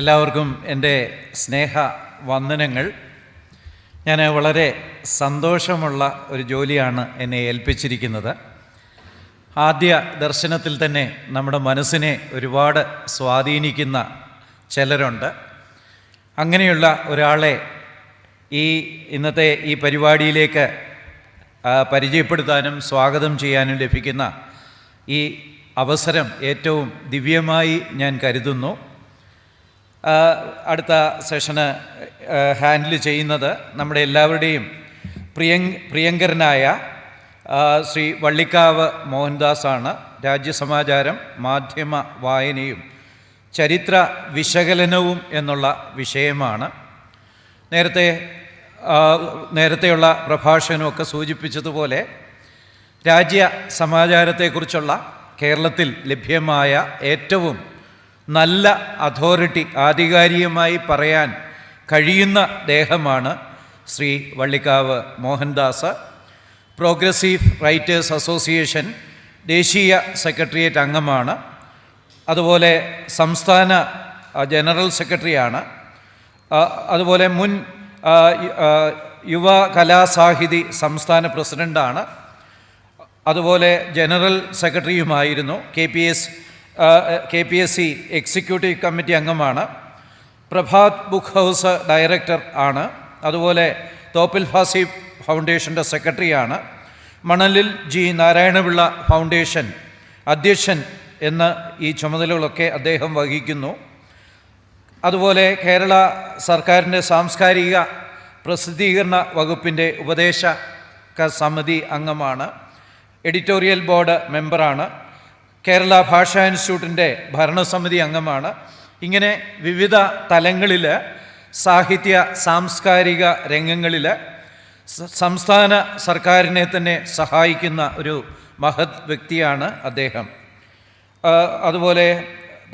എല്ലാവർക്കും എൻ്റെ സ്നേഹ വന്ദനങ്ങൾ. ഞാൻ വളരെ സന്തോഷമുള്ള ഒരു ജോലിയാണ് എന്നെ ഏൽപ്പിച്ചിരിക്കുന്നത്. ആദ്യ ദർശനത്തിൽ തന്നെ നമ്മുടെ മനസ്സിനെ ഒരുപാട് സ്വാധീനിക്കുന്ന ചിലരുണ്ട്. അങ്ങനെയുള്ള ഒരാളെ ഇന്നത്തെ ഈ പരിപാടിയിലേക്ക് പരിചയപ്പെടുത്താനും സ്വാഗതം ചെയ്യാനും ലഭിക്കുന്ന ഈ അവസരം ഏറ്റവും ദിവ്യമായി ഞാൻ കരുതുന്നു. അടുത്ത സെഷന് ഹാൻഡിൽ ചെയ്യുന്നത് നമ്മുടെ എല്ലാവരുടെയും പ്രിയങ്കരനായ ശ്രീ വള്ളിക്കാവ് മോഹൻദാസാണ്. രാജ്യസമാചാരം, മാധ്യമ വായനയും ചരിത്ര വിശകലനവും എന്നുള്ള വിഷയമാണ്. നേരത്തെയുള്ള പ്രഭാഷണമൊക്കെ സൂചിപ്പിച്ചതുപോലെ രാജ്യ സമാചാരത്തെക്കുറിച്ചുള്ള കേരളത്തിൽ ലഭ്യമായ ഏറ്റവും നല്ല അതോറിറ്റി, ആധികാരികമായി പറയാൻ കഴിയുന്ന ദേഹമാണ് Shri Vallikkavu Mohandas. Progressive writers association ദേശീയ സെക്രട്ടേറിയറ്റ് അംഗമാണ്. അതുപോലെ സംസ്ഥാന ജനറൽ സെക്രട്ടറിയാണ്. അതുപോലെ മുൻ യുവ കലാസാഹിതി സംസ്ഥാന പ്രസിഡൻ്റാണ്. അതുപോലെ ജനറൽ സെക്രട്ടറിയുമായിരുന്നു. KPSC എക്സിക്യൂട്ടീവ് കമ്മിറ്റി അംഗമാണ്. പ്രഭാത് ബുക്ക് ഹൗസ് ഡയറക്ടർ ആണ്. അതുപോലെ തോപ്പിൽ ഫാസി ഫൗണ്ടേഷൻ്റെ സെക്രട്ടറിയാണ്. മണലിൽ G. നാരായണപിള്ള ഫൗണ്ടേഷൻ അധ്യക്ഷൻ എന്ന ഈ ചുമതലകളൊക്കെ അദ്ദേഹം വഹിക്കുന്നു. അതുപോലെ കേരള സർക്കാരിൻ്റെ സാംസ്കാരിക പ്രസിദ്ധീകരണ വകുപ്പിൻ്റെ ഉപദേശക സമിതി അംഗമാണ്. എഡിറ്റോറിയൽ ബോർഡ് മെമ്പറാണ്. കേരള ഭാഷാ ഇൻസ്റ്റിറ്റ്യൂട്ടിൻ്റെ ഭരണസമിതി അംഗമാണ്. ഇങ്ങനെ വിവിധ തലങ്ങളിൽ സാഹിത്യ സാംസ്കാരിക രംഗങ്ങളിൽ സംസ്ഥാന സർക്കാരിനെ തന്നെ സഹായിക്കുന്ന ഒരു മഹത് വ്യക്തിയാണ് അദ്ദേഹം. അതുപോലെ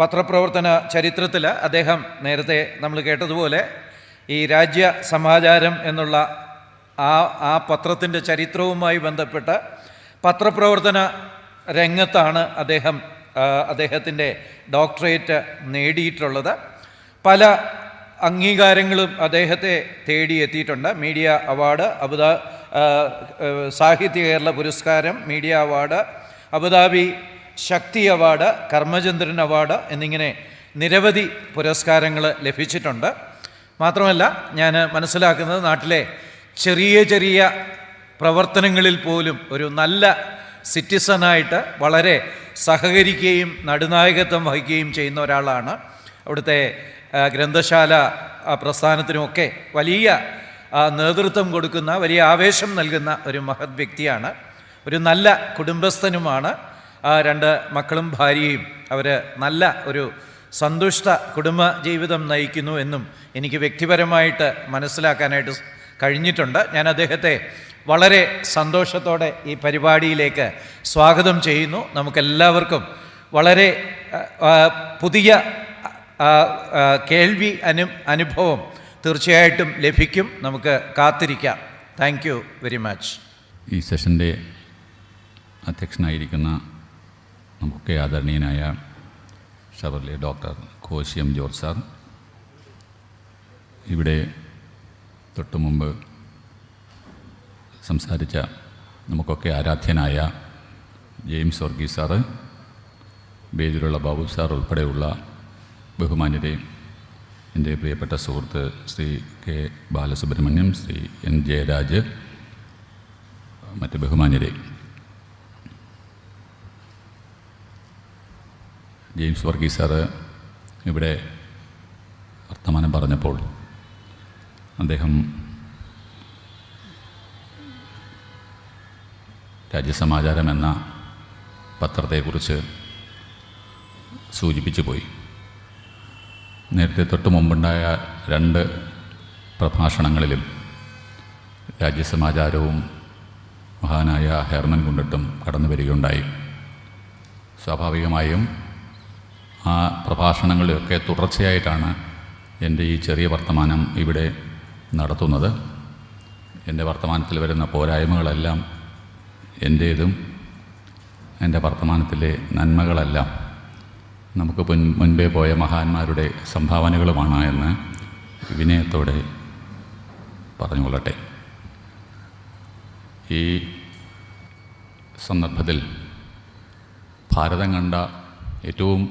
പത്രപ്രവർത്തന ചരിത്രത്തിൽ അദ്ദേഹം നേരത്തെ നമ്മൾ കേട്ടതുപോലെ ഈ രാജ്യ സമാചാരം എന്നുള്ള ആ പത്രത്തിൻ്റെ ചരിത്രവുമായി ബന്ധപ്പെട്ട് പത്രപ്രവർത്തന രംഗത്താണ് അദ്ദേഹത്തിൻ്റെ ഡോക്ടറേറ്റ് നേടിയിട്ടുള്ളത്. പല അംഗീകാരങ്ങളും അദ്ദേഹത്തെ തേടിയെത്തിയിട്ടുണ്ട്. മീഡിയ അവാർഡ്, സാഹിത്യ കേരള പുരസ്കാരം, മീഡിയ അവാർഡ്, അബുദാബി ശക്തി അവാർഡ്, കർമ്മചന്ദ്രൻ അവാർഡ് എന്നിങ്ങനെ നിരവധി പുരസ്കാരങ്ങൾ ലഭിച്ചിട്ടുണ്ട്. മാത്രമല്ല, ഞാൻ മനസ്സിലാക്കുന്നത് നാട്ടിലെ ചെറിയ ചെറിയ പ്രവർത്തനങ്ങളിൽ പോലും ഒരു നല്ല സിറ്റിസണായിട്ട് വളരെ സഹകരിക്കുകയും നടുനായകത്വം വഹിക്കുകയും ചെയ്യുന്ന ഒരാളാണ്. അവിടുത്തെ ഗ്രന്ഥശാല പ്രസ്ഥാനത്തിനുമൊക്കെ വലിയ നേതൃത്വം കൊടുക്കുന്ന, വലിയ ആവേശം നൽകുന്ന ഒരു മഹത് വ്യക്തിയാണ്. ഒരു നല്ല കുടുംബസ്ഥനുമാണ്. 2 മക്കളും ഭാര്യയും അവർ നല്ല ഒരു സന്തുഷ്ട കുടുംബ ജീവിതം നയിക്കുന്നു എന്നും എനിക്ക് വ്യക്തിപരമായിട്ട് മനസ്സിലാക്കാനായിട്ട് കഴിഞ്ഞിട്ടുണ്ട്. ഞാൻ അദ്ദേഹത്തെ വളരെ സന്തോഷത്തോടെ ഈ പരിപാടിയിലേക്ക് സ്വാഗതം ചെയ്യുന്നു. നമുക്കെല്ലാവർക്കും വളരെ പുതിയ കേൾവി അനുഭവം തീർച്ചയായിട്ടും ലഭിക്കും. നമുക്ക് കാത്തിരിക്കാം. Thank you very much. ഈ സെഷൻ്റെ അധ്യക്ഷനായിരിക്കുന്ന നമുക്ക് ആദരണീയനായ ഷവർലെ ഡോക്ടർ കോശിയം ജോർജ് സാർ, ഇവിടെ തൊട്ടു മുമ്പ് സംസാരിച്ച നമുക്കൊക്കെ ആരാധ്യനായ ജെയിംസ് വർഗീസ് സാറ്, വേദിയിലുള്ള ബാബു സാർ ഉൾപ്പെടെയുള്ള ബഹുമാന്യരെ, എൻ്റെ പ്രിയപ്പെട്ട സുഹൃത്ത് ശ്രീ K. ബാലസുബ്രഹ്മണ്യം, ശ്രീ N. ജയരാജ്, മറ്റ് ബഹുമാന്യരെ, ജെയിംസ് വർഗീസ് സാറ് ഇവിടെ വർത്തമാനം പറഞ്ഞപ്പോൾ അദ്ദേഹം രാജ്യസമാചാരം എന്ന പത്രത്തെക്കുറിച്ച് സൂചിപ്പിച്ചു പോയി. നേരത്തെ തൊട്ട് മുമ്പുണ്ടായ 2 പ്രഭാഷണങ്ങളിലും രാജ്യസമാചാരവും മഹാനായ ഹെർമൻ ഗുണ്ടട്ടും കടന്നു വരികയുണ്ടായി. സ്വാഭാവികമായും ആ പ്രഭാഷണങ്ങളിലൊക്കെ തുടർച്ചയായിട്ടാണ് എൻ്റെ ഈ ചെറിയ വർത്തമാനം ഇവിടെ നടത്തുന്നത്. എൻ്റെ വർത്തമാനത്തിൽ വരുന്ന പോരായ്മകളെല്ലാം എൻ്റേതും എൻ്റെ വർത്തമാനത്തിലെ നന്മകളെല്ലാം നമുക്ക് മുൻപേ പോയ മഹാന്മാരുടെ സംഭാവനകളുമാണ് എന്ന് വിനയത്തോടെ പറഞ്ഞുകൊള്ളട്ടെ. ഈ സന്ദർഭത്തിൽ ഭാരതം കണ്ട ഏറ്റവും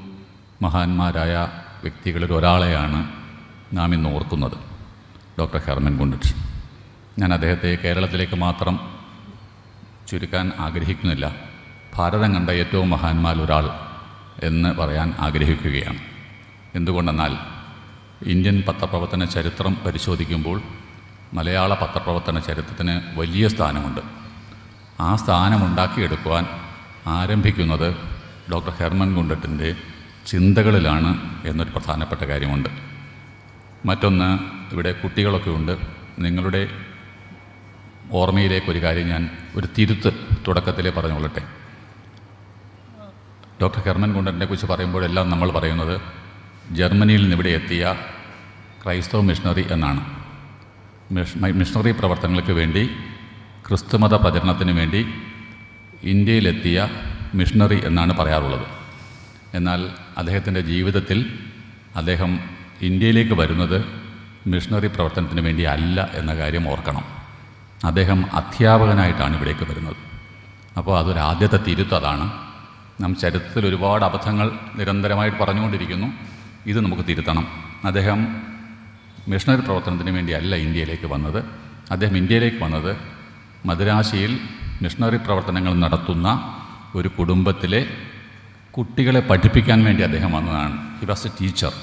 മഹാന്മാരായ വ്യക്തികളിൽ ഒരാളെയാണ് നാം ഇന്ന് ഓർക്കുന്നത്, ഡോക്ടർ ഹെർമൻ ഗുണ്ടറ്റ്. ഞാൻ അദ്ദേഹത്തെ കേരളത്തിലേക്ക് മാത്രം ചുരുക്കാൻ ആഗ്രഹിക്കുന്നില്ല. ഭാരതം കണ്ട ഏറ്റവും മഹാന്മാരിൽ ഒരാൾ എന്ന് പറയാൻ ആഗ്രഹിക്കുകയാണ്. എന്തുകൊണ്ടെന്നാൽ ഇന്ത്യൻ പത്രപ്രവർത്തന ചരിത്രം പരിശോധിക്കുമ്പോൾ മലയാള പത്രപ്രവർത്തന ചരിത്രത്തിന് വലിയ സ്ഥാനമുണ്ട്. ആ സ്ഥാനമുണ്ടാക്കിയെടുക്കുവാൻ ആരംഭിക്കുന്നത് ഡോക്ടർ ഹെർമൻ ഗുണ്ടറ്റിൻ്റെ ചിന്തകളിലാണ് എന്നൊരു പ്രധാനപ്പെട്ട കാര്യമുണ്ട്. മറ്റൊന്ന്, ഇവിടെ കുട്ടികളൊക്കെ ഉണ്ട്. നിങ്ങളുടെ ഓർമ്മയിലേക്കൊരു കാര്യം ഞാൻ ഒരു തിരുത്ത് തുടക്കത്തിലേ പറഞ്ഞുകൊള്ളട്ടെ. ഡോക്ടർ ഹെർമൻ ഗുണ്ടറ്റിനെ കുറിച്ച് പറയുമ്പോഴെല്ലാം നമ്മൾ പറയുന്നത് ജർമ്മനിയിൽ നിന്നിവിടെ എത്തിയ ക്രൈസ്തവ മിഷണറി എന്നാണ്. മിഷണറി പ്രവർത്തനങ്ങൾക്ക് വേണ്ടി, ക്രിസ്തുമത പ്രചരണത്തിന് വേണ്ടി ഇന്ത്യയിലെത്തിയ മിഷണറി എന്നാണ് പറയാറുള്ളത്. എന്നാൽ അദ്ദേഹത്തിൻ്റെ ജീവിതത്തിൽ അദ്ദേഹം ഇന്ത്യയിലേക്ക് വരുന്നത് മിഷണറി പ്രവർത്തനത്തിന് വേണ്ടി അല്ല എന്ന കാര്യം ഓർക്കണം. അദ്ദേഹം അധ്യാപകനായിട്ടാണ് ഇവിടേക്ക് വരുന്നത്. അപ്പോൾ അതൊരു ആദ്യത്തെ തിരുത്തതാണ്. നാം ചരിത്രത്തിൽ ഒരുപാട് അബദ്ധങ്ങൾ നിരന്തരമായിട്ട് പറഞ്ഞുകൊണ്ടിരിക്കുന്നു. ഇത് നമുക്ക് തിരുത്തണം. അദ്ദേഹം മിഷണറി പ്രവർത്തനത്തിന് വേണ്ടിയല്ല ഇന്ത്യയിലേക്ക് വന്നത്. അദ്ദേഹം ഇന്ത്യയിലേക്ക് വന്നത് മദ്രാശിയിൽ മിഷണറി പ്രവർത്തനങ്ങൾ നടത്തുന്ന ഒരു കുടുംബത്തിലെ കുട്ടികളെ പഠിപ്പിക്കാൻ വേണ്ടി അദ്ദേഹം വന്നതാണ്. He was A teacher.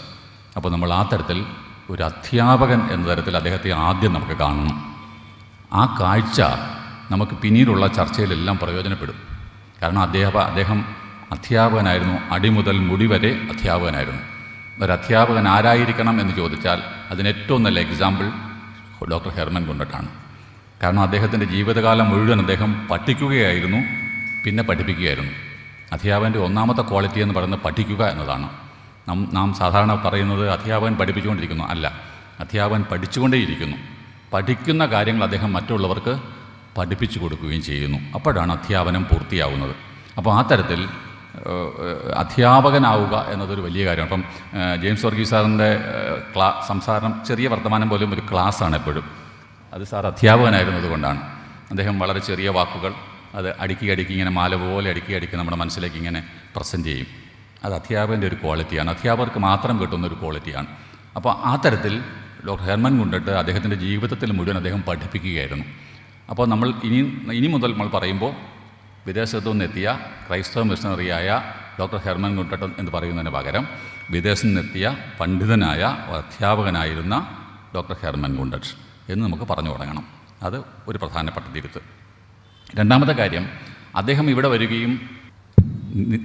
അപ്പോൾ നമ്മൾ ആ തരത്തിൽ ഒരു അധ്യാപകൻ എന്ന തരത്തിൽ അദ്ദേഹത്തെ ആദ്യം നമുക്ക് കാണണം. ആ കാഴ്ച നമുക്ക് പിന്നീടുള്ള ചർച്ചയിലെല്ലാം പ്രയോജനപ്പെടും. കാരണം അദ്ദേഹം അധ്യാപകനായിരുന്നു. അടിമുതൽ മുടി വരെ അധ്യാപകനായിരുന്നു. ഒരു അധ്യാപകൻ ആരായിരിക്കണം എന്ന് ചോദിച്ചാൽ അതിന് ഏറ്റവും നല്ല എക്സാമ്പിൾ ഡോക്ടർ ഹെർമൻ ഗുണ്ടറ്റാണ്. കാരണം അദ്ദേഹത്തിൻ്റെ ജീവിതകാലം മുഴുവൻ അദ്ദേഹം പഠിക്കുകയായിരുന്നു, പിന്നെ പഠിപ്പിക്കുകയായിരുന്നു. അധ്യാപകൻ്റെ ഒന്നാമത്തെ ക്വാളിറ്റി എന്ന് പറയുന്നത് പഠിക്കുക എന്നതാണ്. നാം സാധാരണ പറയുന്നത് അധ്യാപകൻ പഠിപ്പിച്ചുകൊണ്ടിരിക്കുന്നു. അല്ല, അധ്യാപകൻ പഠിച്ചുകൊണ്ടേയിരിക്കുന്നു. പഠിക്കുന്ന കാര്യങ്ങൾ അദ്ദേഹം മറ്റുള്ളവർക്ക് പഠിപ്പിച്ചു കൊടുക്കുകയും ചെയ്യുന്നു. അപ്പോഴാണ് അധ്യാപനം പൂർത്തിയാവുന്നത്. അപ്പോൾ ആ തരത്തിൽ അധ്യാപകനാവുക എന്നതൊരു വലിയ കാര്യമാണ്. അപ്പം ജെയിംസ് വർഗീസ് സാറിൻ്റെ സംസാരം ചെറിയ വർത്തമാനം പോലും ഒരു ക്ലാസ്സാണ് എപ്പോഴും. അത് സാർ അധ്യാപകനായിരുന്നത് കൊണ്ടാണ്. അദ്ദേഹം വളരെ ചെറിയ വാക്കുകൾ അത് അടുക്കി ഇങ്ങനെ മാല പോലെ അടുക്കി നമ്മുടെ മനസ്സിലേക്ക് ഇങ്ങനെ പ്രസൻറ്റ് ചെയ്യും. അത് അധ്യാപകൻ്റെ ഒരു ക്വാളിറ്റിയാണ്. അധ്യാപകർക്ക് മാത്രം കിട്ടുന്ന ഒരു ക്വാളിറ്റിയാണ്. അപ്പോൾ ആ തരത്തിൽ ഡോക്ടർ ഹെർമൻ ഗുണ്ടറ്റ് അദ്ദേഹത്തിൻ്റെ ജീവിതത്തിൽ മുഴുവൻ അദ്ദേഹം പഠിപ്പിക്കുകയായിരുന്നു. അപ്പോൾ നമ്മൾ ഇനി മുതൽ നമ്മൾ പറയുമ്പോൾ വിദേശത്തു നിന്നെത്തിയ ക്രൈസ്തവ മിഷണറിയായ ഡോക്ടർ ഹെർമൻ ഗുണ്ടറ്റ് എന്ന് പറയുന്നതിന് പകരം വിദേശത്ത് നിന്നെത്തിയ പണ്ഡിതനായ അധ്യാപകനായിരുന്ന ഡോക്ടർ ഹെർമൻ ഗുണ്ടറ്റ് എന്ന് നമുക്ക് പറഞ്ഞു തുടങ്ങണം. അത് ഒരു പ്രധാനപ്പെട്ട തിരുത്ത്. രണ്ടാമത്തെ കാര്യം, അദ്ദേഹം ഇവിടെ വരികയും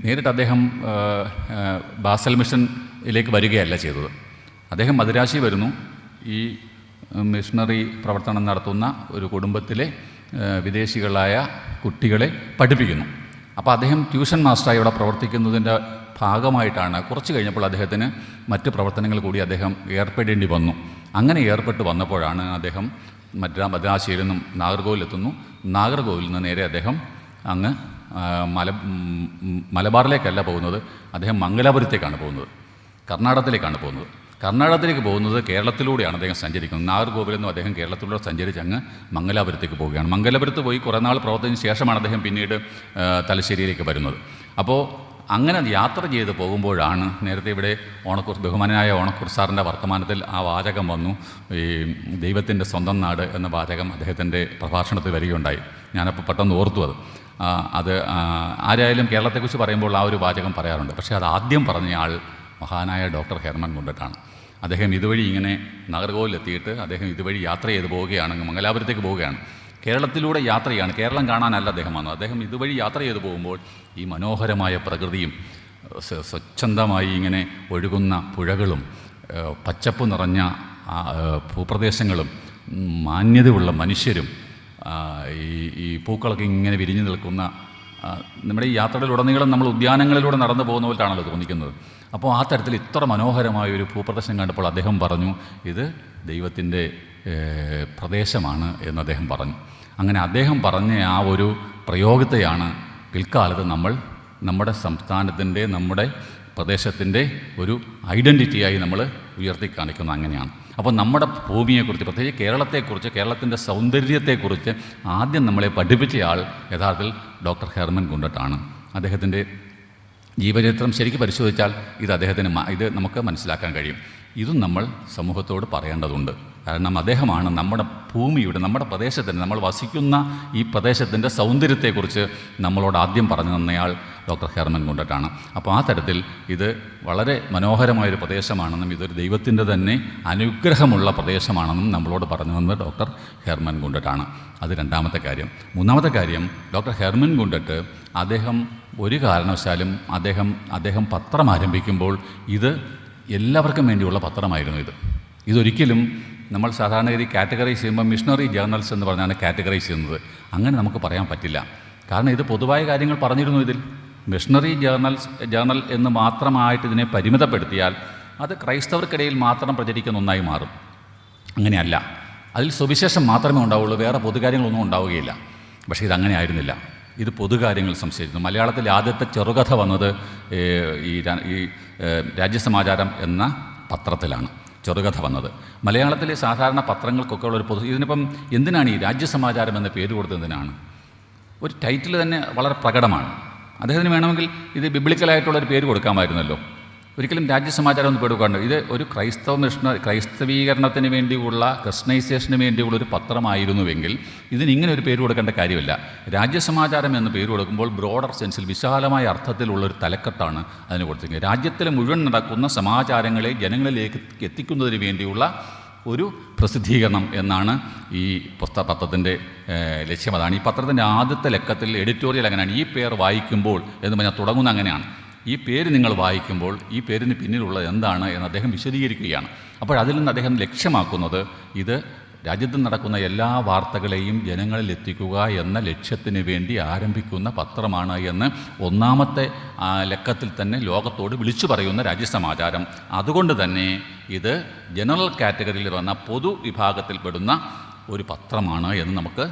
നേരിട്ട് അദ്ദേഹം ബാസൽ മിഷനിലേക്ക് വരികയല്ല ചെയ്തത്. അദ്ദേഹം മദ്രാശി വരുന്നു. ഈ മിഷണറി പ്രവർത്തനം നടത്തുന്ന ഒരു കുടുംബത്തിലെ വിദേശികളായ കുട്ടികളെ പഠിപ്പിക്കുന്നു. അപ്പോൾ അദ്ദേഹം ട്യൂഷൻ മാസ്റ്ററായി ഇവിടെ പ്രവർത്തിക്കുന്നതിൻ്റെ ഭാഗമായിട്ടാണ് കുറച്ച് കഴിഞ്ഞപ്പോൾ അദ്ദേഹത്തിന് മറ്റ് പ്രവർത്തനങ്ങൾ കൂടി അദ്ദേഹം ഏർപ്പെടേണ്ടി വന്നു. അങ്ങനെ ഏർപ്പെട്ട് വന്നപ്പോഴാണ് അദ്ദേഹം മദ്രാശിയിൽ നിന്നും നാഗർകോവിലെത്തുന്നു. നാഗർകോവിലിൽ നിന്ന് നേരെ അദ്ദേഹം അങ്ങ് മലബാറിലേക്കല്ല പോകുന്നത്, അദ്ദേഹം മംഗലാപുരത്തേക്കാണ് പോകുന്നത്, കർണാടകത്തിലേക്കാണ് പോകുന്നത്. കർണാടകത്തിലേക്ക് പോകുന്നത് കേരളത്തിലൂടെയാണ് അദ്ദേഹം സഞ്ചരിക്കുന്നത്. നാഗർകോവിലിൽ നിന്നും അദ്ദേഹം കേരളത്തിലൂടെ സഞ്ചരിച്ച് അങ്ങ് മംഗലാപുരത്തേക്ക് പോവുകയാണ്. മംഗലാപുരത്ത് പോയി കുറേ നാൾ പ്രവർത്തനത്തിന് ശേഷമാണ് അദ്ദേഹം പിന്നീട് തലശ്ശേരിയിലേക്ക് വരുന്നത്. അപ്പോൾ അങ്ങനെ യാത്ര ചെയ്ത് പോകുമ്പോഴാണ് നേരത്തെ ഇവിടെ ബഹുമാനായ ഓണക്കൂർ സാറിൻ്റെ വർത്തമാനത്തിൽ ആ വാചകം വന്നു. ഈ ദൈവത്തിൻ്റെ സ്വന്തം നാട് എന്ന വാചകം അദ്ദേഹത്തിൻ്റെ പ്രഭാഷണത്തിൽ വരികയുണ്ടായി. ഞാനപ്പോൾ പെട്ടെന്ന് ഓർത്തു അത് ആരായാലും കേരളത്തെക്കുറിച്ച് പറയുമ്പോൾ ആ ഒരു വാചകം പറയാറുണ്ട്. പക്ഷേ അത് ആദ്യം പറഞ്ഞ ആൾ മഹാനായ ഡോക്ടർ ഹെർമൻ ഗുണ്ടറ്റാണ്. അദ്ദേഹം ഇതുവഴി ഇങ്ങനെ നാഗർകോവിലെത്തിയിട്ട് അദ്ദേഹം ഇതുവഴി യാത്ര ചെയ്ത് പോവുകയാണ്, മംഗലാപുരത്തേക്ക് പോവുകയാണ്. കേരളത്തിലൂടെ യാത്ര ചെയ്യാണ്, കേരളം കാണാനല്ല അദ്ദേഹം വന്നത്. അദ്ദേഹം ഇതുവഴി യാത്ര ചെയ്ത് പോകുമ്പോൾ ഈ മനോഹരമായ പ്രകൃതിയും സ്വച്ഛന്തമായി ഇങ്ങനെ ഒഴുകുന്ന പുഴകളും പച്ചപ്പ് നിറഞ്ഞ ഭൂപ്രദേശങ്ങളും മാന്യതയുള്ള മനുഷ്യരും ഈ പൂക്കളൊക്കെ ഇങ്ങനെ വിരിഞ്ഞു നിൽക്കുന്ന നമ്മുടെ ഈ യാത്രകളിലുടനീളം നമ്മൾ ഉദ്യാനങ്ങളിലൂടെ നടന്നു പോകുന്ന പോലെയാണല്ലോ തോന്നിക്കുന്നത്. അപ്പോൾ ആ തരത്തിൽ ഇത്ര മനോഹരമായൊരു ഭൂപ്രദേശം കണ്ടപ്പോൾ അദ്ദേഹം പറഞ്ഞു, ഇത് ദൈവത്തിൻ്റെ പ്രദേശമാണ് എന്ന് അദ്ദേഹം പറഞ്ഞു. അങ്ങനെ അദ്ദേഹം പറഞ്ഞ ആ ഒരു പ്രയോഗത്തെയാണ് പിൽക്കാലത്ത് നമ്മുടെ സംസ്ഥാനത്തിൻ്റെ, നമ്മുടെ പ്രദേശത്തിൻ്റെ ഒരു ഐഡൻറ്റിറ്റിയായി നമ്മൾ ഉയർത്തി കാണിക്കുന്നത് അങ്ങനെയാണ്. അപ്പോൾ നമ്മുടെ ഭൂമിയെക്കുറിച്ച്, പ്രത്യേകിച്ച് കേരളത്തെക്കുറിച്ച്, കേരളത്തിൻ്റെ സൗന്ദര്യത്തെക്കുറിച്ച് ആദ്യം നമ്മളെ പഠിപ്പിച്ചയാൾ യഥാർത്ഥത്തിൽ ഡോക്ടർ ഹെർമൻ ഗുണ്ടട്ടാണ്. അദ്ദേഹത്തിൻ്റെ ജീവചരിത്രം ശരിക്കും പരിശോധിച്ചാൽ ഇത് നമുക്ക് മനസ്സിലാക്കാൻ കഴിയും. ഇതും നമ്മൾ സമൂഹത്തോട് പറയേണ്ടതുണ്ട്. കാരണം അദ്ദേഹമാണ് നമ്മുടെ ഭൂമിയുടെ, നമ്മുടെ പ്രദേശത്തിൻ്റെ, നമ്മൾ വസിക്കുന്ന ഈ പ്രദേശത്തിൻ്റെ സൗന്ദര്യത്തെക്കുറിച്ച് നമ്മളോട് ആദ്യം പറഞ്ഞു തന്നയാൾ ഡോക്ടർ ഹെർമൻ ഗുണ്ടട്ടാണ്. അപ്പോൾ ആ തരത്തിൽ ഇത് വളരെ മനോഹരമായൊരു പ്രദേശമാണെന്നും ഇതൊരു ദൈവത്തിൻ്റെ തന്നെ അനുഗ്രഹമുള്ള പ്രദേശമാണെന്നും നമ്മളോട് പറഞ്ഞു തന്നത് ഡോക്ടർ ഹെർമൻ ഗുണ്ടട്ടാണ്. അത് രണ്ടാമത്തെ കാര്യം. മൂന്നാമത്തെ കാര്യം, ഡോക്ടർ ഹെർമൻ ഗുണ്ടട്ട് അദ്ദേഹം ഒരു കാരണവശാലും അദ്ദേഹം പത്രം ആരംഭിക്കുമ്പോൾ ഇത് എല്ലാവർക്കും വേണ്ടിയുള്ള പത്രമായിരുന്നു. ഇതൊരിക്കലും നമ്മൾ സാധാരണഗതി കാറ്റഗറൈസ് ചെയ്യുമ്പോൾ മിഷണറി ജേർണൽസ് എന്ന് പറഞ്ഞാണ് കാറ്റഗറൈസ് ചെയ്യുന്നത്. അങ്ങനെ നമുക്ക് പറയാൻ പറ്റില്ല. കാരണം ഇത് പൊതുവായ കാര്യങ്ങൾ പറഞ്ഞിരുന്നു. ഇതിൽ മിഷണറി ജേർണൽ എന്ന് മാത്രമായിട്ട് ഇതിനെ പരിമിതപ്പെടുത്തിയാൽ അത് ക്രൈസ്തവർക്കിടയിൽ മാത്രം പ്രചരിക്കുന്ന ഒന്നായി മാറും. അങ്ങനെയല്ല, അതിൽ സുവിശേഷം മാത്രമേ ഉണ്ടാവുള്ളൂ, വേറെ പൊതുകാര്യങ്ങളൊന്നും ഉണ്ടാവുകയില്ല. പക്ഷേ ഇതങ്ങനെ ആയിരുന്നില്ല. ഇത് പൊതുകാര്യങ്ങൾ സംശയിക്കുന്നു. മലയാളത്തിൽ ആദ്യത്തെ ചെറുകഥ വന്നത് ഈ രാജ്യസമാചാരം എന്ന പത്രത്തിലാണ് ചെറുകഥ വന്നത്. മലയാളത്തിലെ സാധാരണ പത്രങ്ങൾക്കൊക്കെ ഉള്ളൊരു ഇതിനിപ്പം എന്തിനാണ് ഈ രാജ്യസമാചാരം എന്ന പേര് കൊടുത്തതിനാണ്? ഒരു ടൈറ്റിൽ തന്നെ വളരെ പ്രകടമാണ്. അദ്ദേഹത്തിന് വേണമെങ്കിൽ ഇത് ബിബ്ലിക്കലായിട്ടുള്ളൊരു പേര് കൊടുക്കാമായിരുന്നല്ലോ. ഒരിക്കലും രാജ്യസമാചാരം ഒന്ന് പേടുക്കാണ്ട്. ഇത് ഒരു ക്രൈസ്തവീകരണത്തിന് വേണ്ടിയുള്ള, ക്രിസ്ത്യനൈസേഷന് വേണ്ടിയുള്ള ഒരു പത്രമായിരുന്നുവെങ്കിൽ ഇതിനിങ്ങനെ ഒരു പേര് കൊടുക്കേണ്ട കാര്യമില്ല. രാജ്യസമാചാരം എന്ന് പേര് കൊടുക്കുമ്പോൾ ബ്രോഡർ സെൻസിൽ, വിശാലമായ അർത്ഥത്തിലുള്ളൊരു തലക്കെട്ടാണ് അതിന് കൊടുത്തിരിക്കുന്നത്. രാജ്യത്തിൽ മുഴുവൻ നടക്കുന്ന സമാചാരങ്ങളെ ജനങ്ങളിലേക്ക് എത്തിക്കുന്നതിന് വേണ്ടിയുള്ള ഒരു പ്രസിദ്ധീകരണം എന്നാണ് ഈ പത്രത്തിൻ്റെ ലക്ഷ്യം. അതാണ് ഈ പത്രത്തിൻ്റെ ആദ്യത്തെ ലക്കത്തിൽ എഡിറ്റോറിയൽ അങ്ങനെയാണ്. ഈ പേർ വായിക്കുമ്പോൾ എന്ന് പറഞ്ഞാൽ തുടങ്ങുന്ന അങ്ങനെയാണ്. ഈ പേര് നിങ്ങൾ വായിക്കുമ്പോൾ ഈ പേരിന് പിന്നിലുള്ളത് എന്താണ് എന്ന് അദ്ദേഹം വിശദീകരിക്കുകയാണ്. അപ്പോൾ അതിൽ നിന്ന് അദ്ദേഹം ലക്ഷ്യമാക്കുന്നത് ഇത് രാജ്യത്ത് നടക്കുന്ന എല്ലാ വാർത്തകളെയും ജനങ്ങളിൽ എത്തിക്കുക എന്ന ലക്ഷ്യത്തിന് വേണ്ടി ആരംഭിക്കുന്ന പത്രമാണ് എന്ന് ഒന്നാമത്തെ ലക്കത്തിൽ തന്നെ ലോകത്തോട് വിളിച്ചു പറയുന്ന രാജ്യസമാചാരം. അതുകൊണ്ട് തന്നെ ഇത് ജനറൽ കാറ്റഗറിയിൽ വന്ന പൊതുവിഭാഗത്തിൽപ്പെടുന്ന ഒരു പത്രമാണ് എന്ന് നമുക്ക്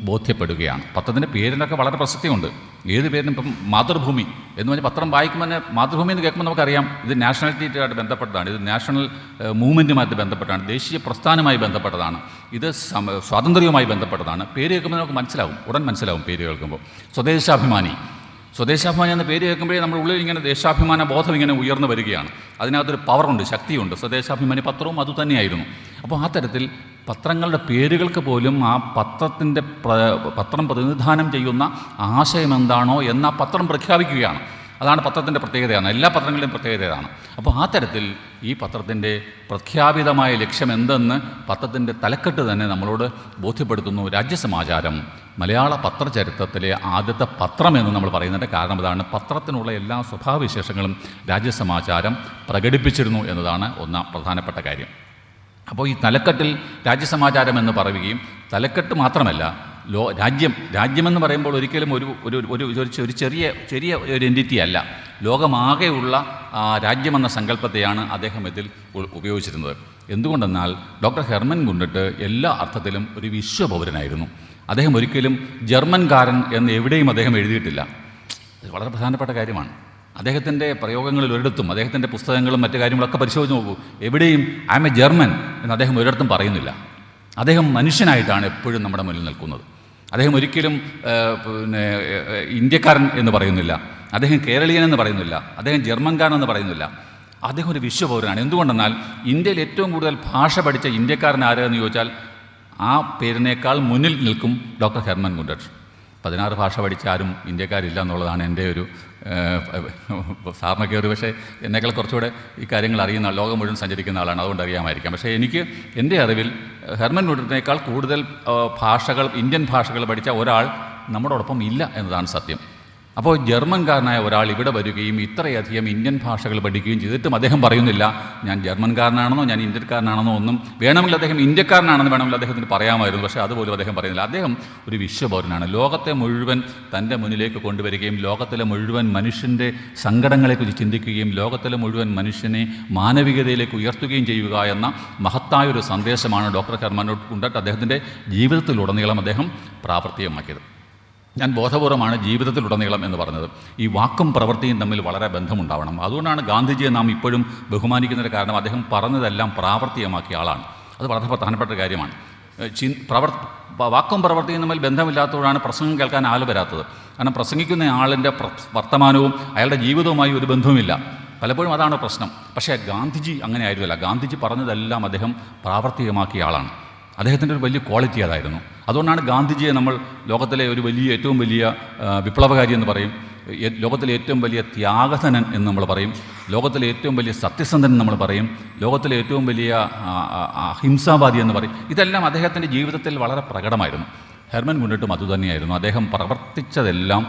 ബോധ്യപ്പെടുകയാണ്. പത്രത്തിൻ്റെ പേരിനൊക്കെ വളരെ പ്രസക്തിയുണ്ട്. ഏത് പേരിനും ഇപ്പം മാതൃഭൂമി എന്ന് പറഞ്ഞാൽ പത്രം വായിക്കുമ്പോൾ തന്നെ മാതൃഭൂമി എന്ന് കേൾക്കുമ്പോൾ നമുക്കറിയാം ഇത് നാഷണാലിറ്റിയായിട്ട് ബന്ധപ്പെട്ടതാണ്, ഇത് നാഷണൽ മൂവ്മെൻറ്റുമായിട്ട് ബന്ധപ്പെട്ടാണ്, ദേശീയ പ്രസ്ഥാനവുമായി ബന്ധപ്പെട്ടതാണ്, ഇത് സ്വാതന്ത്ര്യവുമായി ബന്ധപ്പെട്ടതാണ്. പേര് കേൾക്കുമ്പോൾ നമുക്ക് മനസ്സിലാവും, ഉടൻ മനസ്സിലാവും പേര് കേൾക്കുമ്പോൾ. സ്വദേശാഭിമാനി എന്ന പേര് കേൾക്കുമ്പോഴേ നമ്മുടെ ഉള്ളിൽ ഇങ്ങനെ ദേശാഭിമാന ബോധം ഇങ്ങനെ ഉയർന്നു വരികയാണ്. അതിനകത്തൊരു പവറുണ്ട്, ശക്തിയുണ്ട്. സ്വദേശാഭിമാനി പത്രവും അതുതന്നെയായിരുന്നു. അപ്പോൾ ആ തരത്തിൽ പത്രങ്ങളുടെ പേരുകൾക്ക് പോലും ആ പത്രം പ്രതിനിധാനം ചെയ്യുന്ന ആശയം എന്താണോ എന്ന് ആ പത്രം പ്രഖ്യാപിക്കുകയാണ്. അതാണ് പത്രത്തിൻ്റെ പ്രത്യേകതയാണ്, എല്ലാ പത്രങ്ങളുടെയും പ്രത്യേകതയാണ്. അപ്പോൾ ആ തരത്തിൽ ഈ പത്രത്തിൻ്റെ പ്രഖ്യാപിതമായ ലക്ഷ്യം എന്തെന്ന് പത്രത്തിൻ്റെ തലക്കെട്ട് തന്നെ നമ്മളോട് ബോധ്യപ്പെടുത്തുന്നു. രാജ്യസമാചാരം മലയാള പത്രചരിത്രത്തിലെ ആദ്യത്തെ പത്രമെന്ന് നമ്മൾ പറയുന്നതിൻ്റെ കാരണം ഇതാണ്. പത്രത്തിനുള്ള എല്ലാ സ്വഭാവവിശേഷങ്ങളും രാജ്യസമാചാരം പ്രകടിപ്പിച്ചിരുന്നു എന്നതാണ് പ്രധാനപ്പെട്ട കാര്യം. അപ്പോൾ ഈ തലക്കെട്ടിൽ രാജ്യസമാചാരം എന്ന് പറയുകയും, തലക്കെട്ട് മാത്രമല്ല രാജ്യമെന്ന് പറയുമ്പോൾ ഒരിക്കലും ഒരു ചെറിയ ഒരു എൻറ്റിറ്റി അല്ല, ലോകമാകെയുള്ള രാജ്യമെന്ന സങ്കല്പത്തെയാണ് അദ്ദേഹം ഇതിൽ ഉപയോഗിച്ചിരുന്നത്. എന്തുകൊണ്ടെന്നാൽ ഡോക്ടർ ഹെർമൻ ഗുണ്ടട്ട് എല്ലാ അർത്ഥത്തിലും ഒരു വിശ്വപൗരനായിരുന്നു. അദ്ദേഹം ഒരിക്കലും ജർമ്മൻകാരൻ എന്ന് എവിടെയും അദ്ദേഹം എഴുതിയിട്ടില്ല. ഇത് വളരെ പ്രധാനപ്പെട്ട കാര്യമാണ്. അദ്ദേഹത്തിൻ്റെ പ്രയോഗങ്ങളിൽ ഒരിടത്തും, അദ്ദേഹത്തിൻ്റെ പുസ്തകങ്ങളും മറ്റു കാര്യങ്ങളൊക്കെ പരിശോധിച്ച് നോക്കൂ, എവിടെയും ഐ എം എ ജർമ്മൻ എന്ന് അദ്ദേഹം ഒരിടത്തും പറയുന്നില്ല. അദ്ദേഹം മനുഷ്യനായിട്ടാണ് എപ്പോഴും നമ്മുടെ മുന്നിൽ നിൽക്കുന്നത്. അദ്ദേഹം ഒരിക്കലും ഇന്ത്യക്കാരൻ എന്ന് പറയുന്നില്ല, അദ്ദേഹം കേരളീയൻ എന്ന് പറയുന്നില്ല, അദ്ദേഹം ജർമ്മൻകാരൻ എന്ന് പറയുന്നില്ല. അദ്ദേഹം ഒരു വിശ്വപൗരനാണ്. എന്തുകൊണ്ടെന്നാൽ ഇന്ത്യയിൽ ഏറ്റവും കൂടുതൽ ഭാഷ പഠിച്ച ഇന്ത്യക്കാരൻ ആരെന്ന് ചോദിച്ചാൽ ആ പേരിനേക്കാൾ മുന്നിൽ നിൽക്കും ഡോക്ടർ ഹെർമൻ ഗുണ്ടട്ട്. 16 ഭാഷ പഠിച്ച ആരും ഇന്ത്യക്കാരില്ല എന്നുള്ളതാണ് എൻ്റെ ഒരു സാറിനൊക്കെ ഒരു പക്ഷേ എന്നേക്കാൾ കുറച്ചുകൂടെ ഈ കാര്യങ്ങൾ അറിയുന്ന, ലോകം മുഴുവൻ സഞ്ചരിക്കുന്ന ആളാണ്, അതുകൊണ്ട് അറിയാമായിരിക്കാം. പക്ഷേ എനിക്ക് എൻ്റെ അറിവിൽ ഹെർമൻ ഗുണ്ടട്ടിനേക്കാൾ കൂടുതൽ ഇന്ത്യൻ ഭാഷകൾ പഠിച്ച ഒരാൾ നമ്മളോടൊപ്പം ഇല്ല എന്നതാണ് സത്യം. അപ്പോൾ ജർമ്മൻകാരനായ ഒരാൾ ഇവിടെ വരികയും ഇത്രയധികം ഇന്ത്യൻ ഭാഷകൾ പഠിക്കുകയും ചെയ്തിട്ടും അദ്ദേഹം പറയുന്നില്ല ഞാൻ ജർമ്മൻകാരനാണെന്നോ ഞാൻ ഇന്ത്യക്കാരനാണെന്നോ ഒന്നും. വേണമെങ്കിൽ അദ്ദേഹം ഇന്ത്യക്കാരനാണെന്ന് വേണമെങ്കിൽ അദ്ദേഹത്തിന് പറയാമായിരുന്നു, പക്ഷേ അതുപോലും അദ്ദേഹം പറയുന്നില്ല. അദ്ദേഹം ഒരു വിശ്വപൗരനാണ്. ലോകത്തെ മുഴുവൻ തൻ്റെ മുന്നിലേക്ക് കൊണ്ടുവരികയും ലോകത്തിലെ മുഴുവൻ മനുഷ്യൻ്റെ സങ്കടങ്ങളെക്കുറിച്ച് ചിന്തിക്കുകയും ലോകത്തിലെ മുഴുവൻ മനുഷ്യനെ മാനവികതയിലേക്ക് ഉയർത്തുകയും ചെയ്യുക എന്ന മഹത്തായൊരു സന്ദേശമാണ് ഡോക്ടർ ഹെർമൻ ഗുണ്ടട്ട് അദ്ദേഹത്തിൻ്റെ ജീവിതത്തിലുടനീളം അദ്ദേഹം പ്രാവർത്തികമാക്കിയത്. ഞാൻ ബോധപൂർവമാണ് ജീവിതത്തിലുടനീളം എന്ന് പറഞ്ഞത്. ഈ വാക്കും പ്രവൃത്തിയും തമ്മിൽ വളരെ ബന്ധമുണ്ടാവണം. അതുകൊണ്ടാണ് ഗാന്ധിജിയെ നാം ഇപ്പോഴും ബഹുമാനിക്കുന്നതിന് കാരണം അദ്ദേഹം പറഞ്ഞതെല്ലാം പ്രാവർത്തികമാക്കിയ ആളാണ്. അത് വളരെ പ്രധാനപ്പെട്ട കാര്യമാണ്. വാക്കും പ്രവൃത്തിയും തമ്മിൽ ബന്ധമില്ലാത്തതുകൊണ്ടാണ് പ്രസംഗം കേൾക്കാൻ ആൾ വരാത്തത്. കാരണം പ്രസംഗിക്കുന്ന ആളിൻ്റെ വർത്തമാനവും അയാളുടെ ജീവിതവുമായി ഒരു ബന്ധവുമില്ല. പലപ്പോഴും അതാണ് പ്രശ്നം. പക്ഷേ ഗാന്ധിജി അങ്ങനെ ആയിരുന്നില്ല. ഗാന്ധിജി പറഞ്ഞതെല്ലാം അദ്ദേഹം പ്രാവർത്തികമാക്കിയ ആളാണ്. അദ്ദേഹത്തിൻ്റെ ഒരു വലിയ ക്വാളിറ്റി അതായിരുന്നു. അതുകൊണ്ടാണ് ഗാന്ധിജിയെ നമ്മൾ ലോകത്തിലെ ഒരു ഏറ്റവും വലിയ വിപ്ലവകാരി എന്ന് പറയും, ലോകത്തിലെ ഏറ്റവും വലിയ ത്യാഗധനൻ എന്ന് നമ്മൾ പറയും, ലോകത്തിലെ ഏറ്റവും വലിയ സത്യസന്ധൻ എന്ന് നമ്മൾ പറയും, ലോകത്തിലെ ഏറ്റവും വലിയ അഹിംസാവാദി എന്ന് പറയും. ഇതെല്ലാം അദ്ദേഹത്തിൻ്റെ ജീവിതത്തിൽ വളരെ പ്രകടമായിരുന്നു. ഹെർമൻ ഗുണ്ടട്ടും അതുതന്നെയായിരുന്നു. അദ്ദേഹം പ്രവർത്തിച്ചതെല്ലാം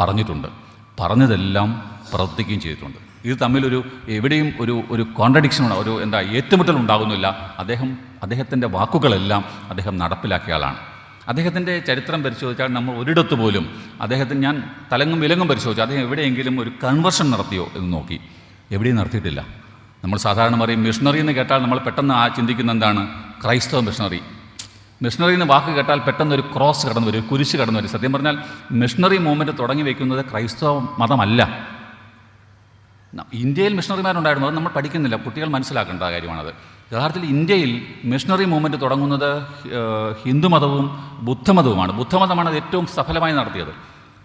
പറഞ്ഞിട്ടുണ്ട്, പറഞ്ഞതെല്ലാം പ്രവർത്തിക്കുകയും ചെയ്തിട്ടുണ്ട്. ഇത് തമ്മിലൊരു എവിടെയും ഒരു കോൺട്രഡിക്ഷൻ, ഏറ്റുമുട്ടൽ ഉണ്ടാകുന്നില്ല. അദ്ദേഹത്തിൻ്റെ വാക്കുകളെല്ലാം അദ്ദേഹം നടപ്പിലാക്കിയ ആളാണ്. അദ്ദേഹത്തിൻ്റെ ചരിത്രം പരിശോധിച്ചാൽ നമ്മൾ ഒരിടത്ത് പോലും അദ്ദേഹത്തിന്, ഞാൻ തലങ്ങും വിലങ്ങും പരിശോധിച്ചു, അദ്ദേഹം എവിടെയെങ്കിലും ഒരു കൺവേർഷൻ നടത്തിയോ എന്ന് നോക്കി. എവിടെയും നടത്തിയിട്ടില്ല. നമ്മൾ സാധാരണ പറയും മിഷണറി എന്ന് കേട്ടാൽ നമ്മൾ പെട്ടെന്ന് ചിന്തിക്കുന്ന എന്താണ്? ക്രൈസ്തവ മിഷണറി. മിഷണറി എന്ന് വാക്ക് കേട്ടാൽ പെട്ടെന്ന് ഒരു ക്രോസ് കടന്നു വരും, കുരിശ് കടന്നു വരും. സത്യം പറഞ്ഞാൽ മിഷണറി മൂവ്മെൻറ്റ് തുടങ്ങി വയ്ക്കുന്നത് ക്രൈസ്തവ മതമല്ല. ഇന്ത്യയിൽ മിഷണറിമാരുണ്ടായിരുന്നു, അത് നമ്മൾ പഠിക്കുന്നില്ല. കുട്ടികൾ മനസ്സിലാക്കേണ്ട കാര്യമാണത്. യഥാർത്ഥത്തിൽ ഇന്ത്യയിൽ മിഷണറി മൂവ്മെൻറ്റ് തുടങ്ങുന്നത് ഹിന്ദുമതവും ബുദ്ധമതവുമാണ്. ബുദ്ധമതമാണ് അത് ഏറ്റവും സഫലമായി നടത്തിയത്.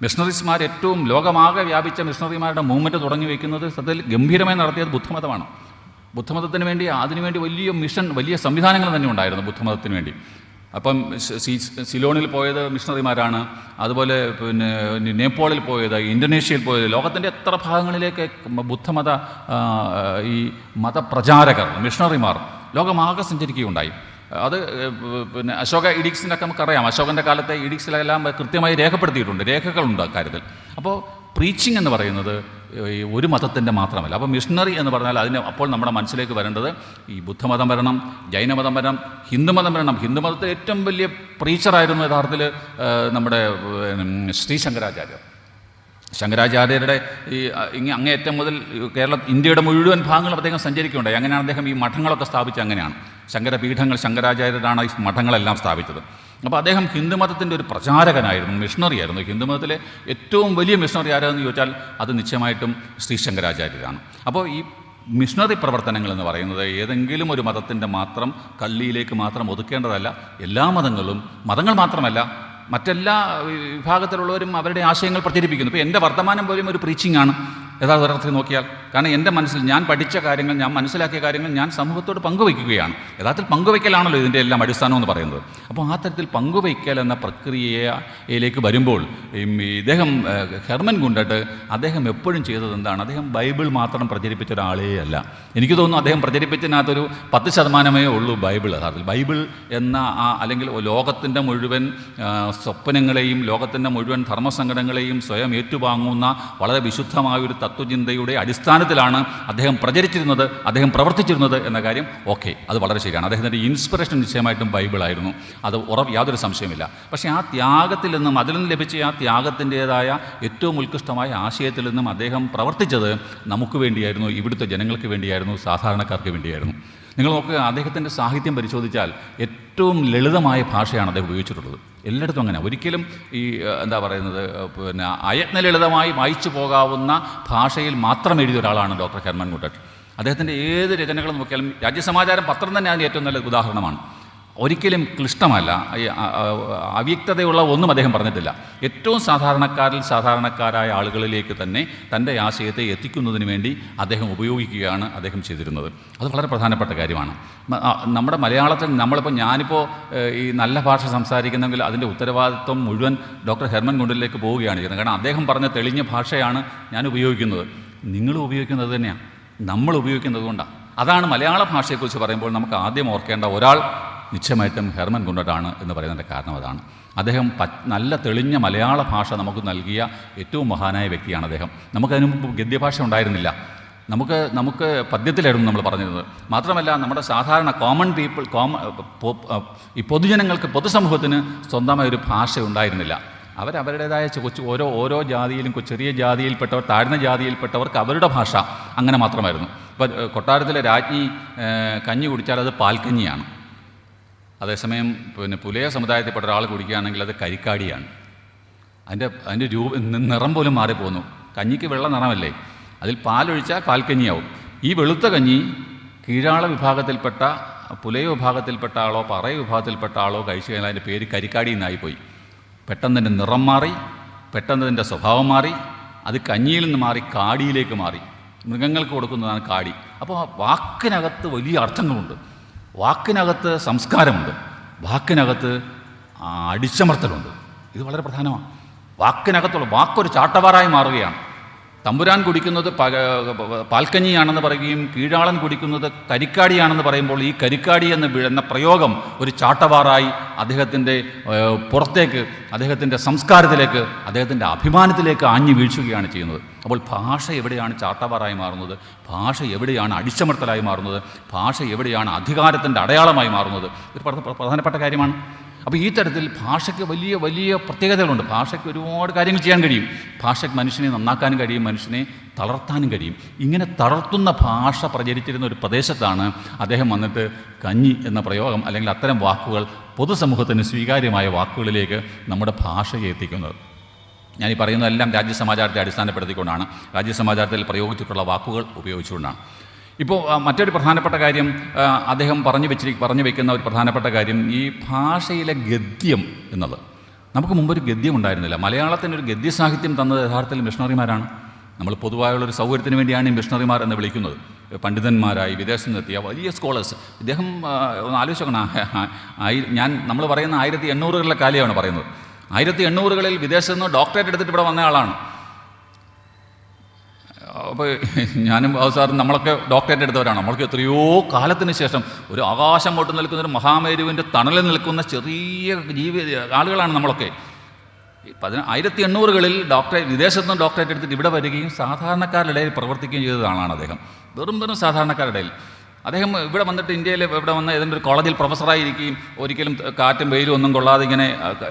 മിഷണറീസ്മാർ ഏറ്റവും ലോകമാകെ വ്യാപിച്ച മിഷണറിമാരുടെ മൂവ്മെൻറ്റ് തുടങ്ങി വയ്ക്കുന്നത് സത്യത്തിൽ ഗംഭീരമായി നടത്തിയത് ബുദ്ധമതമാണ്. ബുദ്ധമതത്തിന് വേണ്ടി അതിനുവേണ്ടി വലിയ മിഷൻ, വലിയ സംവിധാനങ്ങൾ തന്നെ ഉണ്ടായിരുന്നു ബുദ്ധമതത്തിന് വേണ്ടി. അപ്പം സിലോണിൽ പോയത് മിഷണറിമാരാണ്. അതുപോലെ നേപ്പാളിൽ പോയത്, ഇന്തോനേഷ്യയിൽ പോയത്, ലോകത്തിൻ്റെ എത്ര ഭാഗങ്ങളിലേക്ക് ബുദ്ധമത ഈ മതപ്രചാരകർ, മിഷണറിമാർ ലോകമാകെ സഞ്ചരിക്കുകയുണ്ടായി. അത് അശോക ഇഡിക്സിനൊക്കെ നമുക്കറിയാം. അശോകൻ്റെ കാലത്തെ ഇഡിക്സിലെല്ലാം കൃത്യമായി രേഖപ്പെടുത്തിയിട്ടുണ്ട്, രേഖകളുണ്ട് അക്കാര്യത്തിൽ. അപ്പോൾ പ്രീച്ചിങ് എന്ന് പറയുന്നത് ഒരു മതത്തിൻ്റെ മാത്രമല്ല. അപ്പോൾ മിഷണറി എന്ന് പറഞ്ഞാൽ അപ്പോൾ നമ്മുടെ മനസ്സിലേക്ക് വരേണ്ടത് ഈ ബുദ്ധമതം വരണം, ജൈനമതം വരണം, ഹിന്ദുമതം വരണം. ഹിന്ദുമതത്തിൽ ഏറ്റവും വലിയ പ്രീച്ചറായിരുന്നു യഥാർത്ഥത്തിൽ നമ്മുടെ ശ്രീ ശങ്കരാചാര്യർ. ശങ്കരാചാര്യരുടെ അങ്ങേയറ്റം മുതൽ ഇന്ത്യയുടെ മുഴുവൻ ഭാഗങ്ങളും അദ്ദേഹം സഞ്ചരിക്കുകയുണ്ടായി. അങ്ങനെയാണ് അദ്ദേഹം ഈ മഠങ്ങളൊക്കെ സ്ഥാപിച്ചത്. അങ്ങനെയാണ് ശങ്കരപീഠങ്ങൾ, ശങ്കരാചാര്യരാണ് ഈ മഠങ്ങളെല്ലാം സ്ഥാപിച്ചത്. അപ്പോൾ അദ്ദേഹം ഹിന്ദുമതത്തിൻ്റെ ഒരു പ്രചാരകനായിരുന്നു, മിഷണറി ആയിരുന്നു. ഹിന്ദുമതത്തിലെ ഏറ്റവും വലിയ മിഷണറി ആരാണെന്ന് ചോദിച്ചാൽ അത് നിശ്ചയമായിട്ടും ശ്രീ ശങ്കരാചാര്യരാണ്. അപ്പോൾ ഈ മിഷണറി പ്രവർത്തനങ്ങൾ എന്ന് പറയുന്നത് ഏതെങ്കിലും ഒരു മതത്തിൻ്റെ മാത്രം കള്ളിയിലേക്ക് മാത്രം ഒതുക്കേണ്ടതല്ല. എല്ലാ മതങ്ങൾ മാത്രമല്ല, മറ്റെല്ലാ വിഭാഗത്തിലുള്ളവരും അവരുടെ ആശയങ്ങൾ പ്രചരിപ്പിക്കുന്നു. ഇപ്പോൾ എൻ്റെ വർത്തമാനം പോലും ഒരു പ്രീച്ചിങ് ആണ് യഥാർത്ഥത്തിൽ നോക്കിയാൽ. കാരണം എൻ്റെ മനസ്സിൽ ഞാൻ പഠിച്ച കാര്യങ്ങൾ, ഞാൻ മനസ്സിലാക്കിയ കാര്യങ്ങൾ ഞാൻ സമൂഹത്തോട് പങ്കുവയ്ക്കുകയാണ്. യഥാർത്ഥത്തിൽ പങ്കുവയ്ക്കലാണല്ലോ ഇതിൻ്റെ എല്ലാം അടിസ്ഥാനം എന്ന് പറയുന്നത്. അപ്പോൾ ആ തരത്തിൽ പങ്കുവയ്ക്കൽ എന്ന പ്രക്രിയയിലേക്ക് വരുമ്പോൾ ഇദ്ദേഹം ഹെർമൻ ഗുണ്ടട്ട് അദ്ദേഹം എപ്പോഴും ചെയ്തത് എന്താണ്? അദ്ദേഹം ബൈബിൾ മാത്രം പ്രചരിപ്പിച്ച ഒരാളേ അല്ല. എനിക്ക് തോന്നുന്നു അദ്ദേഹം പ്രചരിപ്പിച്ചതിനകത്തൊരു 10% ഉള്ളൂ ബൈബിൾ. യഥാർത്ഥത്തിൽ ബൈബിൾ എന്ന അല്ലെങ്കിൽ ലോകത്തിൻ്റെ മുഴുവൻ സ്വപ്നങ്ങളെയും ലോകത്തിൻ്റെ മുഴുവൻ ധർമ്മസങ്കടങ്ങളെയും സ്വയം ഏറ്റുവാങ്ങുന്ന വളരെ വിശുദ്ധമായ ഒരു തത്വചിന്തയുടെ അടിസ്ഥാനത്തിലാണ് അദ്ദേഹം പ്രചരിച്ചിരുന്നത്, അദ്ദേഹം പ്രവർത്തിച്ചിരുന്നത് എന്ന കാര്യം അത് വളരെ ശരിയാണ്. അദ്ദേഹത്തിൻ്റെ ഇൻസ്പിറേഷൻ നിശ്ചയമായിട്ടും ബൈബിളായിരുന്നു. അത് യാതൊരു സംശയമില്ല. പക്ഷേ ആ ത്യാഗത്തിൽ നിന്നും, അതിൽ നിന്ന് ലഭിച്ച ആ ത്യാഗത്തിൻ്റേതായ ഏറ്റവും ഉത്കൃഷ്ടമായ ആശയത്തിൽ നിന്നും അദ്ദേഹം പ്രവർത്തിച്ചത് നമുക്ക് വേണ്ടിയായിരുന്നു, ഇവിടുത്തെ ജനങ്ങൾക്ക് വേണ്ടിയായിരുന്നു, സാധാരണക്കാർക്ക് വേണ്ടിയായിരുന്നു. നിങ്ങൾ നോക്കുക, അദ്ദേഹത്തിൻ്റെ സാഹിത്യം പരിശോധിച്ചാൽ ഏറ്റവും ലളിതമായ ഭാഷയാണ് അദ്ദേഹം ഉപയോഗിച്ചിട്ടുള്ളത്. എല്ലായിടത്തും അങ്ങനെ. ഒരിക്കലും ഈ അയത്ന ലളിതമായി വായിച്ചു പോകാവുന്ന ഭാഷയിൽ മാത്രം എഴുതിയ ഒരാളാണ് ഡോക്ടർ ഹെർമൻ ഗുണ്ടട്ട്. അദ്ദേഹത്തിൻ്റെ ഏത് രചനകളും നോക്കിയാലും, രാജ്യസമാചാരം പത്രം തന്നെ അതിന് ഏറ്റവും നല്ല ഉദാഹരണമാണ്. ഒരിക്കലും ക്ലിഷ്ടമല്ല, അവ്യക്തതയുള്ള ഒന്നും അദ്ദേഹം പറഞ്ഞിട്ടില്ല. ഏറ്റവും സാധാരണക്കാരായ ആളുകളിലേക്ക് തന്നെ തൻ്റെ ആശയത്തെ എത്തിക്കുന്നതിന് വേണ്ടി അദ്ദേഹം ഉപയോഗിക്കുകയാണ് അദ്ദേഹം ചെയ്തിരുന്നത്. അത് വളരെ പ്രധാനപ്പെട്ട കാര്യമാണ്. നമ്മുടെ മലയാളത്തിൽ ഞാനിപ്പോൾ ഈ നല്ല ഭാഷ സംസാരിക്കുന്നെങ്കിൽ അതിൻ്റെ ഉത്തരവാദിത്വം മുഴുവൻ ഡോക്ടർ ഹെർമൻ ഗുണ്ടട്ടിലേക്ക് പോവുകയാണ് ചെയ്യുന്നത്. കാരണം അദ്ദേഹം പറഞ്ഞ തെളിഞ്ഞ ഭാഷയാണ് ഞാൻ ഉപയോഗിക്കുന്നത്. നിങ്ങൾ ഉപയോഗിക്കുന്നത് തന്നെയാണ്, നമ്മൾ ഉപയോഗിക്കുന്നത് കൊണ്ടാണ്. അതാണ് മലയാള ഭാഷയെക്കുറിച്ച് പറയുമ്പോൾ നമുക്ക് ആദ്യം ഓർക്കേണ്ട ഒരാൾ നിശ്ചയമായിട്ടും ഹെർമൻ ഗുണ്ടട്ടാണ് എന്ന് പറയുന്നതിൻ്റെ കാരണം അതാണ്. അദ്ദേഹം നല്ല തെളിഞ്ഞ മലയാള ഭാഷ നമുക്ക് നൽകിയ ഏറ്റവും മഹാനായ വ്യക്തിയാണ് അദ്ദേഹം. നമുക്കതിനു മുമ്പ് ഗദ്യഭാഷ ഉണ്ടായിരുന്നില്ല. നമുക്ക് പദ്യത്തിലായിരുന്നു നമ്മൾ പറഞ്ഞിരുന്നത്. മാത്രമല്ല, നമ്മുടെ സാധാരണ കോമൺ പീപ്പിൾ, ഈ പൊതുജനങ്ങൾക്ക്, പൊതുസമൂഹത്തിന് സ്വന്തമായൊരു ഭാഷ ഉണ്ടായിരുന്നില്ല. അവരവരുടേതായ ഓരോ ജാതിയിലും, ചെറിയ ജാതിയിൽപ്പെട്ടവർ, താഴ്ന്ന ജാതിയിൽപ്പെട്ടവർക്ക് അവരുടെ ഭാഷ അങ്ങനെ മാത്രമായിരുന്നു. ഇപ്പോൾ കൊട്ടാരത്തിലെ രാജ്ഞി കഞ്ഞി കുടിച്ചാൽ അത് പാൽക്കഞ്ഞിയാണ്. അതേസമയം പുലയ സമുദായത്തിൽപ്പെട്ട ഒരാൾ കുടിക്കുകയാണെങ്കിൽ അത് കരിക്കാടിയാണ്. അതിൻ്റെ നിറം പോലും മാറിപ്പോകുന്നു. കഞ്ഞിക്ക് വെള്ള നിറമല്ലേ, അതിൽ പാലൊഴിച്ചാൽ പാൽക്കഞ്ഞിയാവും. ഈ വെളുത്ത കഞ്ഞി കീഴാള വിഭാഗത്തിൽപ്പെട്ട, പുലയ വിഭാഗത്തിൽപ്പെട്ട ആളോ പറയ വിഭാഗത്തിൽപ്പെട്ട ആളോ കഴിച്ചു കഴിഞ്ഞാൽ അതിൻ്റെ പേര് കരിക്കാടി എന്നായിപ്പോയി. പെട്ടെന്ന് അതിൻ്റെ നിറം മാറി, പെട്ടെന്ന് അതിൻ്റെ സ്വഭാവം മാറി, അത് കഞ്ഞിയിൽ നിന്ന് മാറി കാടിയിലേക്ക് മാറി. മൃഗങ്ങൾക്ക് കൊടുക്കുന്നതാണ് കാടി. അപ്പോൾ വാക്കിനകത്ത് വലിയ അർത്ഥങ്ങളുണ്ട്, വാക്കിനകത്ത് സംസ്കാരമുണ്ട്, വാക്കിനകത്ത് അടിച്ചമർത്തലുണ്ട്. ഇത് വളരെ പ്രധാനമാണ്. വാക്കിനകത്തുള്ള വാക്കൊരു ചാട്ടവാറായി മാറുകയാണ്. തമ്പുരാൻ കുടിക്കുന്നത് പാൽക്കഞ്ഞിയാണെന്ന് പറയുകയും കീഴാളൻ കുടിക്കുന്നത് കരിക്കാടിയാണെന്ന് പറയുമ്പോൾ ഈ കരിക്കാടി എന്ന പ്രയോഗം ഒരു ചാട്ടവാറായി അദ്ദേഹത്തിൻ്റെ പുറത്തേക്ക്, അദ്ദേഹത്തിൻ്റെ സംസ്കാരത്തിലേക്ക്, അദ്ദേഹത്തിൻ്റെ അഭിമാനത്തിലേക്ക് ആഞ്ഞു വീഴ്ചുകയാണ് ചെയ്യുന്നത്. അപ്പോൾ ഭാഷ എവിടെയാണ് ചാട്ടവാറായി മാറുന്നത്, ഭാഷ എവിടെയാണ് അടിച്ചമർത്തലായി മാറുന്നത്, ഭാഷ എവിടെയാണ് അധികാരത്തിൻ്റെ അടയാളമായി മാറുന്നത്, ഇത് പ്രധാനപ്പെട്ട കാര്യമാണ്. അപ്പോൾ ഈ തരത്തിൽ ഭാഷയ്ക്ക് വലിയ വലിയ പ്രത്യേകതകളുണ്ട്. ഭാഷയ്ക്ക് ഒരുപാട് കാര്യങ്ങൾ ചെയ്യാൻ കഴിയും. ഭാഷയ്ക്ക് മനുഷ്യനെ നന്നാക്കാനും കഴിയും, മനുഷ്യനെ തളർത്താനും കഴിയും. ഇങ്ങനെ തളർത്തുന്ന ഭാഷ പ്രചരിച്ചിരുന്ന ഒരു പ്രദേശത്താണ് അദ്ദേഹം വന്നിട്ട് കഞ്ഞി എന്ന പ്രയോഗം അല്ലെങ്കിൽ അത്തരം വാക്കുകൾ പൊതുസമൂഹത്തിന് സ്വീകാര്യമായ വാക്കുകളിലേക്ക് നമ്മുടെ ഭാഷയെ എത്തിക്കുന്നത്. ഞാനീ പറയുന്നതെല്ലാം രാജ്യസമാചാരത്തെ അടിസ്ഥാനപ്പെടുത്തിക്കൊണ്ടാണ്, രാജ്യസമാചാരത്തിൽ പ്രയോഗിച്ചിട്ടുള്ള വാക്കുകൾ ഉപയോഗിച്ചുകൊണ്ടാണ്. ഇപ്പോൾ മറ്റൊരു പ്രധാനപ്പെട്ട കാര്യം അദ്ദേഹം പറഞ്ഞു വയ്ക്കുന്ന ഒരു പ്രധാനപ്പെട്ട കാര്യം ഈ ഭാഷയിലെ ഗദ്യം എന്നുള്ളത്. നമുക്ക് മുമ്പൊരു ഗദ്യം ഉണ്ടായിരുന്നില്ല. മലയാളത്തിനൊരു ഗദ്യസാഹിത്യം തന്നത് യഥാർത്ഥത്തിൽ മിഷണറിമാരാണ്. നമ്മൾ പൊതുവായുള്ളൊരു സൗകര്യത്തിന് വേണ്ടിയാണ് ഈ മിഷണറിമാർ എന്ന് വിളിക്കുന്നത്. പണ്ഡിതന്മാരായി വിദേശത്ത് നിന്നെത്തിയ വലിയ സ്കോളേഴ്സ്. ഇദ്ദേഹം ഒന്ന് ആലോചിക്കണം, നമ്മൾ പറയുന്ന 1800കളിലെ കാലമാണ് പറയുന്നത്. 1800കളിൽ വിദേശത്ത് നിന്ന് ഡോക്ടറേറ്റ് എടുത്തിട്ട് ഇവിടെ വന്ന ആളാണ്. അപ്പോൾ ഞാനും സാറും നമ്മളൊക്കെ ഡോക്ടറേറ്റ് എടുത്തവരാണ്. നമ്മൾക്ക് എത്രയോ കാലത്തിന് ശേഷം ഒരു ആകാശം പൊട്ടി നിൽക്കുന്ന ഒരു മഹാമേരുവിൻ്റെ തണലിൽ നിൽക്കുന്ന ചെറിയ ആളുകളാണ് നമ്മളൊക്കെ. 1800കളിൽ വിദേശത്ത് നിന്ന് ഡോക്ടറേറ്റ് എടുത്തിട്ട് ഇവിടെ വരികയും സാധാരണക്കാരുടെ ഇടയിൽ പ്രവർത്തിക്കുകയും ചെയ്ത ആളാണ് അദ്ദേഹം. വെറും സാധാരണക്കാരുടെ ഇടയിൽ. അദ്ദേഹം ഇവിടെ വന്നിട്ട് ഇന്ത്യയിൽ ഇവിടെ വന്ന് ഏതെങ്കിലും ഒരു കോളേജിൽ പ്രൊഫസറായിരിക്കുകയും ഒരിക്കലും കാറ്റും വെയിലും ഒന്നും കൊള്ളാതെ ഇങ്ങനെ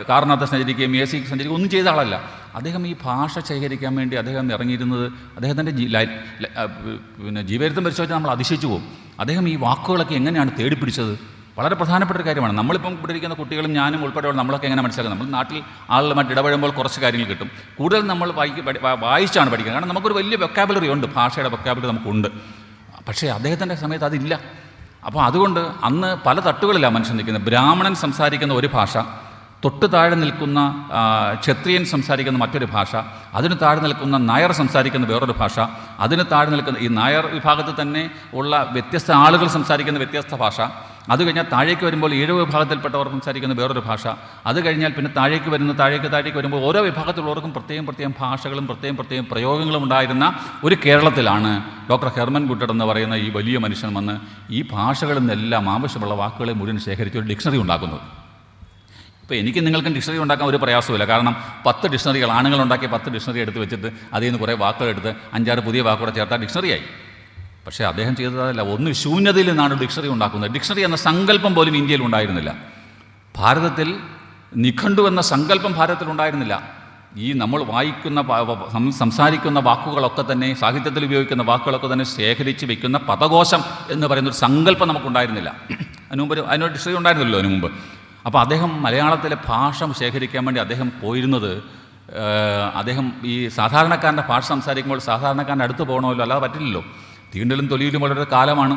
കാറിനകത്ത് സഞ്ചരിക്കുകയും AC സഞ്ചരിക്കുകയും ഒന്നും ചെയ്ത ആളല്ല. അദ്ദേഹം ഈ ഭാഷ ശേഖരിക്കാൻ വേണ്ടി അദ്ദേഹം ഇറങ്ങിയിരുന്നത് അദ്ദേഹത്തിൻ്റെ ജീവചരിത്രം പരിശോധിച്ചാൽ നമ്മൾ അതിശയിച്ചു പോകും. അദ്ദേഹം ഈ വാക്കുകളൊക്കെ എങ്ങനെയാണ് തേടിപ്പിടിച്ചത്? വളരെ പ്രധാനപ്പെട്ട ഒരു കാര്യമാണ്. നമ്മളിപ്പം ഇവിടെ ഇരിക്കുന്ന കുട്ടികളും ഞാനും ഉൾപ്പെടെയുള്ള നമ്മളൊക്കെ എങ്ങനെ മനസ്സിലാക്കുന്നത്? നമ്മൾ നാട്ടിൽ ആളുകളുമായിട്ട് ഇടപെടുമ്പോൾ കുറച്ച് കാര്യങ്ങൾ കിട്ടും. കൂടുതൽ നമ്മൾ വായിച്ചാണ് പഠിക്കുന്നത്. കാരണം നമുക്കൊരു വലിയ വൊക്കാബുലറി ഉണ്ട്, ഭാഷയുടെ വൊക്കാബുലറി നമുക്കുണ്ട്. പക്ഷേ അദ്ദേഹത്തിൻ്റെ സമയത്ത് അതില്ല. അപ്പോൾ അതുകൊണ്ട് അന്ന് പല തട്ടുകളിലാണ് മനുഷ്യൻ നിൽക്കുന്നത്. ബ്രാഹ്മണൻ സംസാരിക്കുന്ന ഒരു ഭാഷ, തൊട്ട് താഴെ നിൽക്കുന്ന ക്ഷത്രിയൻ സംസാരിക്കുന്ന മറ്റൊരു ഭാഷ, അതിന് താഴെ നിൽക്കുന്ന നായർ സംസാരിക്കുന്ന വേറൊരു ഭാഷ, അതിന് താഴെ നിൽക്കുന്ന ഈ നായർ വിഭാഗത്തിൽ തന്നെ ഉള്ള വ്യത്യസ്ത ആളുകൾ സംസാരിക്കുന്ന വ്യത്യസ്ത ഭാഷ, അത് കഴിഞ്ഞാൽ താഴേക്ക് വരുമ്പോൾ ഈഴവ വിഭാഗത്തിൽപ്പെട്ടവർ സംസാരിക്കുന്ന വേറൊരു ഭാഷ, അത് കഴിഞ്ഞാൽ പിന്നെ താഴേക്ക് വരുമ്പോൾ ഓരോ വിഭാഗത്തിലുള്ളവർക്കും പ്രത്യേകം ഭാഷകളും പ്രത്യേകം പ്രയോഗങ്ങളും ഉണ്ടായിരുന്ന ഒരു കേരളത്തിലാണ് ഡോക്ടർ ഹെർമൻ ഗുട്ടഡ് എന്ന് പറയുന്ന ഈ വലിയ മനുഷ്യൻ വന്ന് ഈ ഭാഷകളിൽ നിന്നെല്ലാം ആവശ്യമുള്ള വാക്കുകളെ മുഴുവൻ ശേഖരിച്ച് ഒരു ഡിക്ഷണറി ഉണ്ടാക്കുന്നത്. ഇപ്പോൾ എനിക്ക് നിങ്ങൾക്കും ഡിക്ഷണറി ഉണ്ടാക്കാൻ ഒരു പ്രയാസമില്ല. കാരണം 10 ഡിക്ഷണറികൾ ആണുങ്ങളുണ്ടാക്കിയ 10 ഡിക്ഷണറി എടുത്ത് വെച്ചിട്ട് അതിൽ നിന്ന് കുറേ വാക്കുകൾ എടുത്ത് 5-6 പുതിയ വാക്കുകൂടെ ചേർത്താൽ ഡിക്ഷണറിയായി. പക്ഷേ അദ്ദേഹം ചെയ്തതല്ല, ഒന്ന് ശൂന്യതയിൽ നിന്നാണ് ഡിക്ഷണറി ഉണ്ടാക്കുന്നത്. ഡിക്ഷണറി എന്ന സങ്കല്പം പോലും ഇന്ത്യയിൽ ഉണ്ടായിരുന്നില്ല. ഭാരതത്തിൽ നിഘണ്ടു എന്ന സങ്കല്പം ഭാരതത്തിൽ ഉണ്ടായിരുന്നില്ല. ഈ നമ്മൾ വായിക്കുന്ന സംസാരിക്കുന്ന വാക്കുകളൊക്കെ തന്നെ, സാഹിത്യത്തിൽ ഉപയോഗിക്കുന്ന വാക്കുകളൊക്കെ തന്നെ ശേഖരിച്ച് വയ്ക്കുന്ന പദകോശം എന്ന് പറയുന്നൊരു സങ്കല്പം നമുക്കുണ്ടായിരുന്നില്ല. അതിനൊരു ഡിക്ഷണറി ഉണ്ടായിരുന്നല്ലോ അതിനു മുമ്പ്. അപ്പോൾ അദ്ദേഹം മലയാളത്തിലെ ഭാഷ ശേഖരിക്കാൻ വേണ്ടി അദ്ദേഹം പോയിരുന്നത്, അദ്ദേഹം ഈ സാധാരണക്കാരൻ്റെ ഭാഷ സംസാരിക്കുമ്പോൾ സാധാരണക്കാരൻ്റെ അടുത്ത് പോകണമല്ലോ, അല്ലാതെ പറ്റില്ലല്ലോ. തീണ്ടലും തൊലിയിലും വളരെ കാലമാണ്,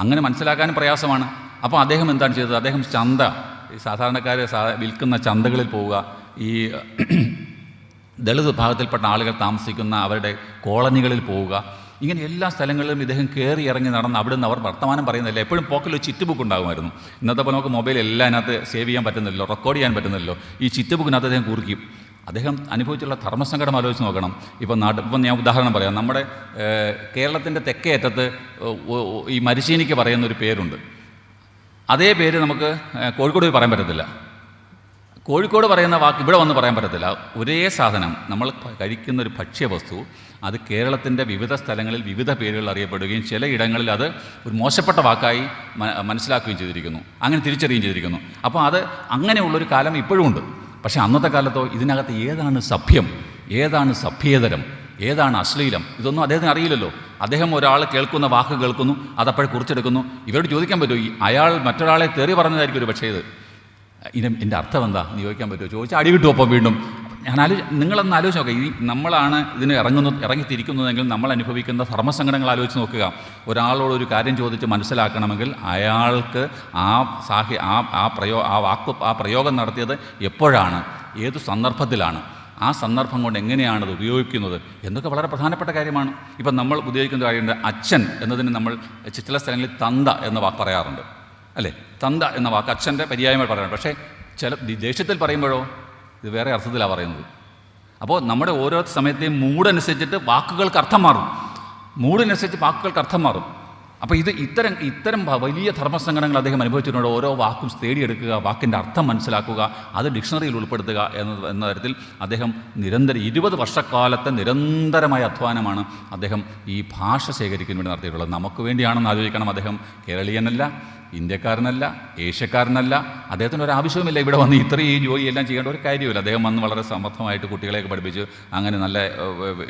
അങ്ങനെ മനസ്സിലാക്കാനും പ്രയാസമാണ്. അപ്പോൾ അദ്ദേഹം എന്താണ് ചെയ്തത്? അദ്ദേഹം ചന്ത, ഈ സാധാരണക്കാർ വിൽക്കുന്ന ചന്തകളിൽ പോവുക, ഈ ദളിത് വിഭാഗത്തിൽപ്പെട്ട ആളുകൾ താമസിക്കുന്ന അവരുടെ കോളനികളിൽ പോവുക, ഇങ്ങനെ എല്ലാ സ്ഥലങ്ങളിലും ഇദ്ദേഹം കയറി ഇറങ്ങി നടന്ന് അവിടെ നിന്ന് അവർ വർത്തമാനം പറയുന്നില്ല. എപ്പോഴും പോക്കറ്റിൽ ഒരു ചിറ്റ് ബുക്ക് ഉണ്ടാകുമായിരുന്നു. ഇന്നത്തെ പ്പോൾ നമുക്ക് മൊബൈൽ എല്ലാം അതിനകത്ത് സേവ് ചെയ്യാൻ പറ്റുന്നില്ലല്ലോ, റെക്കോർഡ് ചെയ്യാൻ പറ്റുന്നില്ലല്ലോ. ഈ ചിറ്റ് ബുക്കിനകത്ത് അദ്ദേഹം കുറിക്കും. അദ്ദേഹം അനുഭവിച്ചുള്ള ധർമ്മസങ്കടം ആലോചിച്ച് നോക്കണം. ഇപ്പം ഞാൻ ഉദാഹരണം പറയാം. നമ്മുടെ കേരളത്തിൻ്റെ തെക്കേ അറ്റത്ത് ഈ മരിശീനിക്ക് പറയുന്നൊരു പേരുണ്ട്. അതേ പേര് നമുക്ക് കോഴിക്കോട് പോയി പറയാൻ പറ്റത്തില്ല. കോഴിക്കോട് പറയുന്ന വാക്ക് ഇവിടെ വന്ന് പറയാൻ പറ്റത്തില്ല. ഒരേ സാധനം, നമ്മൾ കഴിക്കുന്നൊരു ഭക്ഷ്യവസ്തു, അത് കേരളത്തിൻ്റെ വിവിധ സ്ഥലങ്ങളിൽ വിവിധ പേരുകൾ അറിയപ്പെടുകയും ചിലയിടങ്ങളിൽ അത് ഒരു മോശപ്പെട്ട വാക്കായി മനസ്സിലാക്കുകയും ചെയ്തിരിക്കുന്നു, അങ്ങനെ തിരിച്ചറിയുകയും ചെയ്തിരിക്കുന്നു. അപ്പോൾ അത് അങ്ങനെയുള്ളൊരു കാലം ഇപ്പോഴും ഉണ്ട്. പക്ഷേ അന്നത്തെ കാലത്തോ ഇതിനകത്ത് ഏതാണ് സഭ്യം, ഏതാണ് സഭ്യേതരം, ഏതാണ് അശ്ലീലം, ഇതൊന്നും അദ്ദേഹത്തിന് അറിയില്ലല്ലോ. അദ്ദേഹം ഒരാൾ കേൾക്കുന്ന വാക്ക് കേൾക്കുന്നു, അതപ്പോഴെ കുറിച്ചെടുക്കുന്നു. ഇവരോട് ചോദിക്കാൻ പറ്റുമോ? അയാൾ മറ്റൊരാളെ തെറി പറഞ്ഞതായിരിക്കും ഒരു പക്ഷേ ഇത് എൻ്റെ അർത്ഥം എന്താ എന്ന് ചോദിക്കാൻ പറ്റുമോ? ചോദിച്ചാൽ അടി കിട്ടുമോ? അപ്പം വീണ്ടും നിങ്ങളൊന്ന് ആലോചിച്ച് നോക്കുക. ഈ നമ്മളാണ് ഇതിന് ഇറങ്ങിത്തിരിക്കുന്നതെങ്കിൽ നമ്മൾ അനുഭവിക്കുന്ന ധർമ്മസങ്കടങ്ങൾ ആലോചിച്ച് നോക്കുക. ഒരാളോട് ഒരു കാര്യം ചോദിച്ച് മനസ്സിലാക്കണമെങ്കിൽ അയാൾക്ക് ആ പ്രയോഗം നടത്തിയത് എപ്പോഴാണ്, ഏത് സന്ദർഭത്തിലാണ്, ആ സന്ദർഭം കൊണ്ട് എങ്ങനെയാണ് അത് ഉപയോഗിക്കുന്നത് എന്നൊക്കെ വളരെ പ്രധാനപ്പെട്ട കാര്യമാണ്. ഇപ്പം നമ്മൾ ഉപയോഗിക്കുന്ന കാര്യമുണ്ട്, അച്ഛൻ എന്നതിന് നമ്മൾ ചില സ്ഥലങ്ങളിൽ തന്ത എന്ന വാക്ക് പറയാറുണ്ട്, അല്ലേ? തന്ത എന്ന വാക്ക് അച്ഛൻ്റെ പര്യായമായി പറയാറുണ്ട്. പക്ഷേ ചില ദേഷ്യത്തിൽ പറയുമ്പോഴോ ഇത് വേറെ അർത്ഥത്തിലാണ് പറയുന്നത്. അപ്പോൾ നമ്മുടെ ഓരോ സമയത്തെയും മൂടനുസരിച്ചിട്ട് വാക്കുകൾക്ക് അർത്ഥം മാറും, മൂടിനനുസരിച്ച് വാക്കുകൾക്ക് അർത്ഥം മാറും. അപ്പോൾ ഇത്തരം വലിയ ധർമ്മസങ്കടങ്ങൾ അദ്ദേഹം അനുഭവിച്ചിട്ടുണ്ട്. ഓരോ വാക്കും തേടിയെടുക്കുക, വാക്കിൻ്റെ അർത്ഥം മനസ്സിലാക്കുക, അത് ഡിക്ഷണറിയിൽ ഉൾപ്പെടുത്തുക എന്ന തരത്തിൽ അദ്ദേഹം 20 വർഷക്കാലത്തെ നിരന്തരമായ അധ്വാനമാണ് അദ്ദേഹം ഈ ഭാഷ ശേഖരിക്കാൻ വേണ്ടി നടത്തിയിട്ടുള്ളത്. നമുക്ക് വേണ്ടിയാണെന്ന് ആലോചിക്കണം. അദ്ദേഹം കേരളീയനല്ല, ഇന്ത്യക്കാരനല്ല, ഏഷ്യക്കാരനല്ല. അദ്ദേഹത്തിന് ഒരു ആവശ്യവുമില്ല ഇവിടെ വന്ന് ഇത്രയും ജോലിയെല്ലാം ചെയ്യേണ്ട ഒരു കാര്യമില്ല. അദ്ദേഹം വന്ന് വളരെ സമർത്ഥമായിട്ട് കുട്ടികളെയൊക്കെ പഠിപ്പിച്ച് അങ്ങനെ നല്ല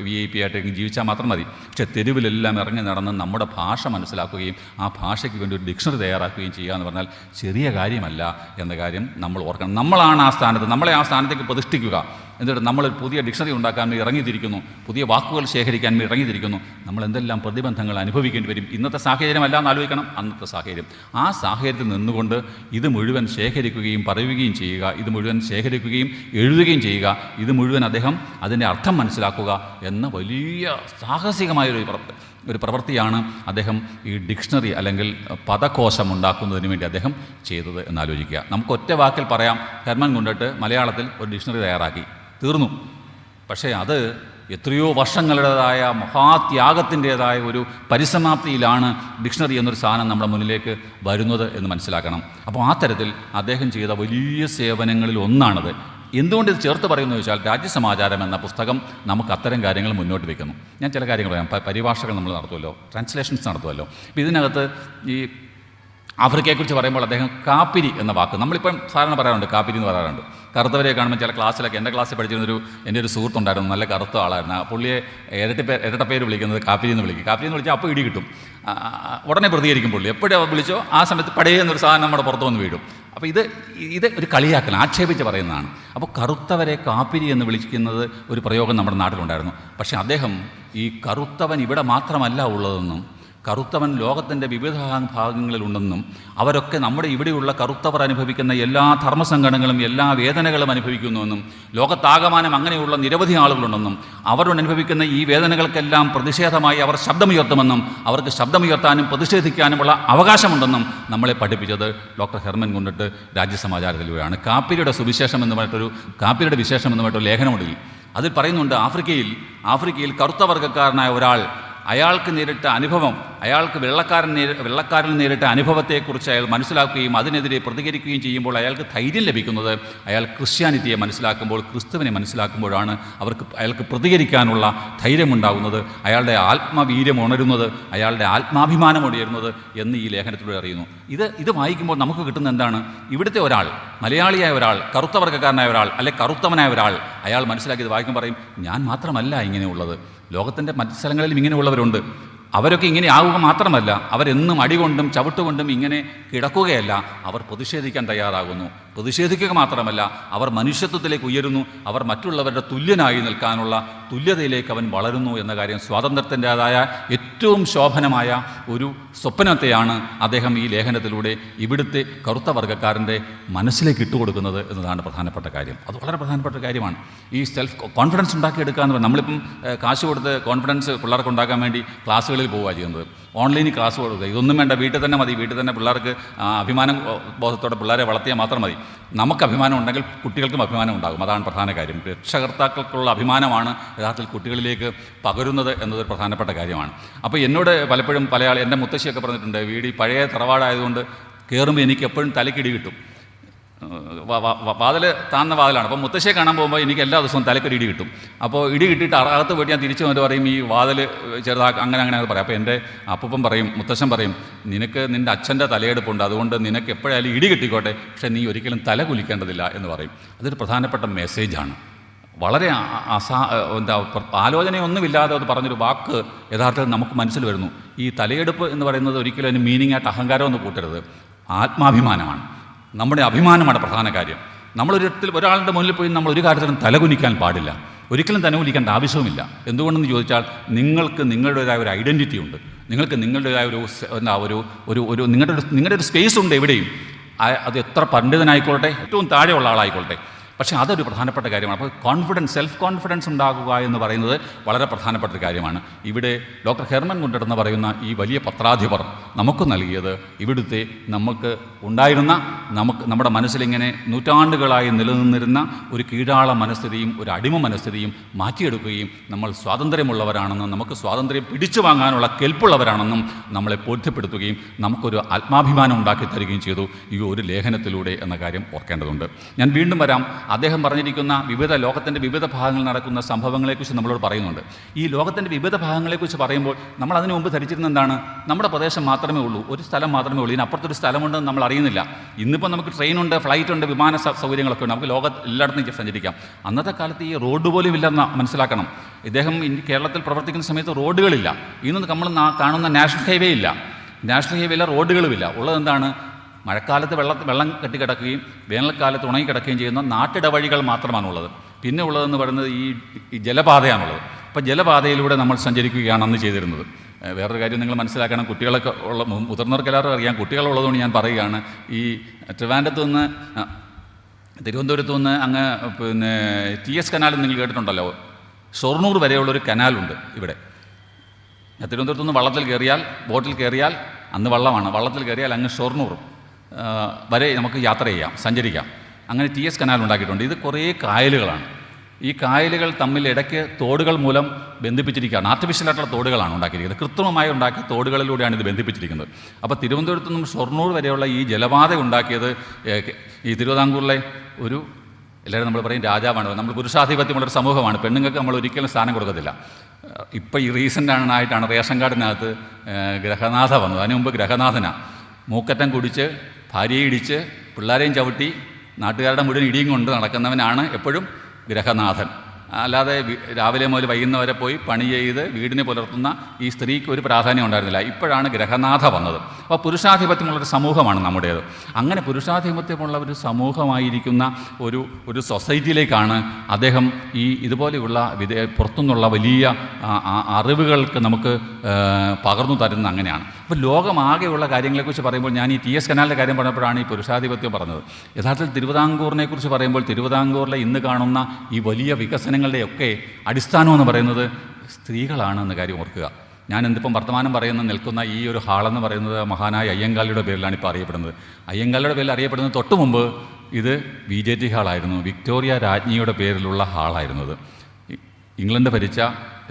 VIP ആയിട്ട് ജീവിച്ചാൽ മാത്രം മതി. പക്ഷേ തെരുവിലെല്ലാം ഇറങ്ങി നടന്ന് നമ്മുടെ ഭാഷ മനസ്സിലാക്കുകയും ആ ഭാഷയ്ക്ക് വേണ്ടി ഒരു ഡിക്ഷണറി തയ്യാറാക്കുകയും ചെയ്യുക എന്ന് പറഞ്ഞാൽ ചെറിയ കാര്യമല്ല എന്ന കാര്യം നമ്മൾ ഓർക്കണം. നമ്മളാണ് ആ സ്ഥാനത്ത്, നമ്മളെ ആ സ്ഥാനത്തേക്ക് പ്രതിഷ്ഠിക്കുക. എന്നിട്ട് നമ്മൾ പുതിയ ഡിക്ഷണറി ഉണ്ടാക്കാൻ വേണ്ടി ഇറങ്ങിത്തിരിക്കുന്നു, പുതിയ വാക്കുകൾ ശേഖരിക്കാൻ വേണ്ടി ഇറങ്ങിത്തിരിക്കുന്നു. നമ്മൾ എന്തെല്ലാം പ്രതിബന്ധങ്ങൾ അനുഭവിക്കേണ്ടി വരും. ഇന്നത്തെ സാഹചര്യമല്ല എന്ന് ആലോചിക്കണം, അന്നത്തെ സാഹചര്യം. ആ സാഹചര്യത്തിൽ നിന്നുകൊണ്ട് ഇത് മുഴുവൻ ശേഖരിക്കുകയും പറയുകയും ചെയ്യുക, ഇത് മുഴുവൻ ശേഖരിക്കുകയും എഴുതുകയും ചെയ്യുക, ഇത് മുഴുവൻ അദ്ദേഹം അതിൻ്റെ അർത്ഥം മനസ്സിലാക്കുക എന്ന വലിയ സാഹസികമായൊരു പ്രവൃത്തിയാണ് അദ്ദേഹം ഈ ഡിക്ഷണറി അല്ലെങ്കിൽ പദകോശം ഉണ്ടാക്കുന്നതിന് വേണ്ടി അദ്ദേഹം ചെയ്തത് എന്നാലോചിക്കുക. നമുക്ക് ഒറ്റ വാക്കിൽ പറയാം, ഹെർമൻ ഗുണ്ടട്ട് മലയാളത്തിൽ ഒരു ഡിക്ഷണറി തയ്യാറാക്കി, തീർന്നു. പക്ഷേ അത് എത്രയോ വർഷങ്ങളുടേതായ മഹാത്യാഗത്തിൻ്റേതായ ഒരു പരിസമാപ്തിയിലാണ് ഡിക്ഷണറി എന്നൊരു സാധനം നമ്മുടെ മുന്നിലേക്ക് വരുന്നത് എന്ന് മനസ്സിലാക്കണം. അപ്പോൾ ആ തരത്തിൽ അദ്ദേഹം ചെയ്ത വലിയ സേവനങ്ങളിൽ ഒന്നാണത്. എന്തുകൊണ്ട് ഇത് ചേർത്ത് പറയുന്നു വെച്ചാൽ രാജ്യസമാചാരം എന്ന പുസ്തകം നമുക്ക് അത്തരം കാര്യങ്ങൾ മുന്നോട്ട് വയ്ക്കുന്നു. ഞാൻ ചില കാര്യങ്ങൾ പറയാം. പരിഭാഷകൾ നമ്മൾ നടത്തുമല്ലോ, ട്രാൻസ്ലേഷൻസ് നടത്തുമല്ലോ. അപ്പോൾ ഇതിനകത്ത് ഈ ആഫ്രിക്കയെക്കുറിച്ച് പറയുമ്പോൾ അദ്ദേഹം കാപ്പിരി എന്ന വാക്ക് നമ്മളിപ്പം സാധാരണ പറയാറുണ്ട്, കാപ്പിരി എന്ന് പറയാറുണ്ട്. കറുത്തവരെ കാണുമ്പോൾ ചില ക്ലാസ്സിലൊക്കെ, എൻ്റെ ക്ലാസ്സിൽ പഠിച്ചിരുന്നൊരു എൻ്റെ ഒരു സുഹൃത്തുണ്ടായിരുന്നു, നല്ല കറുത്ത ആളായിരുന്നു. ആ പുള്ളിയെ ഇരട്ട പേര് വിളിക്കുന്നത് കാപ്പിരി എന്ന് വിളിക്കും. കാപ്പിരി എന്ന് വിളിച്ചാൽ അപ്പോൾ ഇടി കിട്ടും, ഉടനെ പ്രതികരിക്കും പുള്ളി. എപ്പോഴും വിളിച്ചോ ആ സമയത്ത് പടയെ എന്നൊരു സാധനം നമ്മുടെ പുറത്ത് വന്ന് വീഴും. അപ്പോൾ ഇത് ഒരു കളിയാക്കൽ, ആക്ഷേപിച്ച് പറയുന്നതാണ്. അപ്പോൾ കറുത്തവരെ കാപ്പിരി എന്ന് വിളിക്കുന്നത് ഒരു പ്രയോഗം നമ്മുടെ നാട്ടിലുണ്ടായിരുന്നു. പക്ഷേ അദ്ദേഹം ഈ കറുത്തവൻ ഇവിടെ മാത്രമല്ല ഉള്ളതെന്നും കറുത്തവൻ ലോകത്തിൻ്റെ വിവിധ ഭാഗങ്ങളിലുണ്ടെന്നും അവരൊക്കെ നമ്മുടെ ഇവിടെയുള്ള കറുത്തവർ അനുഭവിക്കുന്ന എല്ലാ ധർമ്മസങ്കടങ്ങളും എല്ലാ വേദനകളും അനുഭവിക്കുന്നുവെന്നും ലോകത്താകമാനം അങ്ങനെയുള്ള നിരവധി ആളുകളുണ്ടെന്നും അവരോട് അനുഭവിക്കുന്ന ഈ വേദനകൾക്കെല്ലാം പ്രതിഷേധമായി അവർ ശബ്ദമുയർത്തുമെന്നും അവർക്ക് ശബ്ദമുയർത്താനും പ്രതിഷേധിക്കാനുമുള്ള അവകാശമുണ്ടെന്നും നമ്മളെ പഠിപ്പിച്ചത് ഡോക്ടർ ഹെർമൻ ഗുണ്ടട്ട് രാജ്യസമാചാരത്തിലൂടെയാണ്. കാപ്പിരിയുടെ സുവിശേഷം എന്ന് പറഞ്ഞിട്ടൊരു കാപ്പിരിയുടെ വിശേഷം എന്ന് പറഞ്ഞിട്ടൊരു ലേഖനമുണ്ട്. അതിൽ പറയുന്നുണ്ട്, ആഫ്രിക്കയിൽ കറുത്ത വർഗ്ഗക്കാരനായ ഒരാൾ അയാൾക്ക് നേരിട്ട അനുഭവം, അയാൾക്ക് വെള്ളക്കാരൻ നേരിട്ട അനുഭവത്തെക്കുറിച്ച് അയാൾ മനസ്സിലാക്കുകയും അതിനെതിരെ പ്രതികരിക്കുകയും ചെയ്യുമ്പോൾ അയാൾക്ക് ധൈര്യം ലഭിക്കുന്നത് അയാൾ ക്രിസ്ത്യാനിറ്റിയെ മനസ്സിലാക്കുമ്പോൾ, ക്രിസ്തുവിനെ മനസ്സിലാക്കുമ്പോഴാണ്. അയാൾക്ക് പ്രതികരിക്കാനുള്ള ധൈര്യമുണ്ടാകുന്നത്, അയാളുടെ ആത്മവീര്യം ഉണരുന്നത്, അയാളുടെ ആത്മാഭിമാനം ഉയരുന്നത് എന്ന് ഈ ലേഖനത്തിലൂടെ അറിയുന്നു. ഇത് വായിക്കുമ്പോൾ നമുക്ക് കിട്ടുന്ന എന്താണ്? ഇവിടുത്തെ ഒരാൾ, മലയാളിയായ ഒരാൾ, കറുത്ത വർഗ്ഗക്കാരനായ ഒരാൾ, അല്ലെ കറുത്തവനായ ഒരാൾ, അയാൾ മനസ്സിലാക്കിയത് വായിക്കുമ്പോൾ പറയും, ഞാൻ മാത്രമല്ല ഇങ്ങനെയുള്ളത്, ലോകത്തിൻ്റെ മറ്റ് സ്ഥലങ്ങളിലും ഇങ്ങനെയുള്ളവരുണ്ട്. അവരൊക്കെ ഇങ്ങനെ ആവുക മാത്രമല്ല, അവരെന്നും അടികൊണ്ടും ചവിട്ടുകൊണ്ടും ഇങ്ങനെ കിടക്കുകയല്ല, അവർ പ്രതിഷേധിക്കാൻ തയ്യാറാകുന്നു. പ്രതിഷേധിക്കുക മാത്രമല്ല, അവർ മനുഷ്യത്വത്തിലേക്ക് ഉയരുന്നു, അവർ മറ്റുള്ളവരുടെ തുല്യനായി നിൽക്കാനുള്ള തുല്യതയിലേക്ക് അവൻ വളരുന്നു എന്ന കാര്യം, സ്വാതന്ത്ര്യത്തിൻ്റേതായ ഏറ്റവും ശോഭനമായ ഒരു സ്വപ്നത്തെയാണ് അദ്ദേഹം ഈ ലേഖനത്തിലൂടെ ഇവിടുത്തെ കറുത്ത വർഗ്ഗക്കാരൻ്റെ മനസ്സിലേക്ക് ഇട്ടുകൊടുക്കുന്നത് എന്നതാണ് പ്രധാനപ്പെട്ട കാര്യം. അത് വളരെ പ്രധാനപ്പെട്ട കാര്യമാണ്. ഈ സെൽഫ് കോൺഫിഡൻസ് ഉണ്ടാക്കിയെടുക്കുക എന്ന് പറഞ്ഞാൽ, നമ്മളിപ്പം കാശ് കൊടുത്ത് കോൺഫിഡൻസ് പിള്ളേർക്ക് ഉണ്ടാക്കാൻ വേണ്ടി ക്ലാസ്സുകളിൽ പോവുക ചെയ്യുന്നത്. ഓൺലൈനിൽ ക്ലാസ് കൊടുക്കുക, ഇതൊന്നും വേണ്ട, വീട്ടിൽ തന്നെ മതി. വീട്ടിൽ തന്നെ പിള്ളേർക്ക് അഭിമാനം ബോധത്തോടെ പിള്ളേരെ വളർത്തിയാൽ മാത്രം മതി. നമുക്ക് അഭിമാനം ഉണ്ടെങ്കിൽ കുട്ടികൾക്കും അഭിമാനം ഉണ്ടാകും. അതാണ് പ്രധാന കാര്യം. രക്ഷകർത്താക്കൾക്കുള്ള അഭിമാനമാണ് യഥാർത്ഥത്തിൽ കുട്ടികളിലേക്ക് പകരുന്നത് എന്നതൊരു പ്രധാനപ്പെട്ട കാര്യമാണ്. അപ്പോൾ എന്നോട് പലപ്പോഴും എൻ്റെ മുത്തശ്ശിയൊക്കെ പറഞ്ഞിട്ടുണ്ട്, വീട് പഴയ തറവാടായതുകൊണ്ട് കയറുമ്പോൾ എനിക്ക് എപ്പോഴും തലക്കിടി കിട്ടും. വാതിൽ താന്ന വാതിലാണ്. അപ്പോൾ മുത്തശ്ശിയെ കാണാൻ പോകുമ്പോൾ എനിക്ക് എല്ലാ ദിവസവും തലക്കൊരു ഇടി കിട്ടും. അപ്പോൾ ഇടി കിട്ടിയിട്ട് അകത്ത് പോയിട്ട് ഞാൻ തിരിച്ചു വന്നിട്ട് പറയും, ഈ വാതിൽ അങ്ങനെ പറയും. അപ്പോൾ എൻ്റെ അപ്പൂപ്പൻ പറയും, മുത്തശ്ശൻ പറയും, നിനക്ക് നിൻ്റെ അച്ഛൻ്റെ തലയെടുപ്പുണ്ട്, അതുകൊണ്ട് നിനക്ക് എപ്പോഴായാലും ഇടി കിട്ടിക്കോട്ടെ, പക്ഷേ നീ ഒരിക്കലും തല കുലിക്കേണ്ടതില്ല എന്ന് പറയും. അതൊരു പ്രധാനപ്പെട്ട മെസ്സേജാണ്. വളരെ ആലോചനയൊന്നുമില്ലാതെ അത് പറഞ്ഞൊരു വാക്ക് യഥാർത്ഥത്തിൽ നമുക്ക് മനസ്സിൽ വരുന്നു. ഈ തലയെടുപ്പ് എന്ന് പറയുന്നത് ഒരിക്കലും അതിന് മീനിങ് ആയിട്ട് അഹങ്കാരമൊന്നും കൂട്ടരുത്, ആത്മാഭിമാനമാണ്. നമ്മുടെ അഭിമാനമാണ് പ്രധാന കാര്യം. ഒരാളുടെ മുന്നിൽ പോയി നമ്മൾ ഒരു കാര്യത്തിലും തലകുനിക്കാൻ പാടില്ല, ഒരിക്കലും തലകുനിക്കേണ്ട ആവശ്യവുമില്ല. എന്തുകൊണ്ടെന്ന് ചോദിച്ചാൽ നിങ്ങൾക്ക് നിങ്ങളുടേതായ ഒരു ഐഡൻറ്റിറ്റി ഉണ്ട്, നിങ്ങൾക്ക് നിങ്ങളുടേതായ നിങ്ങളുടെ ഒരു സ്പേസ് ഉണ്ട് എവിടെയും. അത് എത്ര പണ്ഡിതനായിക്കോട്ടെ, ഏറ്റവും താഴെയുള്ള ആളായിക്കോട്ടെ. പക്ഷേ അതൊരു പ്രധാനപ്പെട്ട കാര്യമാണ്. അപ്പോൾ സെൽഫ് കോൺഫിഡൻസ് ഉണ്ടാകുക എന്ന് പറയുന്നത് വളരെ പ്രധാനപ്പെട്ട ഒരു കാര്യമാണ്. ഇവിടെ ഡോക്ടർ ഹെർമൻ ഗുണ്ടർ പറയുന്ന ഈ വലിയ പത്രാധിപർ നമുക്ക് നൽകിയത് ഇവിടുത്തെ നമുക്ക് ഉണ്ടായിരുന്ന നമ്മുടെ മനസ്സിലിങ്ങനെ നൂറ്റാണ്ടുകളായി നിലനിന്നിരുന്ന ഒരു കീഴാള മനസ്ഥിതിയും ഒരു അടിമ മനസ്ഥിതിയും മാറ്റിയെടുക്കുകയും നമ്മൾ സ്വാതന്ത്ര്യമുള്ളവരാണെന്നും നമുക്ക് സ്വാതന്ത്ര്യം പിടിച്ചു വാങ്ങാനുള്ള കെൽപ്പുള്ളവരാണെന്നും നമ്മളെ ബോധ്യപ്പെടുത്തുകയും നമുക്കൊരു ആത്മാഭിമാനം ഉണ്ടാക്കി തരികയും ചെയ്തു ഈ ഒരു ലേഖനത്തിലൂടെ എന്ന കാര്യം ഓർക്കേണ്ടതുണ്ട്. ഞാൻ വീണ്ടും വരാം. അദ്ദേഹം പറഞ്ഞിരിക്കുന്ന ലോകത്തിൻ്റെ വിവിധ ഭാഗങ്ങളിൽ നടക്കുന്ന സംഭവങ്ങളെക്കുറിച്ച് നമ്മളോട് പറയുന്നുണ്ട്. ഈ ലോകത്തിൻ്റെ വിവിധ ഭാഗങ്ങളെക്കുറിച്ച് പറയുമ്പോൾ നമ്മൾ അതിനു മുമ്പ് ധരിച്ചിരുന്ന എന്താണ്? നമ്മുടെ പ്രദേശം മാത്രമേ ഉള്ളൂ, ഒരു സ്ഥലം മാത്രമേ ഉള്ളൂ, ഇതിനപ്പുറത്തൊരു സ്ഥലമുണ്ടെന്ന് നമ്മൾ അറിയുന്നില്ല. ഇന്നിപ്പോൾ നമുക്ക് ട്രെയിനുണ്ട്, ഫ്ലൈറ്റുണ്ട്, വിമാന സൗകര്യങ്ങളൊക്കെ ഉണ്ട്, നമുക്ക് ലോകത്ത് എല്ലായിടത്തും സഞ്ചരിക്കാം. അന്നത്തെ കാലത്ത് ഈ റോഡ് പോലും ഇല്ലെന്ന് മനസ്സിലാക്കണം. ഇദ്ദേഹം കേരളത്തിൽ പ്രവർത്തിക്കുന്ന സമയത്ത് റോഡുകളില്ല. ഇന്ന് നമ്മൾ കാണുന്ന നാഷണൽ ഹൈവേ ഇല്ല, റോഡുകളുമില്ല. ഉള്ളതെന്താണ്? മഴക്കാലത്ത് വെള്ളം കെട്ടിക്കിടക്കുകയും വേനൽക്കാലത്ത് ഉണങ്ങിക്കിടക്കുകയും ചെയ്യുന്ന നാട്ടിടവഴികൾ മാത്രമാണുള്ളത്. പിന്നെ ഉള്ളതെന്ന് പറയുന്നത് ഈ ജലപാതയാണുള്ളത്. അപ്പോൾ ജലപാതയിലൂടെ നമ്മൾ സഞ്ചരിക്കുകയാണ് അന്ന് ചെയ്തിരുന്നത്. വേറൊരു കാര്യം നിങ്ങൾ മനസ്സിലാക്കണം, കുട്ടികളൊക്കെ ഉള്ള മുതിർന്നവർക്കെല്ലാവരും അറിയാം, കുട്ടികളുള്ളതുകൊണ്ട് ഞാൻ പറയുകയാണ്. ഈ ട്രിവാൻഡ്രത്ത് നിന്ന് തിരുവനന്തപുരത്ത് നിന്ന് അങ്ങ് TS കനാൽ നിങ്ങൾ കേട്ടിട്ടുണ്ടല്ലോ, ഷൊർണൂർ വരെയുള്ളൊരു കനാലുണ്ട് ഇവിടെ. തിരുവനന്തപുരത്ത് നിന്ന് വള്ളത്തിൽ കയറിയാൽ, ബോട്ടിൽ കയറിയാൽ, അന്ന് വള്ളത്തിൽ കയറിയാൽ അങ്ങ് ഷൊർണൂർ വരെ നമുക്ക് യാത്ര ചെയ്യാം, സഞ്ചരിക്കാം. അങ്ങനെ TS കനാൽ ഉണ്ടാക്കിയിട്ടുണ്ട്. ഇത് കുറേ കായലുകളാണ്. ഈ കായലുകൾ തമ്മിൽ ഇടയ്ക്ക് തോടുകൾ മൂലം ബന്ധിപ്പിച്ചിരിക്കുകയാണ്. ആർട്ടിഫിഷ്യലായിട്ടുള്ള തോടുകളാണ് ഉണ്ടാക്കിയിരിക്കുന്നത്. കൃത്രിമമായി ഉണ്ടാക്കിയ തോടുകളിലൂടെയാണ് ഇത് ബന്ധിപ്പിച്ചിരിക്കുന്നത്. അപ്പോൾ തിരുവനന്തപുരത്ത് നിന്നും ഷൊർണൂർ വരെയുള്ള ഈ ജലപാത ഉണ്ടാക്കിയത് ഈ തിരുവിതാംകൂറിലെ എല്ലാവരും നമ്മൾ പറയും രാജാവാണ്. നമ്മൾ പുരുഷാധിപത്യമുള്ളൊരു സമൂഹമാണ്, പെണ്ണുങ്ങൾക്ക് നമ്മൾ ഒരിക്കലും സ്ഥാനം കൊടുക്കത്തില്ല. ഇപ്പോൾ ഈ റീസെൻ്റായിട്ടാണ് റേഷൻ കാർഡിനകത്ത് ഗ്രഹനാഥ വന്നത്. അതിനു മുമ്പ് ഗ്രഹനാഥനാണ്. മൂക്കറ്റം കുടിച്ച്, ഭാര്യയെ ഇടിച്ച്, പിള്ളേരെയും ചവിട്ടി, നാട്ടുകാരുടെ മുഴുവൻ ഇടിയും കൊണ്ട് നടക്കുന്നവനാണ് എപ്പോഴും ഗ്രഹനാഥൻ. അല്ലാതെ രാവിലെ മുതൽ വൈകുന്നവരെ പോയി പണി ചെയ്ത് വീടിനെ പുലർത്തുന്ന ഈ സ്ത്രീക്ക് ഒരു പ്രാധാന്യം ഉണ്ടായിരുന്നില്ല. ഇപ്പോഴാണ് ഗ്രഹനാഥ വന്നത്. അപ്പോൾ പുരുഷാധിപത്യമുള്ളൊരു സമൂഹമാണ് നമ്മുടേത്. അങ്ങനെ പുരുഷാധിപത്യമുള്ള ഒരു സമൂഹമായിരിക്കുന്ന ഒരു സൊസൈറ്റിയിലേക്കാണ് അദ്ദേഹം ഇതുപോലെയുള്ള പുറത്തുനിന്നുള്ള വലിയ അറിവുകൾക്ക് നമുക്ക് പകർന്നു തരുന്നത്. അങ്ങനെയാണ്. അപ്പോൾ ലോകമാകെയുള്ള കാര്യങ്ങളെക്കുറിച്ച് പറയുമ്പോൾ ഞാൻ ഈ TS കനാലിൻ്റെ കാര്യം പറഞ്ഞപ്പോഴാണ് ഈ പുരുഷാധിപത്യം പറഞ്ഞത്. യഥാർത്ഥത്തിൽ തിരുവിതാംകൂറിനെക്കുറിച്ച് പറയുമ്പോൾ തിരുവിതാംകൂറിലെ ഇന്ന് കാണുന്ന ഈ വലിയ വികസനങ്ങളുടെയൊക്കെ അടിസ്ഥാനമെന്ന് പറയുന്നത് സ്ത്രീകളാണെന്ന കാര്യം ഓർക്കുക. ഞാൻ എന്തിപ്പം വർത്തമാനം നിൽക്കുന്ന ഈ ഒരു ഹാളെന്ന് പറയുന്നത് മഹാനായ അയ്യങ്കാളിയുടെ പേരിലാണ് ഇപ്പോൾ അറിയപ്പെടുന്നത്. അയ്യങ്കാളിയുടെ പേരിൽ അറിയപ്പെടുന്നത് തൊട്ട് മുമ്പ് ഇത് VJT ഹാളായിരുന്നു, വിക്ടോറിയ രാജ്ഞിയുടെ പേരിലുള്ള ഹാളായിരുന്നത്. ഇംഗ്ലണ്ട് ഭരിച്ച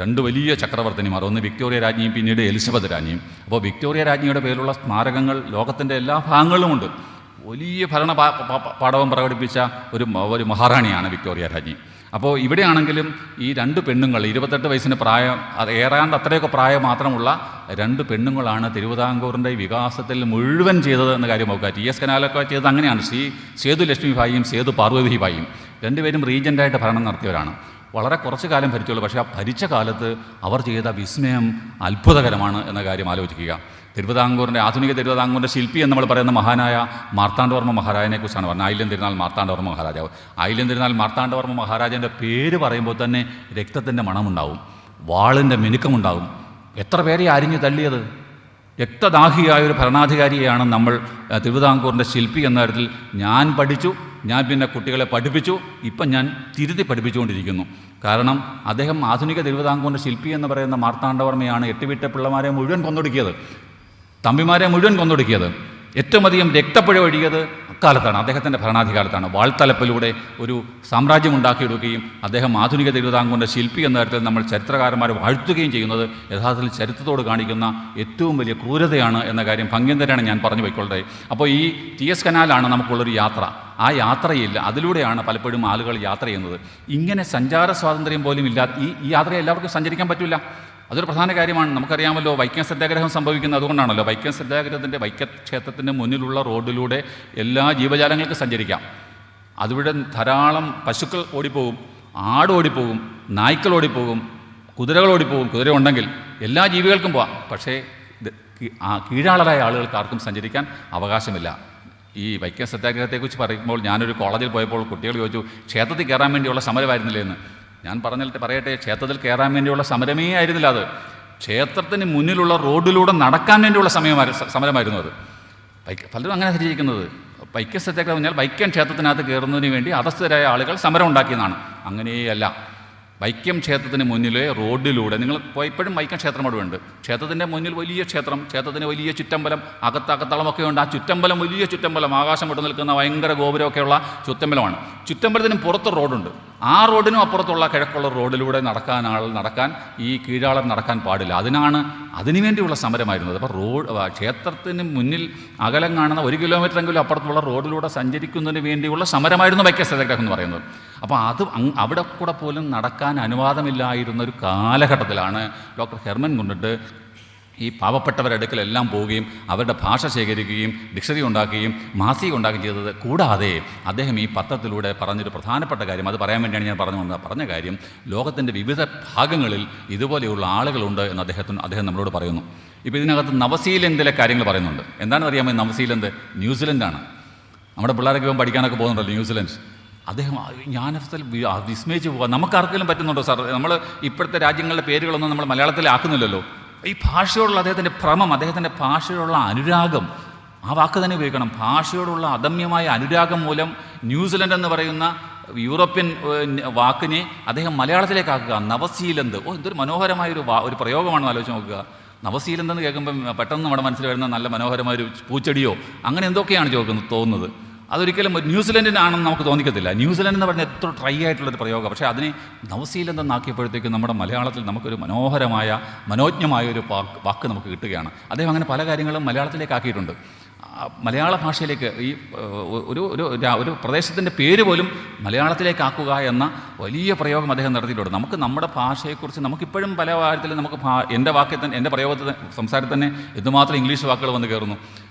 രണ്ട് വലിയ ചക്രവർത്തിനിമാർ, ഒന്ന് വിക്ടോറിയ രാജ്ഞിയും പിന്നീട് എലിസബത്ത് രാജ്ഞിയും. അപ്പോൾ വിക്ടോറിയ രാജ്ഞിയുടെ പേരിലുള്ള സ്മാരകങ്ങൾ ലോകത്തിൻ്റെ എല്ലാ ഭാഗങ്ങളിലുമുണ്ട്. വലിയ പാടവം പ്രകടിപ്പിച്ച ഒരു മഹാറാണിയാണ് വിക്ടോറിയ രാജ്ഞി. അപ്പോൾ ഇവിടെയാണെങ്കിലും ഈ രണ്ട് പെണ്ണുങ്ങൾ 28 വയസ്സിന് പ്രായം, അത് ഏറാണ്ട് അത്രയൊക്കെ പ്രായം മാത്രമുള്ള രണ്ട് പെണ്ണുങ്ങളാണ് തിരുവിതാംകൂറിൻ്റെ വികാസത്തിൽ മുഴുവൻ ചെയ്തത് എന്ന കാര്യം നോക്കുക. TS കനാലൊക്കെ ചെയ്തത് അങ്ങനെയാണ്. സേതു ലക്ഷ്മിഭായിയും സേതു പാർവതിഭായിയും രണ്ടുപേരും റീജൻ്റായിട്ട് ഭരണം നടത്തിയവരാണ്. വളരെ കുറച്ച് കാലം ഭരിച്ചുള്ളൂ. പക്ഷേ ആ ഭരിച്ച കാലത്ത് അവർ ചെയ്ത വിസ്മയം അത്ഭുതകരമാണ് എന്ന കാര്യം ആലോചിക്കുക. ആധുനിക തിരുവിതാംകൂറിൻ്റെ ശില്പി എന്ന് നമ്മൾ പറയുന്ന മഹാനായ മാർത്താണ്ഡവർമ്മ മഹാരാജനെക്കുറിച്ചാണ് പറഞ്ഞത്. ആയില്യം തിരുനാൾ മാർത്താണ്ഡവർമ്മ മഹാരാജാവ്. ആയില്യം തിരുനാൾ മാർത്താണ്ഡവർമ്മ മഹാരാജൻ്റെ പേര് പറയുമ്പോൾ തന്നെ രക്തത്തിൻ്റെ മണമുണ്ടാവും, വാളിൻ്റെ മിനുക്കമുണ്ടാവും. എത്ര പേരെ അരിഞ്ഞു തള്ളിയത്! രക്തദാഹിയായ ഒരു ഭരണാധികാരിയെയാണ് നമ്മൾ തിരുവിതാംകൂറിൻ്റെ ശില്പി എന്ന കാര്യത്തിൽ ഞാൻ പഠിച്ചു. ഞാൻ പിന്നെ കുട്ടികളെ പഠിപ്പിച്ചു. ഇപ്പം ഞാൻ തിരുത്തി പഠിപ്പിച്ചുകൊണ്ടിരിക്കുന്നു. കാരണം അദ്ദേഹം ആധുനിക തിരുവിതാംകൂറിൻ്റെ ശില്പി എന്ന് പറയുന്ന മാർത്താണ്ഡവർമ്മയാണ് 8 വീട്ട പിള്ളമാരെ മുഴുവൻ കൊന്നൊടുക്കിയത്, തമ്പിമാരെ മുഴുവൻ കൊന്നൊടുക്കിയത്. ഏറ്റവും അധികം രക്തപ്പുഴ ഒഴുകിയത് അക്കാലത്താണ്, അദ്ദേഹത്തിൻ്റെ ഭരണാധികാരത്താണ്. വാൾത്തലപ്പിലൂടെ ഒരു സാമ്രാജ്യം ഉണ്ടാക്കിയെടുക്കുകയും അദ്ദേഹം ആധുനിക തിരുവിതാംകൂറിൻ്റെ ശില്പി എന്ന തരത്തിൽ നമ്മൾ ചരിത്രകാരന്മാരെ വാഴ്ത്തുകയും ചെയ്യുന്നത് യഥാർത്ഥത്തിൽ ചരിത്രത്തോട് കാണിക്കുന്ന ഏറ്റവും വലിയ ക്രൂരതയാണ് എന്ന കാര്യം ഭംഗ്യം തന്നെയാണ് ഞാൻ പറഞ്ഞു പോയിക്കൊള്ളേ. അപ്പോൾ ഈ TS കനാലാണ് നമുക്കുള്ളൊരു യാത്ര. ആ യാത്രയില്ല, അതിലൂടെയാണ് പലപ്പോഴും ആളുകൾ യാത്ര ചെയ്യുന്നത്. ഇങ്ങനെ സഞ്ചാര സ്വാതന്ത്ര്യം പോലും ഇല്ലാത്ത ഈ യാത്ര എല്ലാവർക്കും സഞ്ചരിക്കാൻ പറ്റില്ല. അതൊരു പ്രധാന കാര്യമാണ്. നമുക്കറിയാമല്ലോ വൈക്കം സത്യാഗ്രഹം സംഭവിക്കുന്നത് അതുകൊണ്ടാണല്ലോ. വൈക്കം സത്യാഗ്രഹത്തിൻ്റെ വൈക്കക്ഷേത്രത്തിൻ്റെ മുന്നിലുള്ള റോഡിലൂടെ എല്ലാ ജീവജാലങ്ങൾക്കും സഞ്ചരിക്കാം. അതിവിടെ ധാരാളം പശുക്കൾ ഓടിപ്പോകും, ആട് ഓടിപ്പോകും, നായ്ക്കൾ ഓടിപ്പോകും, കുതിരകൾ ഓടിപ്പോകും. കുതിര ഉണ്ടെങ്കിൽ എല്ലാ ജീവികൾക്കും പോവാം. പക്ഷേ കീഴാളരായ ആളുകൾക്ക് ആർക്കും സഞ്ചരിക്കാൻ അവകാശമില്ല. ഈ വൈക്കം സത്യാഗ്രഹത്തെക്കുറിച്ച് പറയുമ്പോൾ ഞാനൊരു കോളേജിൽ പോയപ്പോൾ കുട്ടികൾ ചോദിച്ചു, ക്ഷേത്രത്തിൽ കയറാൻ വേണ്ടിയുള്ള സമരമായിരുന്നില്ലേ എന്ന്. ഞാൻ പറയട്ടെ, ക്ഷേത്രത്തിൽ കയറാൻ വേണ്ടിയുള്ള സമരമേ ആയിരുന്നില്ല അത്. ക്ഷേത്രത്തിന് മുന്നിലുള്ള റോഡിലൂടെ നടക്കാൻ വേണ്ടിയുള്ള സമരമായിരുന്നു അത്. പലരും അങ്ങനെ ധരിച്ചിരിക്കുന്നത് വൈക്കം സത്യാഗ്രഹം പറഞ്ഞാൽ വൈക്കം ക്ഷേത്രത്തിനകത്ത് കയറുന്നതിന് വേണ്ടി അധസ്ഥരായ ആളുകൾ സമരം ഉണ്ടാക്കിയതാണ്. അങ്ങനെയല്ല. വൈക്കം ക്ഷേത്രത്തിന് മുന്നിലെ റോഡിലൂടെ നിങ്ങൾ ഇപ്പോഴും വൈക്കം ക്ഷേത്രം അവിടെ ഉണ്ട്. ക്ഷേത്രത്തിൻ്റെ മുന്നിൽ വലിയ ക്ഷേത്രത്തിന് വലിയ ചുറ്റമ്പലം, അകത്തളമൊക്കെ ഉണ്ട്. ആ ചുറ്റമ്പലം വലിയ ചുറ്റമ്പലം, ആകാശം വിട്ട് നിൽക്കുന്ന ഭയങ്കര ഗോപുരമൊക്കെയുള്ള ചുറ്റമ്പലമാണ്. ചുറ്റമ്പലത്തിന് പുറത്ത് റോഡുണ്ട്. ആ റോഡിനും അപ്പുറത്തുള്ള കിഴക്കുള്ള റോഡിലൂടെ നടക്കാൻ ഈ കീഴാളർ നടക്കാൻ പാടില്ല. അതിനുവേണ്ടിയുള്ള സമരമായിരുന്നത്. അപ്പോൾ ക്ഷേത്രത്തിന് മുന്നിൽ അകലം കാണുന്ന 1 കിലോമീറ്ററെങ്കിലും അപ്പുറത്തുള്ള റോഡിലൂടെ സഞ്ചരിക്കുന്നതിന് വേണ്ടിയുള്ള സമരമായിരുന്നു വൈക്കം സത്യാഗ്രഹം എന്ന് പറയുന്നത്. അപ്പോൾ അവിടെ കൂടെ പോലും നടക്കാൻ അനുവാദമില്ലായിരുന്നൊരു കാലഘട്ടത്തിലാണ് ഡോക്ടർ ഹെർമൻ ഗുണ്ടട്ട് ഈ പാവപ്പെട്ടവരുടെ അടുക്കലെല്ലാം പോവുകയും അവരുടെ ഭാഷ ശേഖരിക്കുകയും ഡിക്ഷണറി ഉണ്ടാക്കുകയും മാസിക ഉണ്ടാക്കുകയും ചെയ്തത്. കൂടാതെ അദ്ദേഹം ഈ പത്രത്തിലൂടെ പറഞ്ഞൊരു പ്രധാനപ്പെട്ട കാര്യം, അത് പറയാൻ വേണ്ടിയാണ് ഞാൻ പറഞ്ഞ കാര്യം, ലോകത്തിൻ്റെ വിവിധ ഭാഗങ്ങളിൽ ഇതുപോലെയുള്ള ആളുകളുണ്ട് എന്ന് അദ്ദേഹം നമ്മളോട് പറയുന്നു. ഇപ്പോൾ ഇതിനകത്ത് നവസീലൻഡിലെ കാര്യങ്ങൾ പറയുന്നുണ്ട്. എന്താണെന്ന് അറിയാമോ? നവസീലൻഡ് ന്യൂസിലൻഡാണ്. നമ്മുടെ പിള്ളേരൊക്കെ ഇപ്പം പഠിക്കാനൊക്കെ പോകുന്നുണ്ടല്ലോ ന്യൂസിലൻഡ്. അദ്ദേഹം ജ്ഞാനത്തിൽ വിസ്മയിച്ച് പോകാം. നമുക്കാർക്കെങ്കിലും പറ്റുന്നുണ്ടോ സാർ? നമ്മൾ ഇപ്പോഴത്തെ രാജ്യങ്ങളുടെ പേരുകളൊന്നും നമ്മൾ മലയാളത്തിലാക്കുന്നില്ലല്ലോ. ഈ ഭാഷയോടുള്ള അദ്ദേഹത്തിൻ്റെ ഭ്രമം, അദ്ദേഹത്തിൻ്റെ ഭാഷയോടുള്ള അനുരാഗം, ആ വാക്ക് തന്നെ ഉപയോഗിക്കണം. ഭാഷയോടുള്ള അദമ്യമായ അനുരാഗം മൂലം ന്യൂസിലൻഡ് എന്ന് പറയുന്ന യൂറോപ്യൻ വാക്കിനെ അദ്ദേഹം മലയാളത്തിലേക്കാക്കുക. നവസീലൻഡ്, എന്തൊരു മനോഹരമായൊരു ഒരു പ്രയോഗമാണെന്ന് ആലോചിച്ച് നോക്കുക. നവസീലൻഡ് എന്ന് കേൾക്കുമ്പം പെട്ടെന്ന് നമ്മുടെ മനസ്സിൽ വരുന്ന നല്ല മനോഹരമായൊരു പൂച്ചെടിയോ അങ്ങനെ എന്തൊക്കെയാണ് തോന്നുന്നത്. അതൊരിക്കലും ന്യൂസിലൻഡിനാണെന്ന് നമുക്ക് തോന്നിക്കത്തില്ല. ന്യൂസിലൻഡ് എന്ന് പറഞ്ഞാൽ എത്ര ട്രൈ ആയിട്ടുള്ളൊരു പ്രയോഗം. പക്ഷേ അതിനെ നവസീലൻഡ് എന്നാക്കിയപ്പോഴത്തേക്കും നമ്മുടെ മലയാളത്തിൽ നമുക്കൊരു മനോജ്ഞമായ ഒരു വാക്ക് നമുക്ക് കിട്ടുകയാണ്. അദ്ദേഹം അങ്ങനെ പല കാര്യങ്ങളും മലയാളത്തിലേക്കാക്കിയിട്ടുണ്ട്. മലയാള ഭാഷയിലേക്ക് ഈ ഒരു പ്രദേശത്തിൻ്റെ പേര് പോലും മലയാളത്തിലേക്കാക്കുക എന്ന വലിയ പ്രയോഗം അദ്ദേഹം നടത്തിയിട്ടുണ്ട്. നമുക്ക് നമ്മുടെ ഭാഷയെക്കുറിച്ച് നമുക്കിപ്പോഴും പല കാര്യത്തിലും എൻ്റെ പ്രയോഗത്തിൽ സംസാരത്തിൽ തന്നെ എന്തുമാത്രം ഇംഗ്ലീഷ് വാക്കുകൾ വന്ന് കയറുന്നു.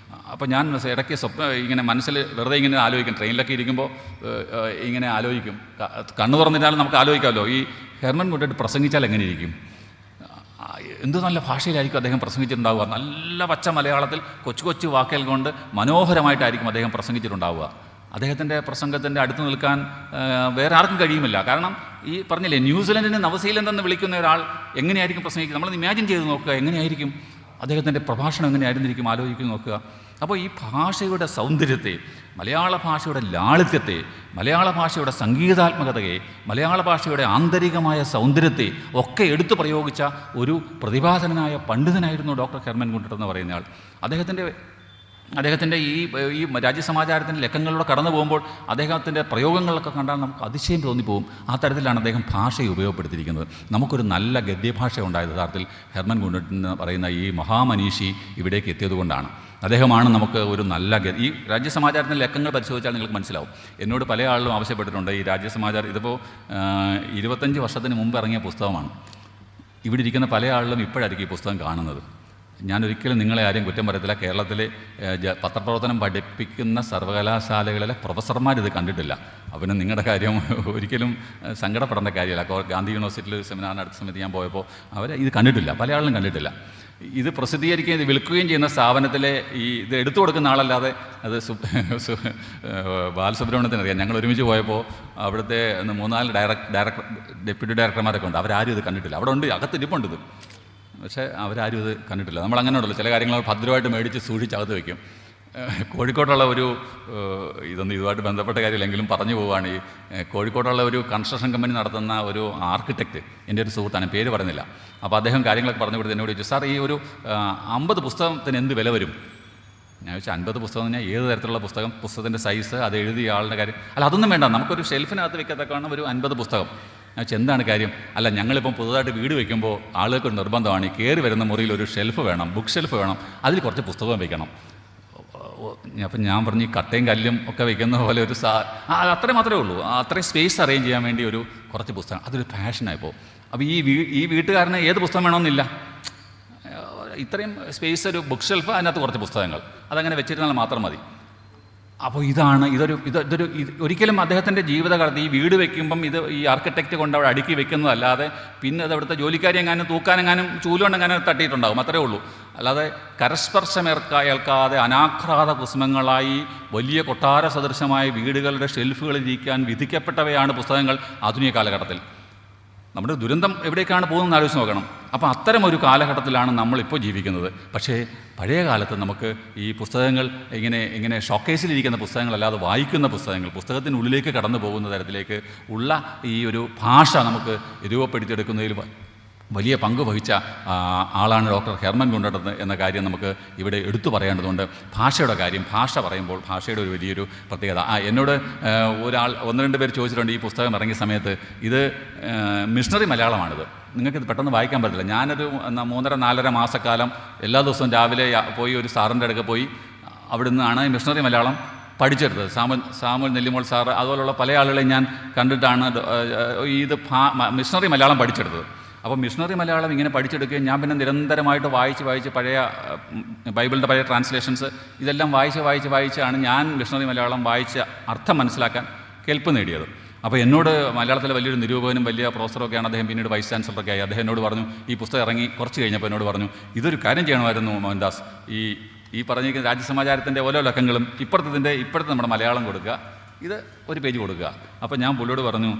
അപ്പോൾ ഞാൻ ഇടയ്ക്ക് ഇങ്ങനെ മനസ്സിൽ വെറുതെ ഇങ്ങനെ ആലോചിക്കും. ട്രെയിനിലൊക്കെ ഇരിക്കുമ്പോൾ ഇങ്ങനെ ആലോചിക്കും. കണ്ണു തുറന്നിട്ടാലും നമുക്ക് ആലോചിക്കാമല്ലോ, ഈ ഹെർമൻ ഗുണ്ടട്ട് പ്രസംഗിച്ചാൽ എങ്ങനെ ഇരിക്കും? എന്ത് നല്ല ഭാഷയിലായിരിക്കും അദ്ദേഹം പ്രസംഗിച്ചിട്ടുണ്ടാവുക. നല്ല പച്ച മലയാളത്തിൽ കൊച്ചു വാക്കുകൾ കൊണ്ട് മനോഹരമായിട്ടായിരിക്കും അദ്ദേഹം പ്രസംഗിച്ചിട്ടുണ്ടാവുക. അദ്ദേഹത്തിൻ്റെ പ്രസംഗത്തിൻ്റെ അടുത്ത് നിൽക്കാൻ വേറെ ആർക്കും കഴിയുമില്ല. കാരണം ഈ പറഞ്ഞില്ലേ, ന്യൂസിലൻഡിന് നവസീലൻഡ് എന്ന് വിളിക്കുന്ന ഒരാൾ എങ്ങനെയായിരിക്കും പ്രസംഗിക്കുക? നമ്മളൊന്ന് ഇമാജിൻ ചെയ്ത് നോക്കുക, എങ്ങനെയായിരിക്കും അദ്ദേഹത്തിൻ്റെ പ്രഭാഷണം എങ്ങനെയായിരുന്നിരിക്കും ആലോചിക്കുന്നു നോക്കുക. അപ്പോൾ ഈ ഭാഷയുടെ സൗന്ദര്യത്തെ, മലയാള ഭാഷയുടെ ലാളിത്യത്തെ, മലയാള ഭാഷയുടെ സംഗീതാത്മകതയെ, മലയാള ഭാഷയുടെ ആന്തരികമായ സൗന്ദര്യത്തെ ഒക്കെ എടുത്തു പ്രയോഗിച്ച ഒരു പ്രതിഭാധനനായ പണ്ഡിതനായിരുന്നു ഡോക്ടർ ഹെർമൻ ഗുണ്ടട്ട് എന്ന് പറയുന്നയാൾ. അദ്ദേഹത്തിൻ്റെ ഈ രാജ്യസമാചാരത്തിൻ്റെ ലക്കങ്ങളിലൂടെ കടന്നു പോകുമ്പോൾ അദ്ദേഹത്തിൻ്റെ പ്രയോഗങ്ങളൊക്കെ കണ്ടാൽ നമുക്ക് അതിശയം തോന്നിപ്പോകും. ആ തരത്തിലാണ് അദ്ദേഹം ഭാഷയെ ഉപയോഗപ്പെടുത്തിയിരിക്കുന്നത്. നമുക്കൊരു നല്ല ഗദ്യഭാഷ ഉണ്ടായത് യഥാർത്ഥത്തിൽ ഹെർമൻ ഗുണ്ടട്ട് എന്ന് പറയുന്ന ഈ മഹാമനീഷി ഇവിടേക്ക് എത്തിയതുകൊണ്ടാണ്. അദ്ദേഹമാണ് നമുക്ക് ഒരു നല്ല ഈ രാജ്യസമാചാരത്തിൻ്റെ ലക്കങ്ങൾ പരിശോധിച്ചാൽ നിങ്ങൾക്ക് മനസ്സിലാവും. എന്നോട് പല ആളുകളും ആവശ്യപ്പെട്ടിട്ടുണ്ട് ഈ രാജ്യസമാചാരം. ഇതിപ്പോൾ 25 വർഷത്തിന് മുമ്പ് ഇറങ്ങിയ പുസ്തകമാണ്. ഇവിടെ ഇരിക്കുന്ന പല ആളുകളും ഇപ്പോഴായിരിക്കും ഈ പുസ്തകം കാണുന്നത്. ഞാനൊരിക്കലും നിങ്ങളെ ആരെയും കുറ്റം പറയത്തില്ല. കേരളത്തിലെ പത്രപ്രവർത്തനം പഠിപ്പിക്കുന്ന സർവകലാശാലകളിലെ പ്രൊഫസർമാരിത് കണ്ടിട്ടില്ല. അപ്പം നിങ്ങളുടെ കാര്യം ഒരിക്കലും സങ്കടപ്പെടേണ്ട കാര്യമല്ല. ഗാന്ധി യൂണിവേഴ്സിറ്റിയിൽ സെമിനാറിന് അടുത്ത സമയത്ത് ഞാൻ പോയപ്പോൾ ഇത് കണ്ടിട്ടില്ല, പല ആളുകളും കണ്ടിട്ടില്ല. ഇത് പ്രസിദ്ധീകരിക്കുകയും ഇത് വിൽക്കുകയും ചെയ്യുന്ന സ്ഥാപനത്തിലെ ഇത് എടുത്തു കൊടുക്കുന്ന ആളല്ലാതെ അത് ബാലസുബ്രഹ്മണ്യത്തിന് അറിയാം. ഞങ്ങൾ ഒരുമിച്ച് പോയപ്പോൾ അവിടുത്തെ 3-4 ഡെപ്യൂട്ടി ഡയറക്ടർമാരൊക്കെ ഉണ്ട്. അവരാരും ഇത് കണ്ടിട്ടില്ല. അവിടെ ഉണ്ട്, അകത്ത് ഇരിപ്പുണ്ട് ഇത്, പക്ഷേ അവരാരും ഇത് കണ്ടിട്ടില്ല. നമ്മളങ്ങനെ ഉണ്ടല്ലോ, ചില കാര്യങ്ങൾ ഭദ്രമായിട്ട് മേടിച്ച് സൂക്ഷിച്ച് അകത്ത് വയ്ക്കും. കോഴിക്കോട്ടുള്ള ഇതൊന്നും ഇതുമായിട്ട് ബന്ധപ്പെട്ട കാര്യമില്ലെങ്കിലും പറഞ്ഞു പോവുകയാണ്. ഈ കോഴിക്കോട്ടുള്ള ഒരു കൺസ്ട്രക്ഷൻ കമ്പനി നടത്തുന്ന ഒരു ആർക്കിടെക്റ്റ് എൻ്റെ ഒരു സുഹൃത്താണ്, പേര് പറയുന്നില്ല. അപ്പോൾ അദ്ദേഹം കാര്യങ്ങളൊക്കെ പറഞ്ഞു കൊടുത്ത് എന്നോട് ചോദിച്ചു, സാർ ഈ ഒരു 50 പുസ്തകത്തിന് എന്ത് വില വരും? ഞാൻ ചോദിച്ചാൽ 50 പുസ്തകം എന്ന് പറഞ്ഞാൽ ഏത് തരത്തിലുള്ള പുസ്തകത്തിൻ്റെ സൈസ്, അത് എഴുതിയ ആളുടെ കാര്യം, അല്ല അതൊന്നും വേണ്ട, നമുക്കൊരു ഷെൽഫിനകത്ത് വെക്കത്തക്കാണ് ഒരു 50 പുസ്തകം. ഞാൻ ചോദിച്ചാൽ എന്താണ് കാര്യം? അല്ല ഞങ്ങളിപ്പം പുതുതായിട്ട് വീട് വയ്ക്കുമ്പോൾ ആളുകൾക്ക് നിർബന്ധമാണ് ഈ കയറി വരുന്ന മുറിയിൽ ഒരു ഷെൽഫ് വേണം, ബുക്ക് ഷെൽഫ് വേണം, അതിൽ കുറച്ച് പുസ്തകം വയ്ക്കണം. അപ്പം ഞാൻ പറഞ്ഞു, ഈ കട്ടയും കല്ലും ഒക്കെ വയ്ക്കുന്ന പോലെ ഒരു അത്രയും മാത്രമേ ഉള്ളൂ, അത്രയും സ്പേസ് അറേഞ്ച് ചെയ്യാൻ വേണ്ടി കുറച്ച് പുസ്തകം, അതൊരു പാഷനായിപ്പോൾ. അപ്പോൾ ഈ വീട്ടുകാരന് ഏത് പുസ്തകം വേണമെന്നില്ല, ഇത്രയും സ്പേസ്, ഒരു ബുക്ക് ഷെൽഫ്, അതിനകത്ത് കുറച്ച് പുസ്തകങ്ങൾ, അതങ്ങനെ വെച്ചിരുന്നാൽ മാത്രം മതി. അപ്പോൾ ഇതൊരു ഒരിക്കലും അദ്ദേഹത്തിൻ്റെ ജീവിതകാലത്ത് ഈ വീട് വയ്ക്കുമ്പം ഈ ആർക്കിടെക്റ്റ് കൊണ്ട് അവിടെ അടുക്കി വെക്കുന്നതല്ലാതെ പിന്നെ അത് അവിടുത്തെ ജോലിക്കാരി എങ്ങാനും തൂക്കാനെങ്ങാനും ചൂലുകൊണ്ടെങ്ങാനും തട്ടിയിട്ടുണ്ടാകും, അത്രേ ഉള്ളൂ. അല്ലാതെ ഏൽക്കാതെ അനാഘ്രാത കുസുമങ്ങളായി വലിയ കൊട്ടാര സദൃശമായ വീടുകളുടെ ഷെൽഫുകളിൽ ഇരിക്കാൻ വിധിക്കപ്പെട്ടവയാണ് പുസ്തകങ്ങൾ ആധുനിക കാലഘട്ടത്തിൽ. നമ്മുടെ ദുരന്തം എവിടേക്കാണ് പോകുന്നതെന്ന് ആലോചിച്ച് നോക്കണം. അപ്പോൾ അത്തരം ഒരു കാലഘട്ടത്തിലാണ് നമ്മളിപ്പോൾ ജീവിക്കുന്നത്. പക്ഷേ പഴയ കാലത്ത് നമുക്ക് ഈ പുസ്തകങ്ങൾ ഇങ്ങനെ ഷോക്കേസിലിരിക്കുന്ന പുസ്തകങ്ങളല്ലാതെ വായിക്കുന്ന പുസ്തകങ്ങൾ, പുസ്തകത്തിനുള്ളിലേക്ക് കടന്നു പോകുന്ന തരത്തിലേക്ക് ഉള്ള ഈ ഒരു ഭാഷ നമുക്ക് രൂപപ്പെടുത്തിയെടുക്കുന്നതിൽ വലിയ പങ്ക് വഹിച്ച ആളാണ് ഡോക്ടർ ഹെർമൻ ഗുണ്ടർട്ട് എന്ന കാര്യം നമുക്ക് ഇവിടെ എടുത്തു പറയേണ്ടതുണ്ട്. ഭാഷയുടെ കാര്യം, ഭാഷ പറയുമ്പോൾ ഭാഷയുടെ ഒരു വലിയൊരു പ്രത്യേകത. എന്നോട് ഒന്ന് രണ്ട് പേര് ചോദിച്ചിട്ടുണ്ട് ഈ പുസ്തകം ഇറങ്ങിയ സമയത്ത്, ഇത് മിഷണറി മലയാളമാണിത്, നിങ്ങൾക്കിത് പെട്ടെന്ന് വായിക്കാൻ പറ്റില്ല. ഞാനൊരു 3-4 മാസക്കാലം എല്ലാ ദിവസവും രാവിലെ പോയി ഒരു സാറിൻ്റെ അടുക്ക പോയി അവിടെ നിന്നാണ് മിഷണറി മലയാളം പഠിച്ചെടുത്തത്. സാമുൽ നെല്ലിമോൾ സാറ് അതുപോലുള്ള പല ആളുകളെയും ഞാൻ കണ്ടിട്ടാണ് ഇത് മിഷണറി മലയാളം പഠിച്ചെടുത്തത്. അപ്പോൾ മിഷണറി മലയാളം ഇങ്ങനെ പഠിച്ചെടുക്കുകയും ഞാൻ പിന്നെ നിരന്തരമായിട്ട് വായിച്ച് പഴയ ബൈബിളിൻ്റെ പഴയ ട്രാൻസ്ലേഷൻസ് ഇതെല്ലാം വായിച്ചാണ് ഞാൻ മിഷണറി മലയാളം വായിച്ച അർത്ഥം മനസ്സിലാക്കാൻ കെൽപ്പ് നേടിയത്. അപ്പോൾ എന്നോട് മലയാളത്തിലെ വലിയൊരു നിരൂപകനും വലിയ പ്രൊഫസറൊക്കെയാണ് അദ്ദേഹം, പിന്നീട് വൈസ് ചാൻസലറൊക്കെ ആയി. അദ്ദേഹം എന്നോട് പറഞ്ഞു, ഈ പുസ്തകം ഇറങ്ങി കുറച്ച് കഴിഞ്ഞപ്പോൾ എന്നോട് പറഞ്ഞു, ഇതൊരു കാര്യം ചെയ്യണമായിരുന്നു മോഹൻദാസ്, ഈ പറഞ്ഞിരിക്കുന്ന രാജ്യസമാചാരത്തിൻ്റെ ഓരോ ലക്കങ്ങളും ഇപ്പോഴത്തെ നമ്മുടെ മലയാളം കൊടുക്കുക, ഇത് ഒരു പേജ് കൊടുക്കുക. അപ്പോൾ ഞാൻ പുള്ളിയോട് പറഞ്ഞു,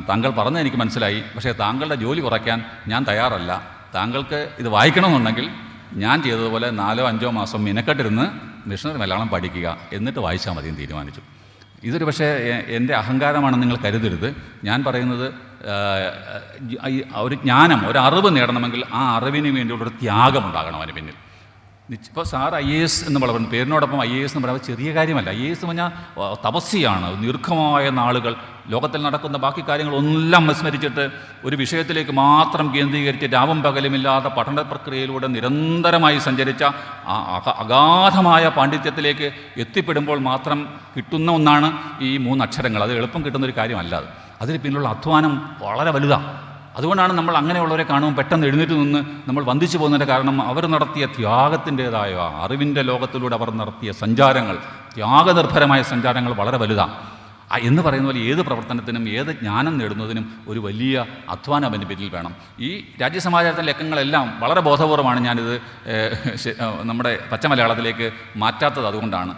താങ്കൾ പറഞ്ഞത് എനിക്ക് മനസ്സിലായി, പക്ഷേ താങ്കളുടെ ജോലി കുറയ്ക്കാൻ ഞാൻ തയ്യാറല്ല. താങ്കൾക്ക് ഇത് വായിക്കണമെന്നുണ്ടെങ്കിൽ ഞാൻ ചെയ്തതുപോലെ 4-5 മാസം മിനക്കെട്ടിരുന്ന് മിഷണറി മലയാളം പഠിക്കുക, എന്നിട്ട് വായിച്ചാൽ മതിയെന്ന് തീരുമാനിച്ചു. ഇതൊരു പക്ഷേ എൻ്റെ അഹങ്കാരമാണെന്ന് നിങ്ങൾ കരുതരുത്. ഞാൻ പറയുന്നത് ഒരു ജ്ഞാനം, ഒരു അറിവ് നേടണമെങ്കിൽ ആ അറിവിന് വേണ്ടിയുള്ളൊരു ത്യാഗമുണ്ടാകണം അവന് പിന്നിൽ. ഇപ്പോൾ സാർ IAS എന്ന് പറയുന്നത് പേരിനോടൊപ്പം IAS എന്ന് പറയുന്നത് ചെറിയ കാര്യമല്ല. IAS എന്ന് പറഞ്ഞാൽ തപസ്യാണ്, ദീർഘമായ നാളുകൾ ലോകത്തിൽ നടക്കുന്ന ബാക്കി കാര്യങ്ങളെല്ലാം വിസ്മരിച്ചിട്ട് ഒരു വിഷയത്തിലേക്ക് മാത്രം കേന്ദ്രീകരിച്ച് രാവും പകലുമില്ലാതെ പഠന പ്രക്രിയയിലൂടെ നിരന്തരമായി സഞ്ചരിച്ച അഗാധമായ പാണ്ഡിത്യത്തിലേക്ക് എത്തിപ്പെടുമ്പോൾ മാത്രം കിട്ടുന്ന ഒന്നാണ് ഈ 3 അക്ഷരങ്ങൾ. അത് എളുപ്പം കിട്ടുന്നൊരു കാര്യമല്ല. അതിന് പിന്നിലുള്ള അധ്വാനം വളരെ വലുതാണ്. അതുകൊണ്ടാണ് നമ്മൾ അങ്ങനെയുള്ളവരെ കാണുമ്പോൾ പെട്ടെന്ന് എഴുന്നേറ്റ് നിന്ന് നമ്മൾ വന്ദിച്ചു പോകുന്നതിൻ്റെ കാരണം അവർ നടത്തിയ ത്യാഗത്തിൻ്റേതായ അറിവിൻ്റെ ലോകത്തിലൂടെ അവർ നടത്തിയ സഞ്ചാരങ്ങൾ, ത്യാഗനിർഭരമായ സഞ്ചാരങ്ങൾ വളരെ വലുതാണ്. എന്ന് പറയുന്ന പോലെ ഏത് പ്രവർത്തനത്തിനും ഏത് ജ്ഞാനം നേടുന്നതിനും ഒരു വലിയ അധ്വാനം അതിൻ്റെ പിന്നിൽ വേണം. ഈ രാജ്യസമാചാരത്തിൻ്റെ ലക്കങ്ങളെല്ലാം വളരെ ബോധപൂർവമാണ് ഞാനിത് നമ്മുടെ പച്ച മലയാളത്തിലേക്ക് മാറ്റാത്തത്. അതുകൊണ്ടാണ്.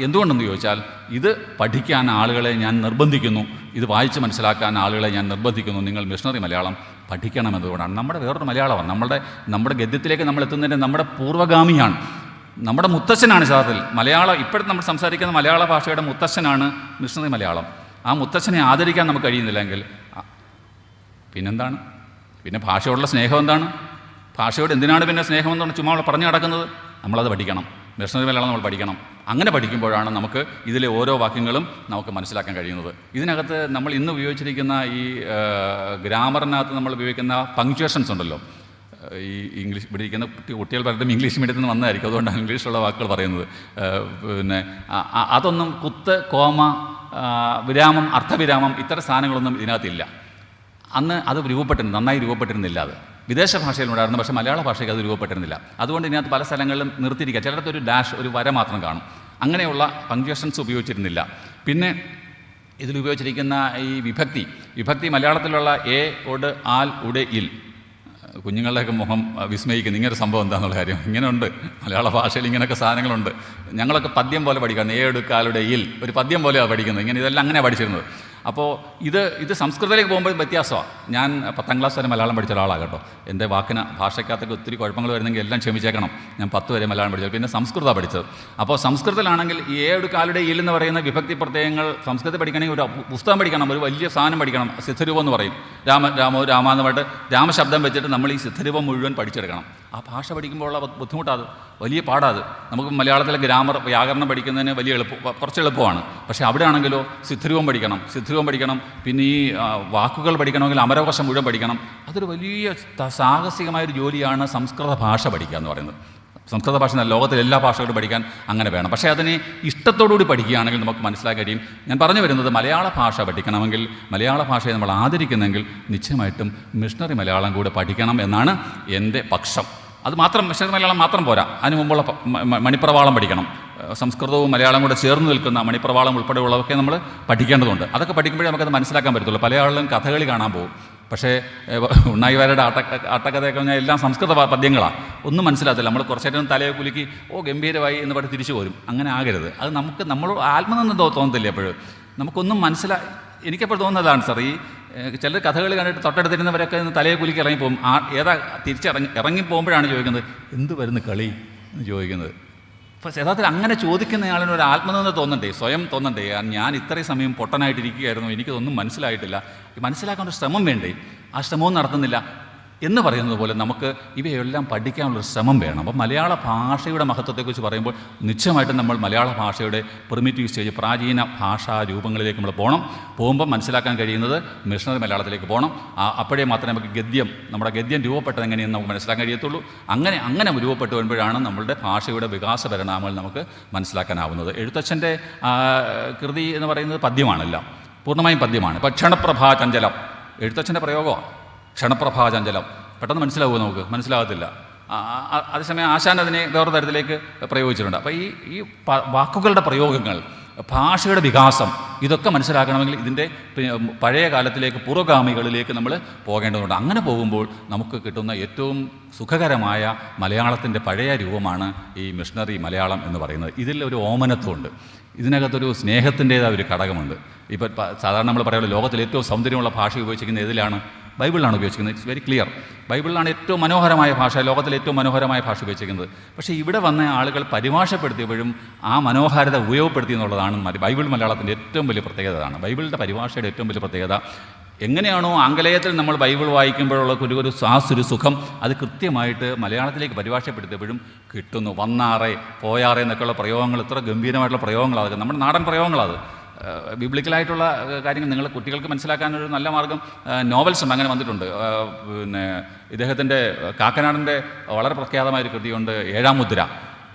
എന്തുകൊണ്ടെന്ന് ചോദിച്ചാൽ, ഇത് പഠിക്കാൻ ആളുകളെ ഞാൻ നിർബന്ധിക്കുന്നു, ഇത് വായിച്ച് മനസ്സിലാക്കാൻ ആളുകളെ ഞാൻ നിർബന്ധിക്കുന്നു. നിങ്ങൾ മിഷണറി മലയാളം പഠിക്കണമെന്നതുകൊണ്ടാണ്. നമ്മുടെ വേറൊരു മലയാളമാണ്, നമ്മുടെ ഗദ്യത്തിലേക്ക് നമ്മൾ എത്തുന്നതിന് നമ്മുടെ പൂർവ്വഗാമിയാണ്, നമ്മുടെ മുത്തച്ഛനാണ് യഥാർത്ഥത്തിൽ മലയാളം. ഇപ്പോഴത്തെ നമ്മൾ സംസാരിക്കുന്ന മലയാള ഭാഷയുടെ മുത്തച്ഛനാണ് മിഷണറി മലയാളം. ആ മുത്തച്ഛനെ ആദരിക്കാൻ നമുക്ക് കഴിയുന്നില്ലെങ്കിൽ പിന്നെന്താണ്? പിന്നെ ഭാഷയോടുള്ള സ്നേഹം എന്താണ്? ഭാഷയോട് എന്തിനാണ് പിന്നെ സ്നേഹമെന്നാണ് ചുമ്മാ പറഞ്ഞു നടക്കുന്നത്? നമ്മളത് പഠിക്കണം. മിഷണറി മലയാളം നമ്മൾ പഠിക്കണം. അങ്ങനെ പഠിക്കുമ്പോഴാണ് നമുക്ക് ഇതിലെ ഓരോ വാക്യങ്ങളും നമുക്ക് മനസ്സിലാക്കാൻ കഴിയുന്നത്. ഇതിനകത്ത് നമ്മൾ ഇന്ന് ഉപയോഗിച്ചിരിക്കുന്ന ഈ ഗ്രാമറിനകത്ത് നമ്മൾ ഉപയോഗിക്കുന്ന പങ്ക്ച്വേഷൻസ് ഉണ്ടല്ലോ, ഈ ഇംഗ്ലീഷ് ഇവിടെ ഇരിക്കുന്ന കുട്ടികൾ പലരും ഇംഗ്ലീഷ് മീഡിയത്തിൽ നിന്ന് വന്നതായിരിക്കും, അതുകൊണ്ടാണ് ഇംഗ്ലീഷിലുള്ള വാക്കുകൾ പറയുന്നത്. പിന്നെ അതൊന്നും കുത്ത്, കോമ, വിരാമം, അർത്ഥവിരാമം ഇത്തരം സാധനങ്ങളൊന്നും ഇതിനകത്തില്ല. അന്ന് അത് നന്നായി രൂപപ്പെട്ടിരുന്നില്ല. അത് വിദേശ ഭാഷയിലുണ്ടായിരുന്നു, പക്ഷേ മലയാള ഭാഷയ്ക്ക് അത് രൂപപ്പെട്ടിരുന്നില്ല. അതുകൊണ്ട് ഇതിനകത്ത് പല സ്ഥലങ്ങളിലും നിർത്തിയിരിക്കുക. ചിലയിടത്ത് ഒരു ഡാഷ്, ഒരു വര മാത്രം കാണും. അങ്ങനെയുള്ള പങ്ക്ച്വേഷൻസ് ഉപയോഗിച്ചിരുന്നില്ല. പിന്നെ ഇതിലുപയോഗിച്ചിരിക്കുന്ന ഈ വിഭക്തി മലയാളത്തിലുള്ള എ, ഒട്, ആൽ, ഉടെ, ഇൽ. കുഞ്ഞുങ്ങളുടെയൊക്കെ മുഖം വിസ്മയിക്കുന്നു, ഇങ്ങനൊരു സംഭവം എന്താണെന്നുള്ള കാര്യം. ഇങ്ങനെയുണ്ട് മലയാള ഭാഷയിൽ, ഇങ്ങനെയൊക്കെ സാധനങ്ങളുണ്ട്. ഞങ്ങളൊക്കെ പദ്യം പോലെ പഠിക്കുന്നത്, എ, എടുക്കാലുടെ, ഇൽ, ഒരു പദ്യം പോലെയാണ് പഠിക്കുന്നത്. ഇതെല്ലാം അങ്ങനെയാണ് പഠിച്ചിരുന്നത്. അപ്പോൾ ഇത് സംസ്കൃതത്തിലേക്ക് പോകുമ്പോൾ വ്യത്യാസമാണ്. ഞാൻ 10ാം ക്ലാസ് വരെ മലയാളം പഠിച്ച ഒരാളാണ് കേട്ടോ. എൻ്റെ ഭാഷയ്ക്കകത്തൊക്കെ ഒത്തിരി കുഴപ്പങ്ങൾ വരുന്നെങ്കിൽ എല്ലാം ക്ഷമിച്ചേക്കണം. ഞാൻ 10 വരെ മലയാളം പഠിച്ചത്, പിന്നെ സംസ്കൃതമാണ് പഠിച്ചത്. അപ്പോൾ സംസ്കൃതത്തിലാണെങ്കിൽ ഈ എടുക്കാലുടെ ഇൽ എന്ന് പറയുന്ന വിഭക്തി പ്രത്യയങ്ങൾ സംസ്കൃതത്തിൽ പഠിക്കണമെങ്കിൽ ഒരു പുസ്തകം പഠിക്കണം, ഒരു വലിയ സാധനം പഠിക്കണം. സിദ്ധരൂപം എന്ന് പറയും. രാമ എന്ന് പറഞ്ഞിട്ട് രാമശബ്ദം വെച്ചിട്ട് നമ്മൾ ഈ സിദ്ധരൂപം മുഴുവൻ പഠിച്ചെടുക്കണം. ആ ഭാഷ പഠിക്കുമ്പോഴുള്ള ബുദ്ധിമുട്ടാത്, വലിയ പാടാത്. നമുക്ക് മലയാളത്തിലെ ഗ്രാമർ, വ്യാകരണം പഠിക്കുന്നതിന് കുറച്ച് എളുപ്പമാണ്. പക്ഷേ അവിടെ ആണെങ്കിലോ സിദ്ധരൂപം പഠിക്കണം, പിന്നെ ഈ വാക്കുകൾ പഠിക്കണമെങ്കിൽ അമരകോശം മുഴുവൻ പഠിക്കണം. അതൊരു വലിയ സാഹസികമായൊരു ജോലിയാണ് സംസ്കൃത ഭാഷ പഠിക്കുക എന്ന് പറയുന്നത്. സംസ്കൃത ഭാഷ ലോകത്തിലെ എല്ലാ ഭാഷകളും പഠിക്കാൻ അങ്ങനെ വേണം. പക്ഷേ അതിനെ ഇഷ്ടത്തോടുകൂടി പഠിക്കുകയാണെങ്കിൽ നമുക്ക് മനസ്സിലാക്കാൻ കഴിയും. ഞാൻ പറഞ്ഞു വരുന്നത്, മലയാള ഭാഷ പഠിക്കണമെങ്കിൽ, മലയാള ഭാഷയെ നമ്മൾ ആദരിക്കുന്നെങ്കിൽ നിശ്ചയമായിട്ടും മിഷണറി മലയാളം കൂടെ പഠിക്കണം എന്നാണ് എൻ്റെ പക്ഷം. അത് മാത്രം, മിഷണറി മലയാളം മാത്രം പോരാ, അതിന് മുമ്പുള്ള മണിപ്രവാളം പഠിക്കണം. സംസ്കൃതവും മലയാളം കൂടെ ചേർന്ന് നിൽക്കുന്ന മണിപ്രവാളം ഉൾപ്പെടെയുള്ളതൊക്കെ നമ്മൾ പഠിക്കേണ്ടതുണ്ട്. അതൊക്കെ പഠിക്കുമ്പോഴേ നമുക്കത് മനസ്സിലാക്കാൻ പറ്റത്തുള്ളൂ. പല ആളുകളും കഥകളി കാണാൻ പോകും. പക്ഷേ ഉണ്ണായിവാരുടെ ആട്ടക്കഥയൊക്കെ പറഞ്ഞാൽ എല്ലാം സംസ്കൃത പദ്യങ്ങളാണ്. ഒന്നും മനസ്സിലാകത്തില്ല. നമ്മൾ കുറച്ചേരം തലയെ കുലുക്കി ഗംഭീരമായി എന്ന് പറഞ്ഞ് തിരിച്ചു പോരും. അങ്ങനെ ആകരുത്. അത് നമുക്ക് നമ്മൾ ആത്മനിന്ന് തോന്നത്തില്ല എപ്പോഴും. നമുക്കൊന്നും എനിക്കെപ്പോൾ തോന്നുന്നതാണ് സാർ, ഈ ചില കഥകൾ കണ്ടിട്ട് തൊട്ടടുത്തിരുന്നവരൊക്കെ തലയെ കുലുക്കി ഇറങ്ങിപ്പോകും. ഏതാ ഇറങ്ങിപ്പോകുമ്പോഴാണ് ചോദിക്കുന്നത് എന്ത് വരുന്നു കളി എന്ന് ചോദിക്കുന്നത്. അപ്പോൾ യഥാർത്ഥത്തിൽ അങ്ങനെ ചോദിക്കുന്ന ആളിന് ഒരു ആത്മനിന്ന് തോന്നണ്ടേ, സ്വയം തോന്നണ്ടേ, ഞാൻ ഇത്രയും സമയം പൊട്ടനായിട്ടിരിക്കുകയായിരുന്നു, എനിക്കതൊന്നും മനസ്സിലായിട്ടില്ല, മനസ്സിലാക്കാൻ ഒരു ശ്രമം വേണ്ടേ, ആ ശ്രമവും നടത്തുന്നില്ല എന്ന് പറയുന്നത് പോലെ നമുക്ക് ഇവയെല്ലാം പഠിക്കാനുള്ളൊരു ശ്രമം വേണം. അപ്പോൾ മലയാള ഭാഷയുടെ മഹത്വത്തെക്കുറിച്ച് പറയുമ്പോൾ നിശ്ചയമായിട്ടും നമ്മൾ മലയാള ഭാഷയുടെ പ്രിമിറ്റീവ് സ്റ്റേജ്, പ്രാചീന ഭാഷാ രൂപങ്ങളിലേക്ക് നമ്മൾ പോകുമ്പോൾ മനസ്സിലാക്കാൻ കഴിയുന്നത് മിഷണറി മലയാളത്തിലേക്ക് പോകണം. അപ്പോഴേ മാത്രമേ നമുക്ക് നമ്മുടെ ഗദ്യം രൂപപ്പെട്ടത് എങ്ങനെയെന്ന് നമുക്ക് മനസ്സിലാക്കാൻ കഴിയത്തുള്ളൂ. അങ്ങനെ രൂപപ്പെട്ടു വരുമ്പോഴാണ് നമ്മളുടെ ഭാഷയുടെ വികാസ പരിണാമങ്ങൾ നമുക്ക് മനസ്സിലാക്കാനാവുന്നത്. എഴുത്തച്ഛൻ്റെ കൃതി എന്ന് പറയുന്നത് പദ്യമാണല്ല, പൂർണ്ണമായും പദ്യമാണ്. ഇപ്പോൾ ക്ഷണപ്രഭാചഞ്ചലം എഴുത്തച്ഛൻ്റെ പ്രയോഗമാണ്. ക്ഷണപ്രഭാചഞ്ചലം പെട്ടെന്ന് മനസ്സിലാവുമോ? നമുക്ക് മനസ്സിലാകത്തില്ല. അതേസമയം ആശാൻ അതിനെ വേറെ തരത്തിലേക്ക് പ്രയോഗിച്ചിട്ടുണ്ട്. അപ്പോൾ ഈ വാക്കുകളുടെ പ്രയോഗങ്ങൾ, ഭാഷയുടെ വികാസം, ഇതൊക്കെ മനസ്സിലാക്കണമെങ്കിൽ ഇതിൻ്റെ പഴയ കാലത്തിലേക്ക്, പൂർവ്വഗാമികളിലേക്ക് നമ്മൾ പോകേണ്ടതുണ്ട്. അങ്ങനെ പോകുമ്പോൾ നമുക്ക് കിട്ടുന്ന ഏറ്റവും സുഖകരമായ മലയാളത്തിൻ്റെ പഴയ രൂപമാണ് ഈ മിഷണറി മലയാളം എന്ന് പറയുന്നത്. ഇതിൽ ഒരു ഓമനത്വമുണ്ട്, ഇതിനകത്തൊരു സ്നേഹത്തിൻ്റേതായ ഒരു ഘടകമുണ്ട്. ഇപ്പോൾ സാധാരണ നമ്മൾ പറയുന്നത് ലോകത്തിൽ ഏറ്റവും സൗന്ദര്യമുള്ള ഭാഷ ഉപയോഗിച്ചിരിക്കുന്നത് ഏതിലാണ്? ബൈബിളിലാണ് ഉപയോഗിച്ചിരിക്കുന്നത്. It's very clear. ബൈബിളിലാണ് ഏറ്റവും മനോഹരമായ ഭാഷ, ലോകത്തിലെ ഏറ്റവും മനോഹരമായ ഭാഷ ഉപയോഗിച്ചിരിക്കുന്നത്. പക്ഷേ ഇവിടെ വന്ന ആളുകൾ പരിഭാഷപ്പെടുത്തിയപ്പോഴും ആ മനോഹാരിത ഉപയോഗപ്പെടുത്തി എന്നുള്ളതാണ് ബൈബിൾ മലയാളത്തിൻ്റെ ഏറ്റവും വലിയ പ്രത്യേകതയാണ്. ബൈബിളിൻ്റെ പരിഭാഷയുടെ ഏറ്റവും വലിയ പ്രത്യേകത എങ്ങനെയാണോ ആംഗലേയത്തിൽ നമ്മൾ ബൈബിൾ വായിക്കുമ്പോഴുള്ള ഒരു സുഖം, അത് കൃത്യമായിട്ട് മലയാളത്തിലേക്ക് പരിഭാഷപ്പെടുത്തിയപ്പോഴും കിട്ടുന്നു. വന്നാറേ പോയാറേ എന്നൊക്കെയുള്ള പ്രയോഗങ്ങൾ, ഇത്ര ഗംഭീരമായിട്ടുള്ള പ്രയോഗങ്ങളാണ്, നമ്മുടെ നാടൻ പ്രയോഗങ്ങളത്. ബിബ്ലിക്കലായിട്ടുള്ള കാര്യങ്ങൾ നിങ്ങൾ കുട്ടികൾക്ക് മനസ്സിലാക്കാനൊരു നല്ല മാർഗ്ഗം നോവൽസ് ഉണ്ട്, അങ്ങനെ വന്നിട്ടുണ്ട്. പിന്നെ ഇദ്ദേഹത്തിൻ്റെ കാക്കനാടിൻ്റെ വളരെ പ്രഖ്യാതമായൊരു കൃതിയുണ്ട്, ഏഴാം മുദ്ര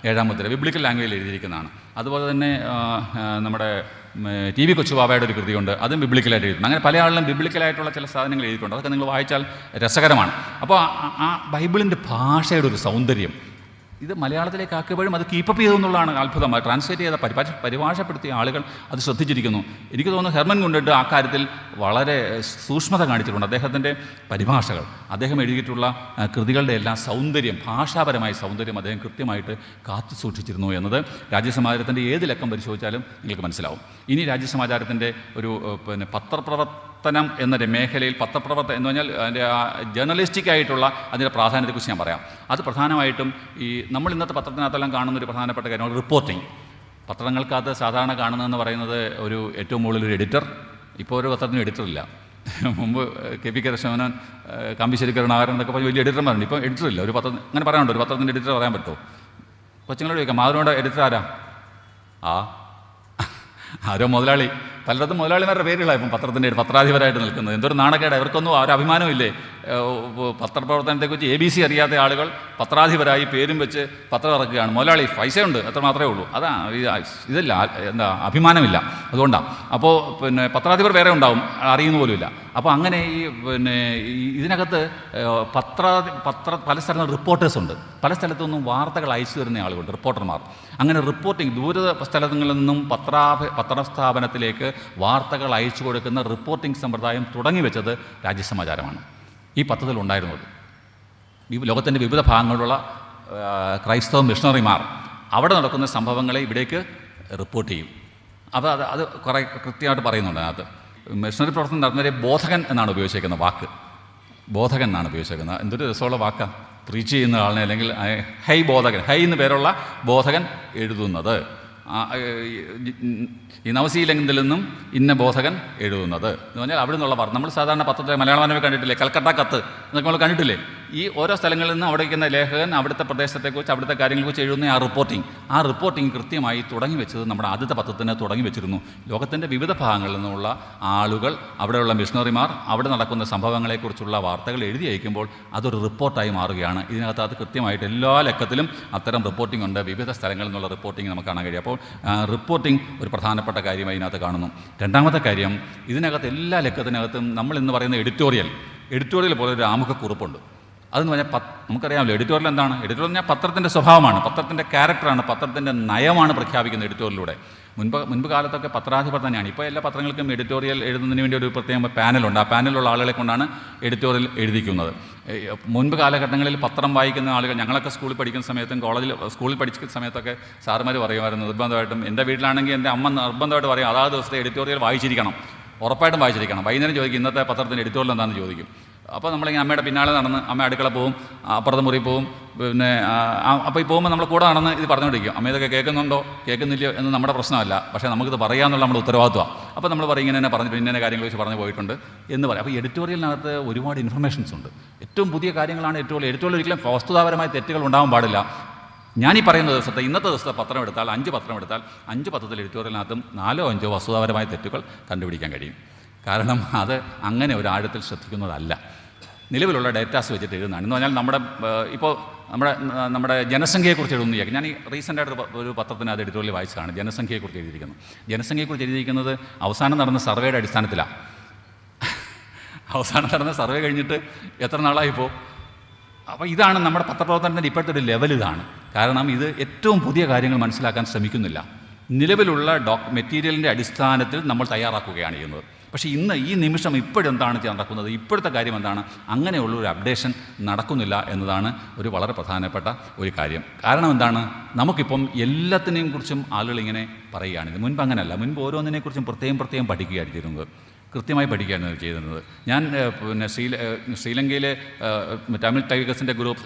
ബിബ്ലിക്കൽ ലാംഗ്വേജിൽ എഴുതിയിരിക്കുന്നതാണ്. അതുപോലെ തന്നെ നമ്മുടെ TV കൊച്ചുബാബയുടെ ഒരു കൃതിയുണ്ട്, അതും ബിബ്ലിക്കലായിട്ട് എഴുതുന്നു. അങ്ങനെ പല ആളിലും ബിബ്ലിക്കലായിട്ടുള്ള ചില സാധനങ്ങൾ എഴുതിയിട്ടുണ്ട്. അതൊക്കെ നിങ്ങൾ വായിച്ചാൽ രസകരമാണ്. അപ്പോൾ ആ ബൈബിളിൻ്റെ ഭാഷയുടെ ഒരു സൗന്ദര്യം ഇത് മലയാളത്തിലേക്ക് ആക്കിയപ്പോഴും അത് കീപ്പപ്പ് ചെയ്തു എന്നുള്ളതാണ് അത്ഭുതമായി. ട്രാൻസ്ലേറ്റ് ചെയ്ത പരിഭാഷപ്പെടുത്തിയ ആളുകൾ അത് ശ്രദ്ധിച്ചിരിക്കുന്നു. എനിക്ക് തോന്നുന്നു ഹെർമൻ കൊണ്ടിട്ട് ആ കാര്യത്തിൽ വളരെ സൂക്ഷ്മത കാണിച്ചിട്ടുണ്ട്. അദ്ദേഹത്തിൻ്റെ പരിഭാഷകൾ, അദ്ദേഹം എഴുതിയിട്ടുള്ള കൃതികളുടെ എല്ലാം സൗന്ദര്യം, ഭാഷാപരമായ സൗന്ദര്യം അദ്ദേഹം കൃത്യമായിട്ട് കാത്തു സൂക്ഷിച്ചിരുന്നു എന്നത് രാജ്യസമാചാരത്തിൻ്റെ ഏത് ലക്കം പരിശോധിച്ചാലും നിങ്ങൾക്ക് മനസ്സിലാവും. ഇനി രാജ്യസമാചാരത്തിൻ്റെ ഒരു പത്രപ്രവർത്തനം എന്നൊരു മേഖലയിൽ, പത്രപ്രവർത്തനം എന്ന് പറഞ്ഞാൽ അതിൻ്റെ ജേർണലിസ്റ്റിക് ആയിട്ടുള്ള അതിൻ്റെ പ്രാധാന്യത്തെക്കുറിച്ച് ഞാൻ പറയാം. അത് പ്രധാനമായിട്ടും നമ്മൾ ഇന്നത്തെ പത്രത്തിനകത്തെല്ലാം കാണുന്നൊരു പ്രധാനപ്പെട്ട കാര്യമാണ് റിപ്പോർട്ടിംഗ്. പത്രങ്ങൾക്കകത്ത് സാധാരണ കാണുന്നതെന്ന് പറയുന്നത് ഏറ്റവും മുകളിലൊരു എഡിറ്റർ. ഇപ്പോൾ ഒരു പത്രത്തിനും എഡിറ്ററില്ല. മുമ്പ് KP കരശോനൻ, കാമ്പിശ്ശേരി കരുണാകരൻ എന്നൊക്കെ പറഞ്ഞ് വലിയ എഡിറ്റർമാരുണ്ട്. ഇപ്പോൾ എഡിറ്ററില്ല. ഒരു പത്രം അങ്ങനെ പറയാനുണ്ട്, ഒരു പത്രത്തിൻ്റെ എഡിറ്റർ പറയാൻ പറ്റുമോ? കൊച്ചുങ്ങളോട് ചോദിക്കാം, മാധവനോട് എഡിറ്റർ ആരാ? ആരോ മുതലാളി. പലയിടത്തും മുതലാളിമാരുടെ പേരുകളാണ് ഇപ്പം പത്രത്തിൻ്റെ പത്രാധിപരായിട്ട് നിൽക്കുന്നത്. എന്തൊരു നാണക്കേട്! ഇവർക്കൊന്നും ഒരു അഭിമാനമില്ലേ? പത്രപ്രവർത്തനത്തെക്കുറിച്ച് ABC അറിയാത്ത ആളുകൾ പത്രാധിപരായി പേരും വെച്ച് പത്രം ഇറക്കുകയാണ്. മുതലാളി പൈസയുണ്ട്, അത്ര മാത്രമേ ഉള്ളൂ. ഇതല്ല, അഭിമാനമില്ല. അതുകൊണ്ടാണ്. അപ്പോൾ പത്രാധിപർ വേറെ ഉണ്ടാവും, അറിയുന്ന പോലുമില്ല. അപ്പോൾ അങ്ങനെ ഇതിനകത്ത് പല സ്ഥലത്തും റിപ്പോർട്ടേഴ്സ് ഉണ്ട്. പല സ്ഥലത്തുനിന്നും വാർത്തകൾ അയച്ചു തരുന്ന ആളുകളുണ്ട്, റിപ്പോർട്ടർമാർ. അങ്ങനെ റിപ്പോർട്ടിംഗ്, ദൂര സ്ഥലങ്ങളിൽ നിന്നും പത്രസ്ഥാപനത്തിലേക്ക് വാർത്തകൾ അയച്ചു കൊടുക്കുന്ന റിപ്പോർട്ടിംഗ് സമ്പ്രദായം തുടങ്ങി വെച്ചത് രാജ്യസമാചാരമാണ്. ഈ പത്രത്തിലുണ്ടായിരുന്നത് ലോകത്തിൻ്റെ വിവിധ ഭാഗങ്ങളിലുള്ള ക്രൈസ്തവ മിഷണറിമാർ അവിടെ നടക്കുന്ന സംഭവങ്ങളെ ഇവിടേക്ക് റിപ്പോർട്ട് ചെയ്യും. അത് കുറേ കൃത്യമായിട്ട് പറയുന്നുണ്ട് അതിനകത്ത്. മിഷണറി പ്രവർത്തനം നടന്നവരെ ബോധകൻ എന്നാണ് ഉപയോഗിച്ചേക്കുന്നത്, വാക്ക് ബോധകൻ എന്നാണ് ഉപയോഗിച്ചേക്കുന്നത്. എന്തൊരു രസമുള്ള വാക്കാണ്. പ്രീച്ച് ചെയ്യുന്ന ആളിനെ, അല്ലെങ്കിൽ ബോധകൻ, എന്ന് പേരുള്ള ബോധകൻ എഴുതുന്നത്. ഈ നവസീലങ്കിൽ നിന്നും ഇന്ന ബോധകൻ എഴുതുന്നത് എന്ന് പറഞ്ഞാൽ അവിടെ നിന്നുള്ള വാർത്ത. നമ്മൾ സാധാരണ പത്രത്തെ മലയാള മനോരമ കണ്ടിട്ടില്ലേ, കൽക്കട്ട കത്ത് എന്നൊക്കെ നമ്മൾ കണ്ടിട്ടില്ലേ? ഈ ഓരോ സ്ഥലങ്ങളിൽ നിന്നും അവിടെ ഇരിക്കുന്ന ലേഖകൻ അവിടുത്തെ പ്രദേശത്തെക്കുറിച്ച്, അവിടുത്തെ കാര്യങ്ങളെക്കുറിച്ച് എഴുതുന്ന ആ റിപ്പോർട്ടിംഗ് കൃത്യമായി തുടങ്ങി വെച്ചത് നമ്മുടെ ആദ്യത്തെ പത്രത്തിന് തുടങ്ങി വെച്ചിരുന്നു. ലോകത്തിൻ്റെ വിവിധ ഭാഗങ്ങളിൽ നിന്നുള്ള ആളുകൾ, അവിടെയുള്ള മിഷണറിമാർ, അവിടെ നടക്കുന്ന സംഭവങ്ങളെക്കുറിച്ചുള്ള വാർത്തകൾ എഴുതി അയക്കുമ്പോൾ അതൊരു റിപ്പോർട്ടായി മാറുകയാണ്. ഇതിനകത്ത് അത് കൃത്യമായിട്ട് എല്ലാ ലക്കത്തിലും അത്തരം റിപ്പോർട്ടിംഗ് ഉണ്ട്. വിവിധ സ്ഥലങ്ങളിൽ നിന്നുള്ള റിപ്പോർട്ടിംഗ് നമുക്ക് കാണാൻ കഴിയും. അപ്പോൾ റിപ്പോർട്ടിംഗ് ഒരു പ്രധാനപ്പെട്ട കാര്യമായി ഇതിനകത്ത് കാണുന്നു. രണ്ടാമത്തെ കാര്യം, ഇതിനകത്ത് എല്ലാ ലക്കത്തിനകത്തും നമ്മൾ ഇന്ന് പറയുന്ന എഡിറ്റോറിയൽ പോലെ ഒരു ആമുഖക്കുറിപ്പുണ്ട്. അതെന്ന് പറഞ്ഞാൽ നമുക്കറിയാമല്ലോ എഡിറ്റോറിയൽ എന്താണ്? എഡിറ്റോറിയൽ പറഞ്ഞാൽ പത്രത്തിൻ്റെ സ്വഭാവമാണ്, പത്രത്തിൻ്റെ ക്യാരക്ടറാണ്, പത്രത്തിൻ്റെ നയമാണ് പ്രഖ്യാപിക്കുന്നത് എഡിറ്റോറിയലിലൂടെ. മുൻപ് കാലത്തൊക്കെ പത്രാധിപർ തന്നെയാണ്. ഇപ്പോൾ എല്ലാ പത്രങ്ങൾക്കും എഡിറ്റോറിയൽ എഴുതുന്നതിന് വേണ്ടി ഒരു പ്രത്യേക പാനലുണ്ട്. ആ പാനലിലുള്ള ആളുകളെ കൊണ്ടാണ് എഡിറ്റോറിയൽ എഴുതിക്കുന്നത്. മുൻപ് കാലഘട്ടങ്ങളിൽ പത്രം വായിക്കുന്ന ആളുകൾ, ഞങ്ങളൊക്കെ സ്കൂളിൽ പഠിക്കുന്ന സമയത്തും സ്കൂളിൽ പഠിക്കുന്ന സമയത്തൊക്കെ സാറുമാർ പറയുമായിരുന്നു നിർബന്ധമായിട്ടും. എൻ്റെ വീട്ടിലാണെങ്കിൽ എൻ്റെ അമ്മ നിർബന്ധമായിട്ട് പറയും അതാത് ദിവസത്തെ എഡിറ്റോറിയൽ വായിച്ചിരിക്കണം, ഉറപ്പായിട്ടും വായിച്ചിരിക്കണം. വൈകുന്നേരം ചോദിക്കും ഇന്നത്തെ പത്രത്തിൻ്റെ എഡിറ്റോറിയൽ എന്താണെന്ന് ചോദിക്കും. അപ്പോൾ നമ്മളിങ്ങനെ അമ്മയുടെ പിന്നാലെ നടന്ന്, അമ്മ അടുക്കള പോവും, അപ്പുറത്തെ മുറി പോവും, പിന്നെ അപ്പോൾ ഈ പോകുമ്പോൾ നമ്മൾ കൂടെ നടന്ന് ഇത് പറഞ്ഞുകൊണ്ടിരിക്കും. അമ്മ ഇതൊക്കെ കേൾക്കുന്നുണ്ടോ കേൾക്കുന്നില്ലയോ എന്ന് നമ്മുടെ പ്രശ്നമല്ല, പക്ഷേ നമുക്കിത് പറയാമെന്നുള്ള നമ്മുടെ ഉത്തരവാദിത്വമാണ്. അപ്പോൾ നമ്മൾ പറയും ഇങ്ങനെ പറഞ്ഞിട്ട് ഇന്ന കാര്യങ്ങൾ വെച്ച് പറഞ്ഞു പോയിട്ടുണ്ട് എന്ന് പറയും. അപ്പോൾ എഡിറ്റോറിയലിനകത്ത് ഒരുപാട് ഇൻഫർമേഷൻസ് ഉണ്ട്, ഏറ്റവും പുതിയ കാര്യങ്ങളാണ് എഡിറ്റോറിയൽ. എഡിറ്റോറിയൽ ഒരിക്കലും വസ്തുതാപരമായ തെറ്റുകൾ ഉണ്ടാകാൻ പാടില്ല. ഞാനീ പറയുന്ന ദിവസത്തെ ഇന്നത്തെ ദിവസത്തെ പത്രം എടുത്താൽ 5 പത്രം എടുത്താൽ 5 പത്രത്തിൽ എഡിറ്റോറിയലിനകത്തും 4 or 5 വസ്തുതാപരമായ തെറ്റുകൾ കണ്ടുപിടിക്കാൻ കഴിയും. കാരണം അത് അങ്ങനെ ഒരു ആഴത്തിൽ ശ്രദ്ധിക്കുന്നതല്ല, നിലവിലുള്ള ഡേറ്റാസ് വെച്ചിട്ട് എഴുതുന്നതാണ്. എന്ന് പറഞ്ഞാൽ ഇപ്പോൾ നമ്മുടെ ജനസംഖ്യയെക്കുറിച്ച് എഴുതുന്ന ഞാൻ ഈ റീസെൻ്റായിട്ട് ഒരു പത്രത്തിന് അത് എഡിറ്റോറിയൽ വായിച്ചതാണ്. ജനസംഖ്യയെക്കുറിച്ച് എഴുതിയിരിക്കുന്നത്. ജനസംഖ്യയെക്കുറിച്ച് എഴുതിയിരിക്കുന്നത് അവസാനം നടന്ന സർവേയുടെ അടിസ്ഥാനത്തിലാണ്. അവസാനം നടന്ന സർവേ കഴിഞ്ഞിട്ട് എത്ര നാളായിപ്പോൾ? അപ്പോൾ ഇതാണ് നമ്മുടെ പത്രപ്രവർത്തനത്തിൻ്റെ ഇപ്പോഴത്തെ ഒരു ലെവൽ. ഇതാണ് കാരണം ഇത് ഏറ്റവും പുതിയ കാര്യങ്ങൾ മനസ്സിലാക്കാൻ ശ്രമിക്കുന്നില്ല. നിലവിലുള്ള മെറ്റീരിയലിൻ്റെ അടിസ്ഥാനത്തിൽ നമ്മൾ തയ്യാറാക്കുകയാണ് ചെയ്യുന്നത്. പക്ഷേ ഇന്ന് ഈ നിമിഷം ഇപ്പോഴെന്താണ് നടക്കുന്നത്, ഇപ്പോഴത്തെ കാര്യം എന്താണ്, അങ്ങനെയുള്ളൊരു അപ്ഡേഷൻ നടക്കുന്നില്ല എന്നതാണ് ഒരു വളരെ പ്രധാനപ്പെട്ട ഒരു കാര്യം. കാരണം എന്താണ്, നമുക്കിപ്പം എല്ലാത്തിനെയും കുറിച്ചും ആളുകൾ ഇങ്ങനെ പറയുകയാണ്. മുൻപ് അങ്ങനെയല്ല. മുൻപ് ഓരോന്നിനെക്കുറിച്ചും പ്രത്യേകം പഠിക്കുകയാണ് ചെയ്യുന്നത്, കൃത്യമായി പഠിക്കുകയാണ് ചെയ്യുന്നത്. ഞാൻ പിന്നെ ശ്രീലങ്കയിലെ തമിഴ് ടൈഗേഴ്സിൻ്റെ ഗ്രൂപ്പ്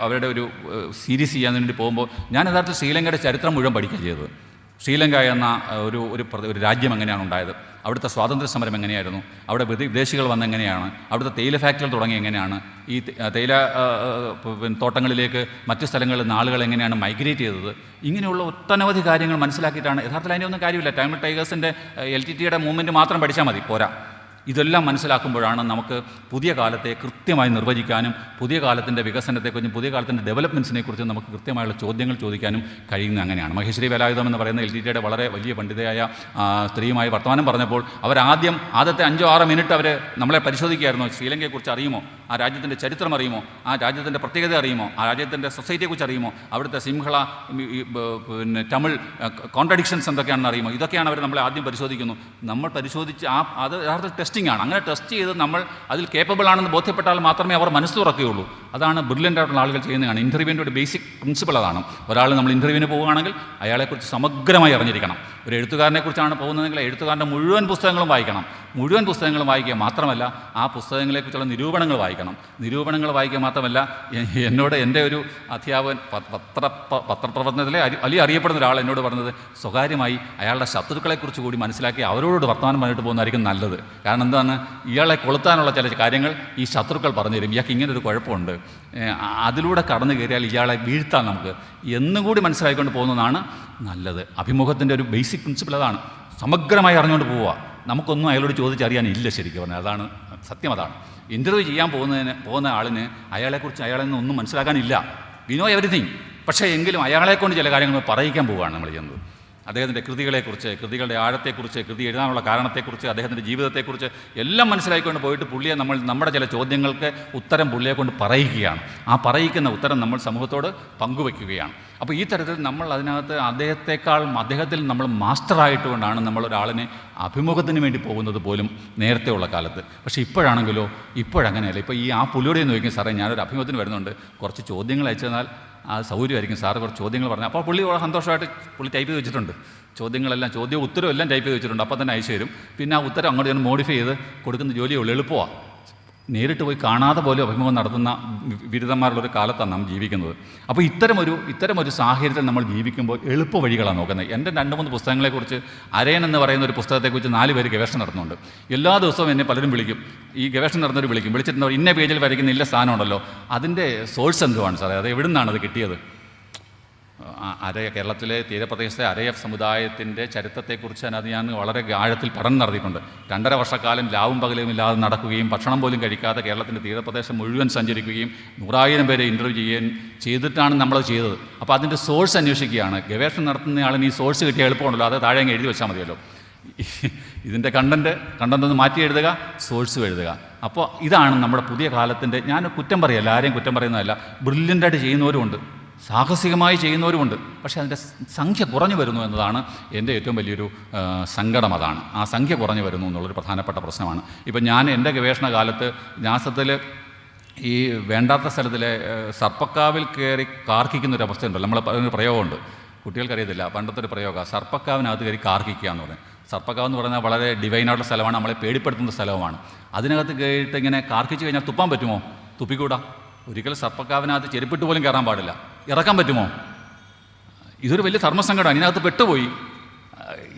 അവരുടെ ഒരു സീരീസ് ചെയ്യാൻ വേണ്ടി പോകുമ്പോൾ ഞാൻ യഥാർത്ഥത്തിൽ ശ്രീലങ്കയുടെ ചരിത്രം മുഴുവൻ പഠിക്കുകയാണ് ചെയ്തത്. ശ്രീലങ്ക എന്ന ഒരു രാജ്യം എങ്ങനെയാണ് ഉണ്ടായത്, അവിടുത്തെ സ്വാതന്ത്ര്യ സമരം എങ്ങനെയായിരുന്നു, അവിടെ വിദേശികൾ വന്നെങ്ങനെയാണ്, അവിടുത്തെ തേയില ഫാക്ടറികൾ തുടങ്ങി എങ്ങനെയാണ്, ഈ തേയില തോട്ടങ്ങളിലേക്ക് മറ്റു സ്ഥലങ്ങളിൽ നിന്ന് ആളുകൾ എങ്ങനെയാണ് മൈഗ്രേറ്റ് ചെയ്തത്, ഇങ്ങനെയുള്ള ഒട്ടനവധി കാര്യങ്ങൾ മനസ്സിലാക്കിയിട്ടാണ്. യഥാർത്ഥത്തിൽ അതിനൊന്നും കാര്യമില്ല. തമിഴ് ടൈഗേഴ്സിൻ്റെ LTTയുടെ മൂവ്മെൻറ്റ് മാത്രം പഠിച്ചാൽ മതി, പോരാ. ഇതെല്ലാം മനസ്സിലാക്കുമ്പോഴാണ് നമുക്ക് പുതിയ കാലത്തെ കൃത്യമായി നിർവചിക്കാനും പുതിയ കാലത്തിൻ്റെ വികസനത്തെക്കുറിച്ചും പുതിയ കാലത്തിൻ്റെ ഡെവലപ്മെൻറ്റ്സിനെക്കുറിച്ചും നമുക്ക് കൃത്യമായുള്ള ചോദ്യങ്ങൾ ചോദിക്കാനും കഴിയുന്നത് അങ്ങനെയാണ്. മഹേശ്വരി വേലായുധം എന്ന് പറയുന്ന LTTയുടെ വളരെ വലിയ പണ്ഡിതയായ സ്ത്രീയുമായി വർത്തമാനം പറഞ്ഞപ്പോൾ ആദ്യത്തെ 5-6 മിനിറ്റ് അവർ നമ്മളെ പരിശോധിക്കുകയായിരുന്നു. ശ്രീലങ്കയെക്കുറിച്ച് അറിയുമോ, ആ രാജ്യത്തിൻ്റെ ചരിത്രം അറിയുമോ, ആ രാജ്യത്തിൻ്റെ പ്രത്യേകത അറിയുമോ, ആ രാജ്യത്തിൻ്റെ സൊസൈറ്റിയെക്കുറിച്ച് അറിയുമോ, അവിടുത്തെ സിംഹള പിന്നെ തമിഴ് കോൺട്രഡിക്ഷൻസ് എന്തൊക്കെയാണെന്ന് അറിയുമോ, ഇതൊക്കെയാണ് അവർ നമ്മളെ ആദ്യം പരിശോധിക്കുന്നു. നമ്മൾ പരിശോധിച്ച് അത് യഥാർത്ഥ ടെസ്റ്റിംഗ് ആണ്. അങ്ങനെ ടെസ്റ്റ് ചെയ്ത് നമ്മൾ അതിൽ കേപ്പബിൾ ആണെന്ന് ബോധ്യപ്പെട്ടാൽ മാത്രമേ അവർ മനസ്സ് തുറക്കുകയുള്ളൂ. അതാണ് ബ്രില്യൻ്റ് ആയിട്ടുള്ള ആളുകൾ ചെയ്യുന്നതാണ്. ഇൻ്റർവ്യൂവിൻ്റെ ഒരു ബേസിക് പ്രിൻസിപ്പൾ അതാണ്. ഒരാൾ നമ്മൾ ഇൻ്റർവ്യൂവിന് പോവുകയാണെങ്കിൽ അയാളെക്കുറിച്ച് സമഗ്രമായി അറിഞ്ഞിരിക്കണം. ഒരു എഴുത്തുകാരനെക്കുറിച്ചാണ് പോകുന്നതെങ്കിൽ എഴുത്തുകാരൻ്റെ മുഴുവൻ പുസ്തകങ്ങളും വായിക്കണം. മുഴുവൻ പുസ്തകങ്ങളും വായിക്കുക മാത്രമല്ല ആ പുസ്തകങ്ങളെക്കുറിച്ചുള്ള നിരൂപണങ്ങൾ വായിക്കണം. നിരൂപണങ്ങൾ വായിക്കുക മാത്രമല്ല, എന്നോട് എൻ്റെ ഒരു അധ്യാപകൻ പത്രപ്രവർത്തനത്തിലെ വലിയ അറിയപ്പെടുന്ന ഒരാൾ എന്നോട് പറഞ്ഞത്, സ്വകാര്യമായി അയാളുടെ ശത്രുക്കളെക്കുറിച്ച് കൂടി മനസ്സിലാക്കി അവരോട് വർത്തമാനം പറഞ്ഞിട്ട് പോകുന്നതായിരിക്കും നല്ലത്. കാരണം എന്താണ്, ഇയാളെ കൊളുത്താനുള്ള ചില കാര്യങ്ങൾ ഈ ശത്രുക്കൾ പറഞ്ഞു തരും. ഇയാൾക്ക് ഇങ്ങനൊരു കുഴപ്പമുണ്ട്, അതിലൂടെ കടന്നു കയറിയാൽ ഇയാളെ വീഴ്ത്താൻ നമുക്ക് എന്നുകൂടി മനസ്സിലാക്കിക്കൊണ്ട് പോകുന്നതാണ് നല്ലത്. അഭിമുഖത്തിൻ്റെ ഒരു ബേസിക് പ്രിൻസിപ്പിൾ അതാണ്. സമഗ്രമായി അറിഞ്ഞുകൊണ്ട് പോവുക. നമുക്കൊന്നും അയാളോട് ചോദിച്ചറിയാനില്ല ശരിക്കും പറഞ്ഞാൽ. അതാണ് സത്യം. അതാണ് ഇൻ്റർവ്യൂ ചെയ്യാൻ പോകുന്ന ആളിന് അയാളെക്കുറിച്ച് അയാളിൽ നിന്ന് ഒന്നും മനസ്സിലാക്കാനില്ല. We know everything. പക്ഷേ എങ്കിലും അയാളെക്കൊണ്ട് ചില കാര്യങ്ങൾ പറയിക്കാൻ പോവുകയാണ് നമ്മൾ ചെയ്യുന്നത്. അദ്ദേഹത്തിൻ്റെ കൃതികളെക്കുറിച്ച്, കൃതികളുടെ ആഴത്തെക്കുറിച്ച്, കൃതി എഴുതാനുള്ള കാരണത്തെക്കുറിച്ച്, അദ്ദേഹത്തിൻ്റെ ജീവിതത്തെക്കുറിച്ച് എല്ലാം മനസ്സിലാക്കിക്കൊണ്ട് പോയിട്ട് പുള്ളിയെ നമ്മുടെ ചില ചോദ്യങ്ങൾക്ക് ഉത്തരം പുള്ളിയെ കൊണ്ട് പറയിക്കുകയാണ്. ആ പറയിക്കുന്ന ഉത്തരം നമ്മൾ സമൂഹത്തോട് പങ്കുവയ്ക്കുകയാണ്. അപ്പോൾ ഈ തരത്തിൽ നമ്മൾ അതിനകത്ത് അദ്ദേഹത്തിൽ നമ്മൾ മാസ്റ്ററായിട്ടുകൊണ്ടാണ് നമ്മളൊരാളിനെ അഭിമുഖത്തിന് വേണ്ടി പോകുന്നത് പോലും നേരത്തെയുള്ള കാലത്ത്. പക്ഷേ ഇപ്പോഴാണെങ്കിലോ, ഇപ്പോഴങ്ങനെയല്ല. ഇപ്പോൾ ആ പുള്ളിയോടെ നോക്കിയാൽ സാറേ ഞാനൊരു അഭിമുഖത്തിന് വരുന്നുണ്ട്, കുറച്ച് ചോദ്യങ്ങൾ അയച്ചു തന്നാൽ അത് സൗകര്യമായിരിക്കും സാറ് കുറച്ച് ചോദ്യങ്ങൾ പറഞ്ഞാൽ. അപ്പോൾ പുള്ളി വളരെ സന്തോഷമായിട്ട് ടൈപ്പ് ചെയ്ത് വെച്ചിട്ടുണ്ട്. ചോദ്യവും ഉത്തരവും എല്ലാം ടൈപ്പ് ചെയ്ത് വെച്ചിട്ടുണ്ട്. അപ്പോൾ തന്നെ അയച്ചു തരും. പിന്നെ ആ ഉത്തരം അങ്ങോട്ട് മോഡിഫൈ ചെയ്ത് കൊടുക്കുന്ന ജോലിയുള്ളൂ, എളുപ്പമാണ്. നേരിട്ട് പോയി കാണാതെ പോലും അഭിമുഖം നടത്തുന്ന ബിരുദന്മാരുള്ളൊരു കാലത്താണ് നാം ജീവിക്കുന്നത്. അപ്പോൾ ഇത്തരമൊരു സാഹചര്യത്തിൽ നമ്മൾ ജീവിക്കുമ്പോൾ എളുപ്പ വഴികളാണ് നോക്കുന്നത്. എൻ്റെ 2-3 പുസ്തകങ്ങളെക്കുറിച്ച്, അരയൻ എന്ന് പറയുന്ന ഒരു പുസ്തകത്തെക്കുറിച്ച് 4 പേര് ഗവേഷണം നടത്തുന്നുണ്ട്. എല്ലാ ദിവസവും എന്നെ പലരും വിളിക്കും. ഈ ഗവേഷണം നടന്നവർ വിളിച്ചിട്ട് ഇന്ന പേജിൽ വരയ്ക്കുന്ന ഇല്ല സ്ഥാനമുണ്ടല്ലോ, അതിൻ്റെ സോഴ്സ് എന്തുവാണ് സാറേ, അത് എവിടെ നിന്നാണ് അത് കിട്ടിയത്? കേരളത്തിലെ തീരപ്രദേശത്തെ അരയഫ് സമുദായത്തിൻ്റെ ചരിത്രത്തെക്കുറിച്ച് അത് ഞാൻ വളരെ ആഴത്തിൽ പഠനം നടത്തിയിട്ടുണ്ട്. 2.5 വർഷക്കാലം രാവും പകലും ഇല്ലാതെ നടക്കുകയും ഭക്ഷണം പോലും കഴിക്കാതെ കേരളത്തിൻ്റെ തീരപ്രദേശം മുഴുവൻ സഞ്ചരിക്കുകയും 100,000 പേരെ ഇൻ്റർവ്യൂ ചെയ്തിട്ടാണ് നമ്മളത് ചെയ്തത്. അപ്പോൾ അതിൻ്റെ സോഴ്സ് അന്വേഷിക്കുകയാണ്. ഗവേഷണം നടത്തുന്നയാളിന് ഈ സോഴ്സ് കിട്ടിയ എളുപ്പമുണ്ടല്ലോ, അത് താഴെ എഴുതി വെച്ചാൽ മതിയല്ലോ. ഇതിൻ്റെ കണ്ടൻറ്റ് ഒന്ന് മാറ്റി എഴുതുക, സോഴ്സും എഴുതുക. അപ്പോൾ ഇതാണ് നമ്മുടെ പുതിയ കാലത്തിൻ്റെ, ഞാൻ കുറ്റം പറയല്ല, ആരെയും കുറ്റം പറയുന്നതല്ല, ബ്രില്യൻ്റായിട്ട് ചെയ്യുന്നവരുമുണ്ട്, സാഹസികമായി ചെയ്യുന്നവരുമുണ്ട്. പക്ഷേ അതിൻ്റെ സംഖ്യ കുറഞ്ഞു വരുന്നു എന്നതാണ് എൻ്റെ ഏറ്റവും വലിയൊരു സങ്കടം. അതാണ് ആ സംഖ്യ കുറഞ്ഞു വരുന്നു എന്നുള്ളൊരു പ്രധാനപ്പെട്ട പ്രശ്നമാണ്. ഇപ്പം ഞാൻ എൻ്റെ ഗവേഷണ കാലത്ത് നാസത്തിൽ ഈ വേണ്ടാത്ത സ്ഥലത്തിലെ സർപ്പക്കാവിൽ കയറി കാർക്കിക്കുന്നൊരു അവസ്ഥ ഉണ്ടല്ലോ. ഒരു പ്രയോഗമുണ്ട്, കുട്ടികൾക്കറിയത്തില്ല, പണ്ടത്തെ ഒരു പ്രയോഗമാണ്, സർപ്പക്കാവിനകത്ത് കയറി കാർക്കിക്കുക എന്ന് പറയുന്നത്. സർപ്പക്കാവ് എന്ന് പറഞ്ഞാൽ വളരെ ഡിവൈനായിട്ടുള്ള സ്ഥലമാണ്, നമ്മളെ പേടിപ്പെടുത്തുന്ന സ്ഥലവുമാണ്. അതിനകത്ത് കയറിയിട്ട് ഇങ്ങനെ കാർക്കിച്ച് കഴിഞ്ഞാൽ തുപ്പാൻ പറ്റുമോ? തുപ്പിക്കൂടാ. ഒരിക്കലും സർപ്പക്കാവിനകത്ത് ചെരുപ്പിട്ട് പോലും കയറാൻ പാടില്ല. ഇറക്കാൻ പറ്റുമോ? ഇതൊരു വലിയ ധർമ്മസങ്കടമാണ്. ഇതിനകത്ത് പെട്ടുപോയി,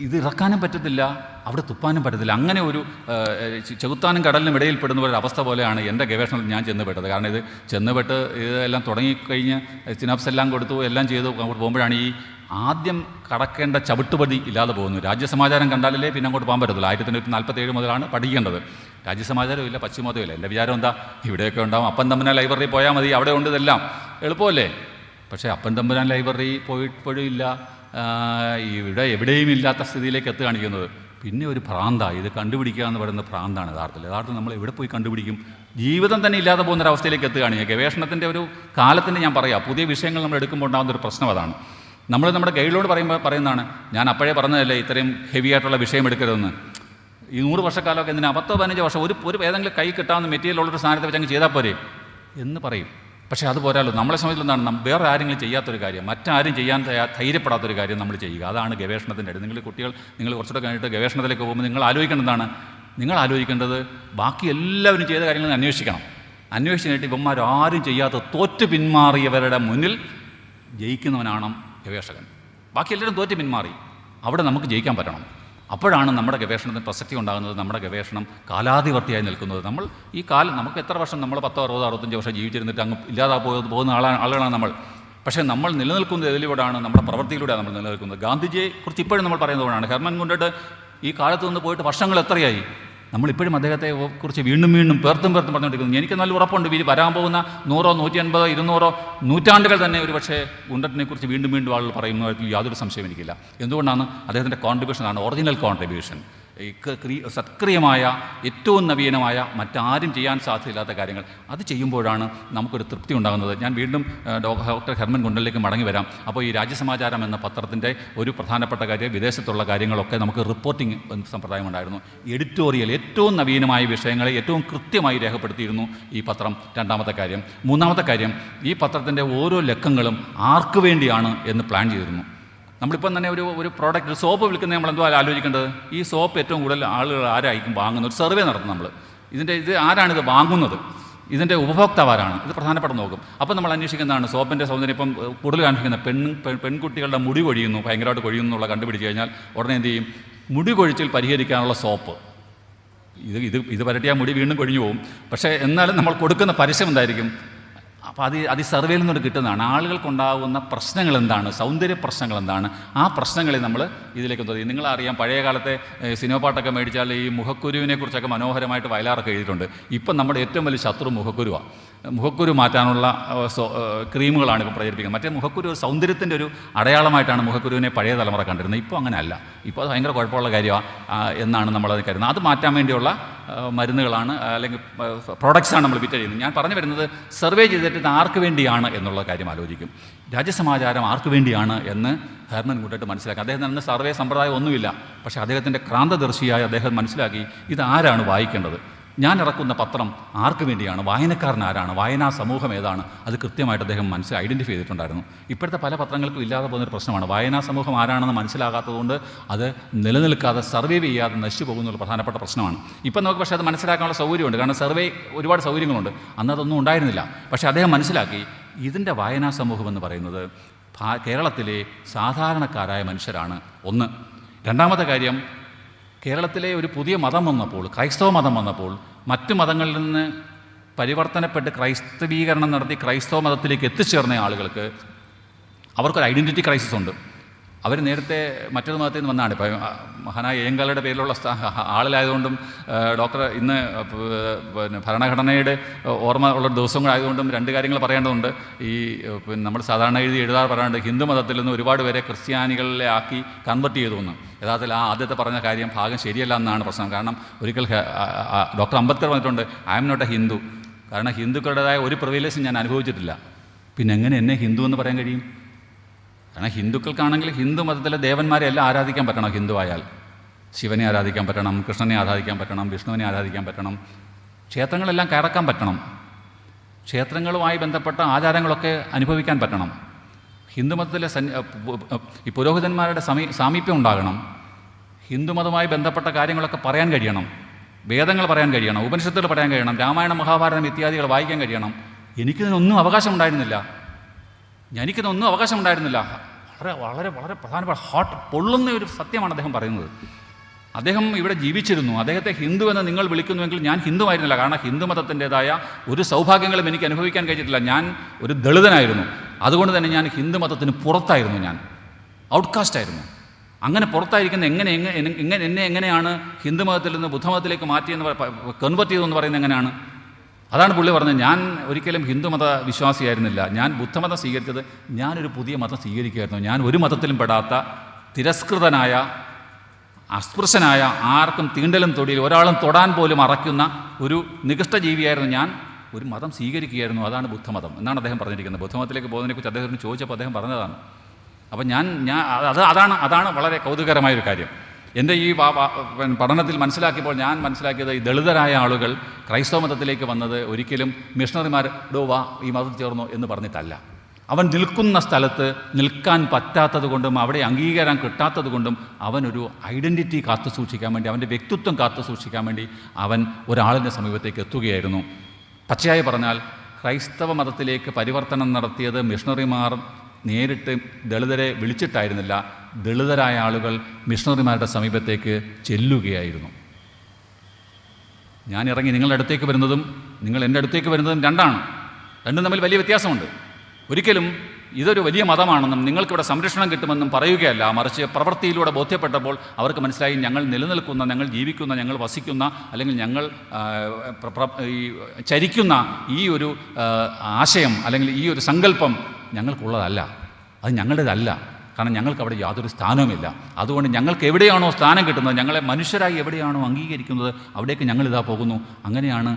ഇത് ഇറക്കാനും പറ്റത്തില്ല, അവിടെ തുപ്പാനും പറ്റത്തില്ല. അങ്ങനെ ഒരു ചെകുത്താനും കടലിനും ഇടയിൽപ്പെടുന്ന ഒരു അവസ്ഥ പോലെയാണ് എൻ്റെ ഗവേഷണത്തിൽ ഞാൻ ചെന്നുപെട്ടത്. കാരണം ഇത് ചെന്നുപെട്ട് ഇതെല്ലാം തുടങ്ങിക്കഴിഞ്ഞ് സിനാപ്സ് എല്ലാം കൊടുത്തു, എല്ലാം ചെയ്തു പോകുമ്പോഴാണ് ഈ ആദ്യം കടക്കേണ്ട ചവിട്ടുപടി ഇല്ലാതെ പോകുന്നു. രാജ്യസമാചാരം കണ്ടാലേ പിന്നെ അങ്ങോട്ട് പോകാൻ പറ്റത്തില്ല. 1847 മുതലാണ് പഠിക്കേണ്ടത്. രാജ്യസമാചാരവും ഇല്ല, പശ്ചിമോദവും ഇല്ല. എൻ്റെ വിചാരം എന്താ, ഇവിടെയൊക്കെ ഉണ്ടാവും, അപ്പൻ തമ്പുരാൻ ലൈബ്രറി പോയാൽ മതി, അവിടെ ഉണ്ട് ഇതെല്ലാം, എളുപ്പമല്ലേ. പക്ഷേ അപ്പൻ തമ്പുരാൻ ലൈബ്രറി പോയിപ്പോഴും ഇല്ല, ഇവിടെ എവിടെയും ഇല്ലാത്ത സ്ഥിതിയിലേക്ക് കാണിക്കുന്നത്. പിന്നെ ഒരു ഭ്രാന്താണ് ഇത്, കണ്ടുപിടിക്കുക എന്ന് പറയുന്നത് ഭ്രാന്താണ് യഥാർത്ഥത്തിൽ നമ്മൾ എവിടെ പോയി കണ്ടുപിടിക്കും? ജീവിതം തന്നെ ഇല്ലാതെ പോകുന്നൊരവസ്ഥയിലേക്ക് കാണിക്കുക. ഗവേഷണത്തിൻ്റെ ഒരു കാലത്തിന് ഞാൻ പറയാം, പുതിയ വിഷയങ്ങൾ നമ്മൾ എടുക്കുമ്പോൾ ഉണ്ടാകുന്നൊരു പ്രശ്നം അതാണ്. നമ്മൾ നമ്മുടെ ഗൈഡിനോട് പറയുന്നതാണ്, ഞാൻ അപ്പോഴേ പറഞ്ഞതല്ലേ ഇത്രയും ഹെവി ആയിട്ടുള്ള വിഷയം എടുക്കരുതെന്ന്. ഈ 100 വർഷക്കാലമൊക്കെ എന്തിനാ, 10-15 വർഷം ഒരു ഏതെങ്കിലും കൈ കിട്ടാവുന്ന മെറ്റീരിയൽ ഉള്ളൊരു സാധനത്തെ വെച്ച് അങ്ങ് ചെയ്താൽ പോരെ എന്ന് പറയും. പക്ഷേ അത് പോരാല്ലോ. നമ്മളെ സംബന്ധിച്ച് എന്താണ്, വേറെ ആരെങ്കിലും ചെയ്യാത്തൊരു കാര്യം, മറ്റാരും ചെയ്യാൻ ധൈര്യപ്പെടാത്തൊരു കാര്യം നമ്മൾ ചെയ്യുക. അതാണ് ഗവേഷണത്തിൻ്റെ ഇടയിൽ. നിങ്ങൾ കുറച്ചുകൂടെ കഴിഞ്ഞിട്ട് ഗവേഷണത്തിലേക്ക് പോകുമ്പോൾ നിങ്ങൾ ആലോചിക്കേണ്ടതാണ്, നിങ്ങൾ ആലോചിക്കേണ്ടത് ബാക്കി എല്ലാവരും ചെയ്ത കാര്യങ്ങൾ അന്വേഷിക്കണം. അന്വേഷിച്ചിട്ട് ഇവന്മാരാരും ചെയ്യാത്ത തോറ്റു പിന്മാറിയവരുടെ മുന്നിൽ ജയിക്കുന്നവനാണ് ഗവേഷകൻ. ബാക്കി എല്ലാവരും തോറ്റ് പിന്മാറി, അവിടെ നമുക്ക് ജയിക്കാൻ പറ്റണം. അപ്പോഴാണ് നമ്മുടെ ഗവേഷണത്തിന് പ്രസക്തി ഉണ്ടാകുന്നത്, നമ്മുടെ ഗവേഷണം കാലാധിവർത്തിയായി നിൽക്കുന്നത്. നമുക്ക് എത്ര വർഷം, നമ്മൾ 10, 60, 65 വർഷം ജീവിച്ചിരുന്നിട്ട് അങ്ങ് ഇല്ലാതെ പോകുന്ന ആളുകളാണ് നമ്മൾ. പക്ഷേ നമ്മൾ നിലനിൽക്കുന്നത് ഇതിലൂടെയാണ്, നമ്മുടെ പ്രവൃത്തിയിലൂടെയാണ് നമ്മൾ നിലനിൽക്കുന്നത്. ഗാന്ധിജിയെ കുറിച്ച് ഇപ്പോഴും നമ്മൾ പറയുന്നതാണ്. ഹെർമൻ ഗുണ്ടട്ട് ഈ കാലത്ത് നിന്ന് പോയിട്ട് വർഷങ്ങൾ എത്രയായി, നമ്മളിപ്പോഴും അദ്ദേഹത്തെ കുറിച്ച് വീണ്ടും പേർത്തും പറഞ്ഞുകൊണ്ടിരിക്കുന്നു. എനിക്ക് നല്ല ഉറപ്പുണ്ട്, വരാൻ പോകുന്ന 100, 150, 200 നൂറ്റാണ്ടുകൾ തന്നെ ഒരു പക്ഷേ ഗുണ്ടറ്റിനെ കുറിച്ച് വീണ്ടും ആളുകൾ പറയുന്നതിൽ യാതൊരു സംശയം എനിക്കില്ല. എന്തുകൊണ്ടാണ്? അദ്ദേഹത്തിൻ്റെ കോൺട്രിബ്യൂഷനാണ്, ഒറിജിനൽ കോൺട്രിബ്യൂഷൻ. ഈ സക്രിയമായ, ഏറ്റവും നവീനമായ, മറ്റാരും ചെയ്യാൻ സാധ്യതയില്ലാത്ത കാര്യങ്ങൾ അത് ചെയ്യുമ്പോഴാണ് നമുക്കൊരു തൃപ്തി ഉണ്ടാകുന്നത്. ഞാൻ വീണ്ടും ഡോക്ടർ ഹെർമൻ ഗുണ്ടലിലേക്ക് മടങ്ങി വരാം. അപ്പോൾ ഈ രാജ്യസമാചാരം എന്ന പത്രത്തിൻ്റെ ഒരു പ്രധാനപ്പെട്ട കാര്യം, വിദേശത്തുള്ള കാര്യങ്ങളൊക്കെ നമുക്ക് റിപ്പോർട്ടിംഗ് സമ്പ്രദായം ഉണ്ടായിരുന്നു. എഡിറ്റോറിയൽ, ഏറ്റവും നവീനമായ വിഷയങ്ങളെ ഏറ്റവും കൃത്യമായി രേഖപ്പെടുത്തിയിരുന്നു ഈ പത്രം. രണ്ടാമത്തെ കാര്യം. മൂന്നാമത്തെ കാര്യം, ഈ പത്രത്തിൻ്റെ ഓരോ ലക്കങ്ങളും ആർക്ക് വേണ്ടിയാണ് എന്ന് പ്ലാൻ ചെയ്തിരുന്നു. നമ്മളിപ്പം തന്നെ ഒരു പ്രോഡക്റ്റ്, ഒരു സോപ്പ് വിൽക്കുന്നത് നമ്മൾ എന്തോ ആലോചിക്കേണ്ടത്, ഈ സോപ്പ് ഏറ്റവും കൂടുതൽ ആളുകൾ ആരായിരിക്കും വാങ്ങുന്നത്? ഒരു സർവേ നടത്തും നമ്മൾ. ഇത് ആരാണിത് വാങ്ങുന്നത്, ഇതിൻ്റെ ഉപഭോക്താവ് ആരാണ്, ഇത് പ്രധാനപ്പെട്ട നോക്കും. അപ്പോൾ നമ്മൾ അന്വേഷിക്കുന്നതാണ് സോപ്പിൻ്റെ സൗന്ദര്യം. ഇപ്പം കൂടുതൽ കാണിക്കുന്ന പെൺകുട്ടികളുടെ മുടി കൊഴിയുന്നു, ഭയങ്കരമായിട്ട് കൊഴിയുന്നു എന്നുള്ള കണ്ടുപിടിച്ച് കഴിഞ്ഞാൽ ഉടനെ എന്ത് ചെയ്യും? മുടി കൊഴിച്ചിൽ പരിഹരിക്കാനുള്ള സോപ്പ്. ഇത് പരട്ടിയാൽ മുടി വീണ്ടും കൊഴിഞ്ഞു പോകും. പക്ഷേ എന്നാലും നമ്മൾ കൊടുക്കുന്ന പരസ്യം എന്തായിരിക്കും? അപ്പോൾ അത് ഈ സർവേയിൽ നിന്നോട് കിട്ടുന്നതാണ്. ആളുകൾക്കുണ്ടാകുന്ന പ്രശ്നങ്ങൾ എന്താണ്, സൗന്ദര്യ പ്രശ്നങ്ങൾ എന്താണ്, ആ പ്രശ്നങ്ങളെ നമ്മൾ ഇതിലേക്ക് തോന്നി. നിങ്ങളറിയാം, പഴയ കാലത്തെ സിനിമ പാട്ടൊക്കെ മേടിച്ചാൽ ഈ മുഖക്കുരുവിനെ കുറിച്ചൊക്കെ മനോഹരമായിട്ട് വയലാറൊക്കെ എഴുതിയിട്ടുണ്ട്. ഇപ്പം നമ്മുടെ ഏറ്റവും വലിയ ശത്രു മുഖക്കുരുവാണ്. മുഖക്കുരു മാറ്റാനുള്ള ക്രീമുകളാണ് ഇപ്പോൾ പ്രചരിപ്പിക്കുന്നത്. മറ്റേ മുഖക്കുരു ഒരു സൗന്ദര്യത്തിൻ്റെ ഒരു അടയാളമായിട്ടാണ് മുഖക്കുരുവിനെ പഴയ തലമുറ കണ്ടിരുന്നത്. ഇപ്പോൾ അങ്ങനെ അല്ല. ഇപ്പോൾ അത് ഭയങ്കര കുഴപ്പമുള്ള കാര്യമാണ് എന്നാണ് നമ്മളത് കരുതുന്നത്. അത് മാറ്റാൻ വേണ്ടിയുള്ള മരുന്നുകളാണ്, അല്ലെങ്കിൽ പ്രോഡക്ട്സാണ് നമ്മൾ വിറ്റ് ചെയ്യുന്നത്. ഞാൻ പറഞ്ഞു വരുന്നത്, സർവേ ചെയ്തിട്ട് ഇത് ആർക്ക് വേണ്ടിയാണ് എന്നുള്ള കാര്യം ആലോചിക്കും. രാജ്യസമാചാരം ആർക്ക് വേണ്ടിയാണ് എന്ന് ഹെർമൻ ഗുണ്ടട്ട് മനസ്സിലാക്കി. അദ്ദേഹത്തിന് അന്ന് സർവേ സമ്പ്രദായം ഒന്നുമില്ല. പക്ഷേ അദ്ദേഹത്തിൻ്റെ ക്രാന്തദർശിയായി അദ്ദേഹം മനസ്സിലാക്കി, ഇത് ആരാണ് വായിക്കേണ്ടത്, ഞാൻ ഇറക്കുന്ന പത്രം ആർക്ക് വേണ്ടിയാണ്, വായനക്കാരൻ ആരാണ്, വായനാ സമൂഹം ഏതാണ്, അത് കൃത്യമായിട്ട് അദ്ദേഹം ഐഡൻറ്റിഫൈ ചെയ്തിട്ടുണ്ടായിരുന്നു. ഇപ്പോഴത്തെ പല പത്രങ്ങൾക്കും ഇല്ലാതെ പോകുന്നൊരു പ്രശ്നമാണ്. വായനാ സമൂഹം ആരാണെന്ന് മനസ്സിലാകാത്തതുകൊണ്ട് അത് നിലനിൽക്കാതെ, സർവൈവ് ചെയ്യാതെ നശിച്ചു പോകുന്നുള്ള പ്രധാനപ്പെട്ട പ്രശ്നമാണ്. ഇപ്പം നമുക്ക് പക്ഷേ അത് മനസ്സിലാക്കാനുള്ള സൗകര്യമുണ്ട്. കാരണം സർവേ ഒരുപാട് സൗകര്യങ്ങളുണ്ട്. അന്നതൊന്നും ഉണ്ടായിരുന്നില്ല. പക്ഷേ അദ്ദേഹം മനസ്സിലാക്കി, ഇതിൻ്റെ വായനാ സമൂഹം എന്ന് പറയുന്നത് കേരളത്തിലെ സാധാരണക്കാരായ മനുഷ്യരാണ്. ഒന്ന്. രണ്ടാമത്തെ കാര്യം, കേരളത്തിലെ ഒരു പുതിയ മതം വന്നപ്പോൾ, ക്രൈസ്തവ മതം വന്നപ്പോൾ, മറ്റു മതങ്ങളിൽ നിന്ന് പരിവർത്തനപ്പെട്ട് ക്രൈസ്തവീകരണം നടത്തി ക്രൈസ്തവ മതത്തിലേക്ക് എത്തിച്ചേർന്ന ആളുകൾക്ക് അവർക്കൊരു ഐഡൻറ്റിറ്റി ക്രൈസിസ് ഉണ്ട്. അവർ നേരത്തെ മറ്റൊരു മതത്തിൽ നിന്ന് വന്നതാണ്. ഇപ്പോൾ മഹാനായ അയ്യങ്കാളിയുടെ പേരിലുള്ള ആളിലായതുകൊണ്ടും ഡോക്ടർ ഇന്ന് പിന്നെ ഭരണഘടനയുടെ ഓർമ്മ ഉള്ള ദിവസം കൂടെ ആയതുകൊണ്ടും രണ്ട് കാര്യങ്ങൾ പറയേണ്ടതുണ്ട്. ഈ പിന്നെ നമ്മൾ സാധാരണ എഴുതാറ് പറയാറുണ്ട്, ഹിന്ദു മതത്തിൽ നിന്ന് ഒരുപാട് പേരെ ക്രിസ്ത്യാനികളിലെ ആക്കി കൺവെർട്ട് ചെയ്തു എന്ന്. യഥാർത്ഥത്തിൽ ആ ആദ്യത്തെ പറഞ്ഞ കാര്യം ഭാഗം ശരിയല്ല എന്നാണ് പ്രശ്നം. കാരണം ഒരിക്കൽ ഡോക്ടർ അംബേദ്കർ പറഞ്ഞിട്ടുണ്ട്, I'm not a Hindu. കാരണം ഹിന്ദുക്കളുടേതായ ഒരു പ്രിവിലേജും ഞാൻ അനുഭവിച്ചിട്ടില്ല. പിന്നെ എങ്ങനെ എന്നെ ഹിന്ദു എന്ന് പറയാൻ കഴിയും? കാരണം ഹിന്ദുക്കൾക്കാണെങ്കിൽ ഹിന്ദു മതത്തിലെ ദേവന്മാരെ എല്ലാം ആരാധിക്കാൻ പറ്റണം. ഹിന്ദു ആയാൽ ശിവനെ ആരാധിക്കാൻ പറ്റണം, കൃഷ്ണനെ ആരാധിക്കാൻ പറ്റണം, വിഷ്ണുവിനെ ആരാധിക്കാൻ പറ്റണം, ക്ഷേത്രങ്ങളെല്ലാം കയറക്കാൻ പറ്റണം, ക്ഷേത്രങ്ങളുമായി ബന്ധപ്പെട്ട ആചാരങ്ങളൊക്കെ അനുഭവിക്കാൻ പറ്റണം. ഹിന്ദുമതത്തിലെ ഈ പുരോഹിതന്മാരുടെ സാമീപ്യം ഉണ്ടാകണം. ഹിന്ദുമതവുമായി ബന്ധപ്പെട്ട കാര്യങ്ങളൊക്കെ പറയാൻ കഴിയണം, വേദങ്ങൾ പറയാൻ കഴിയണം, ഉപനിഷത്തുകൾ പറയാൻ കഴിയണം, രാമായണം മഹാഭാരതം ഇത്യാദികൾ വായിക്കാൻ കഴിയണം. എനിക്കിതിനൊന്നും അവകാശമുണ്ടായിരുന്നില്ല. വളരെ വളരെ വളരെ പ്രധാനപ്പെട്ട ഹാർട്ട് പൊള്ളുന്ന ഒരു സത്യമാണ് അദ്ദേഹം പറയുന്നത്. അദ്ദേഹം ഇവിടെ ജീവിച്ചിരുന്നു. അദ്ദേഹത്തെ ഹിന്ദു എന്ന് നിങ്ങൾ വിളിക്കുന്നുവെങ്കിൽ ഞാൻ ഹിന്ദു ആയിരുന്നില്ല. കാരണം ഹിന്ദു മതത്തിൻ്റെതായ ഒരു സൗഭാഗ്യങ്ങളും എനിക്ക് അനുഭവിക്കാൻ കഴിഞ്ഞിട്ടില്ല. ഞാൻ ഒരു ദളിതനായിരുന്നു. അതുകൊണ്ട് തന്നെ ഞാൻ ഹിന്ദു മതത്തിന് പുറത്തായിരുന്നു. ഞാൻ ഔട്ട്കാസ്റ്റായിരുന്നു. അങ്ങനെ പുറത്തായിരിക്കുന്ന എന്നെ എങ്ങനെയാണ് ഹിന്ദു മതത്തിൽ നിന്ന് ബുദ്ധമതത്തിലേക്ക് മാറ്റിയെന്ന് കൺവെർട്ട് ചെയ്തെന്ന് പറയുന്നത് എങ്ങനെയാണ്? അതാണ് പുള്ളി പറഞ്ഞത്. ഞാൻ ഒരിക്കലും ഹിന്ദുമത വിശ്വാസിയായിരുന്നില്ല. ഞാൻ ബുദ്ധമതം സ്വീകരിച്ചത് ഞാനൊരു പുതിയ മതം സ്വീകരിക്കുകയായിരുന്നു. ഞാൻ ഒരു മതത്തിലും പെടാത്ത, തിരസ്കൃതനായ, അസ്പൃശ്യനായ, ആർക്കും തീണ്ടലും തൊടിയിൽ ഒരാളും തൊടാൻ പോലും അറയ്ക്കുന്ന ഒരു നികൃഷ്ട ജീവിയായിരുന്നു ഞാൻ. ഒരു മതം സ്വീകരിക്കുകയായിരുന്നു. അതാണ് ബുദ്ധമതം എന്നാണ് അദ്ദേഹം പറഞ്ഞിരിക്കുന്നത്. ബുദ്ധമതത്തിലേക്ക് പോകുന്നതിനെക്കുറിച്ച് അദ്ദേഹത്തിന് ചോദിച്ചപ്പോൾ അദ്ദേഹം പറഞ്ഞതാണ്. അപ്പം അതാണ് വളരെ കൗതുകരമായൊരു കാര്യം. എൻ്റെ ഈ പഠനത്തിൽ മനസ്സിലാക്കിയപ്പോൾ ഞാൻ മനസ്സിലാക്കിയത്, ഈ ദളിതരായ ആളുകൾ ക്രൈസ്തവ മതത്തിലേക്ക് വന്നത് ഒരിക്കലും മിഷണറിമാർ വാ ഈ മതത്തിൽ ചേർന്നു എന്ന് പറഞ്ഞിട്ടല്ല. അവൻ നിൽക്കുന്ന സ്ഥലത്ത് നിൽക്കാൻ പറ്റാത്തത് കൊണ്ടും അവിടെ അംഗീകാരം കിട്ടാത്തത് കൊണ്ടും അവനൊരു ഐഡൻറ്റിറ്റി കാത്തു സൂക്ഷിക്കാൻ വേണ്ടി, അവൻ്റെ വ്യക്തിത്വം കാത്തു സൂക്ഷിക്കാൻ വേണ്ടി അവൻ ഒരാളിൻ്റെ സമീപത്തേക്ക് എത്തുകയായിരുന്നു. പച്ചയായി പറഞ്ഞാൽ ക്രൈസ്തവ മതത്തിലേക്ക് പരിവർത്തനം നടത്തിയത് മിഷണറിമാർ നേരിട്ട് ദളിതരെ വിളിച്ചിട്ടായിരുന്നില്ല. ദളിതരായ ആളുകൾ മിഷണറിമാരുടെ സമീപത്തേക്ക് ചെല്ലുകയായിരുന്നു. ഞാൻ ഇറങ്ങി നിങ്ങളുടെ അടുത്തേക്ക് വരുന്നതും നിങ്ങൾ എൻ്റെ അടുത്തേക്ക് വരുന്നതും രണ്ടും തമ്മിൽ വലിയ വ്യത്യാസമുണ്ട്. ഒരിക്കലും ഇതൊരു വലിയ മതമാണെന്നും നിങ്ങൾക്കിവിടെ സംരക്ഷണം കിട്ടുമെന്നും പറയുകയല്ല, മറിച്ച് പ്രവൃത്തിയിലൂടെ ബോധ്യപ്പെട്ടപ്പോൾ അവർക്ക് മനസ്സിലായി, ഞങ്ങൾ നിലനിൽക്കുന്ന, ഞങ്ങൾ ജീവിക്കുന്ന, ഞങ്ങൾ വസിക്കുന്ന, അല്ലെങ്കിൽ ഞങ്ങൾ ഈ ചരിക്കുന്ന ഈ ഒരു ആശയം അല്ലെങ്കിൽ ഈ ഒരു സങ്കല്പം ഞങ്ങൾക്കുള്ളതല്ല, അത് ഞങ്ങളുടേതല്ല. കാരണം ഞങ്ങൾക്ക് അവിടെ യാതൊരു സ്ഥാനവുമില്ല. അതുകൊണ്ട് ഞങ്ങൾക്ക് എവിടെയാണോ സ്ഥാനം കിട്ടുന്നത്, ഞങ്ങളെ മനുഷ്യരായി എവിടെയാണോ അംഗീകരിക്കുന്നത്, അവിടേക്ക് ഞങ്ങളിതാ പോകുന്നു. അങ്ങനെയാണ്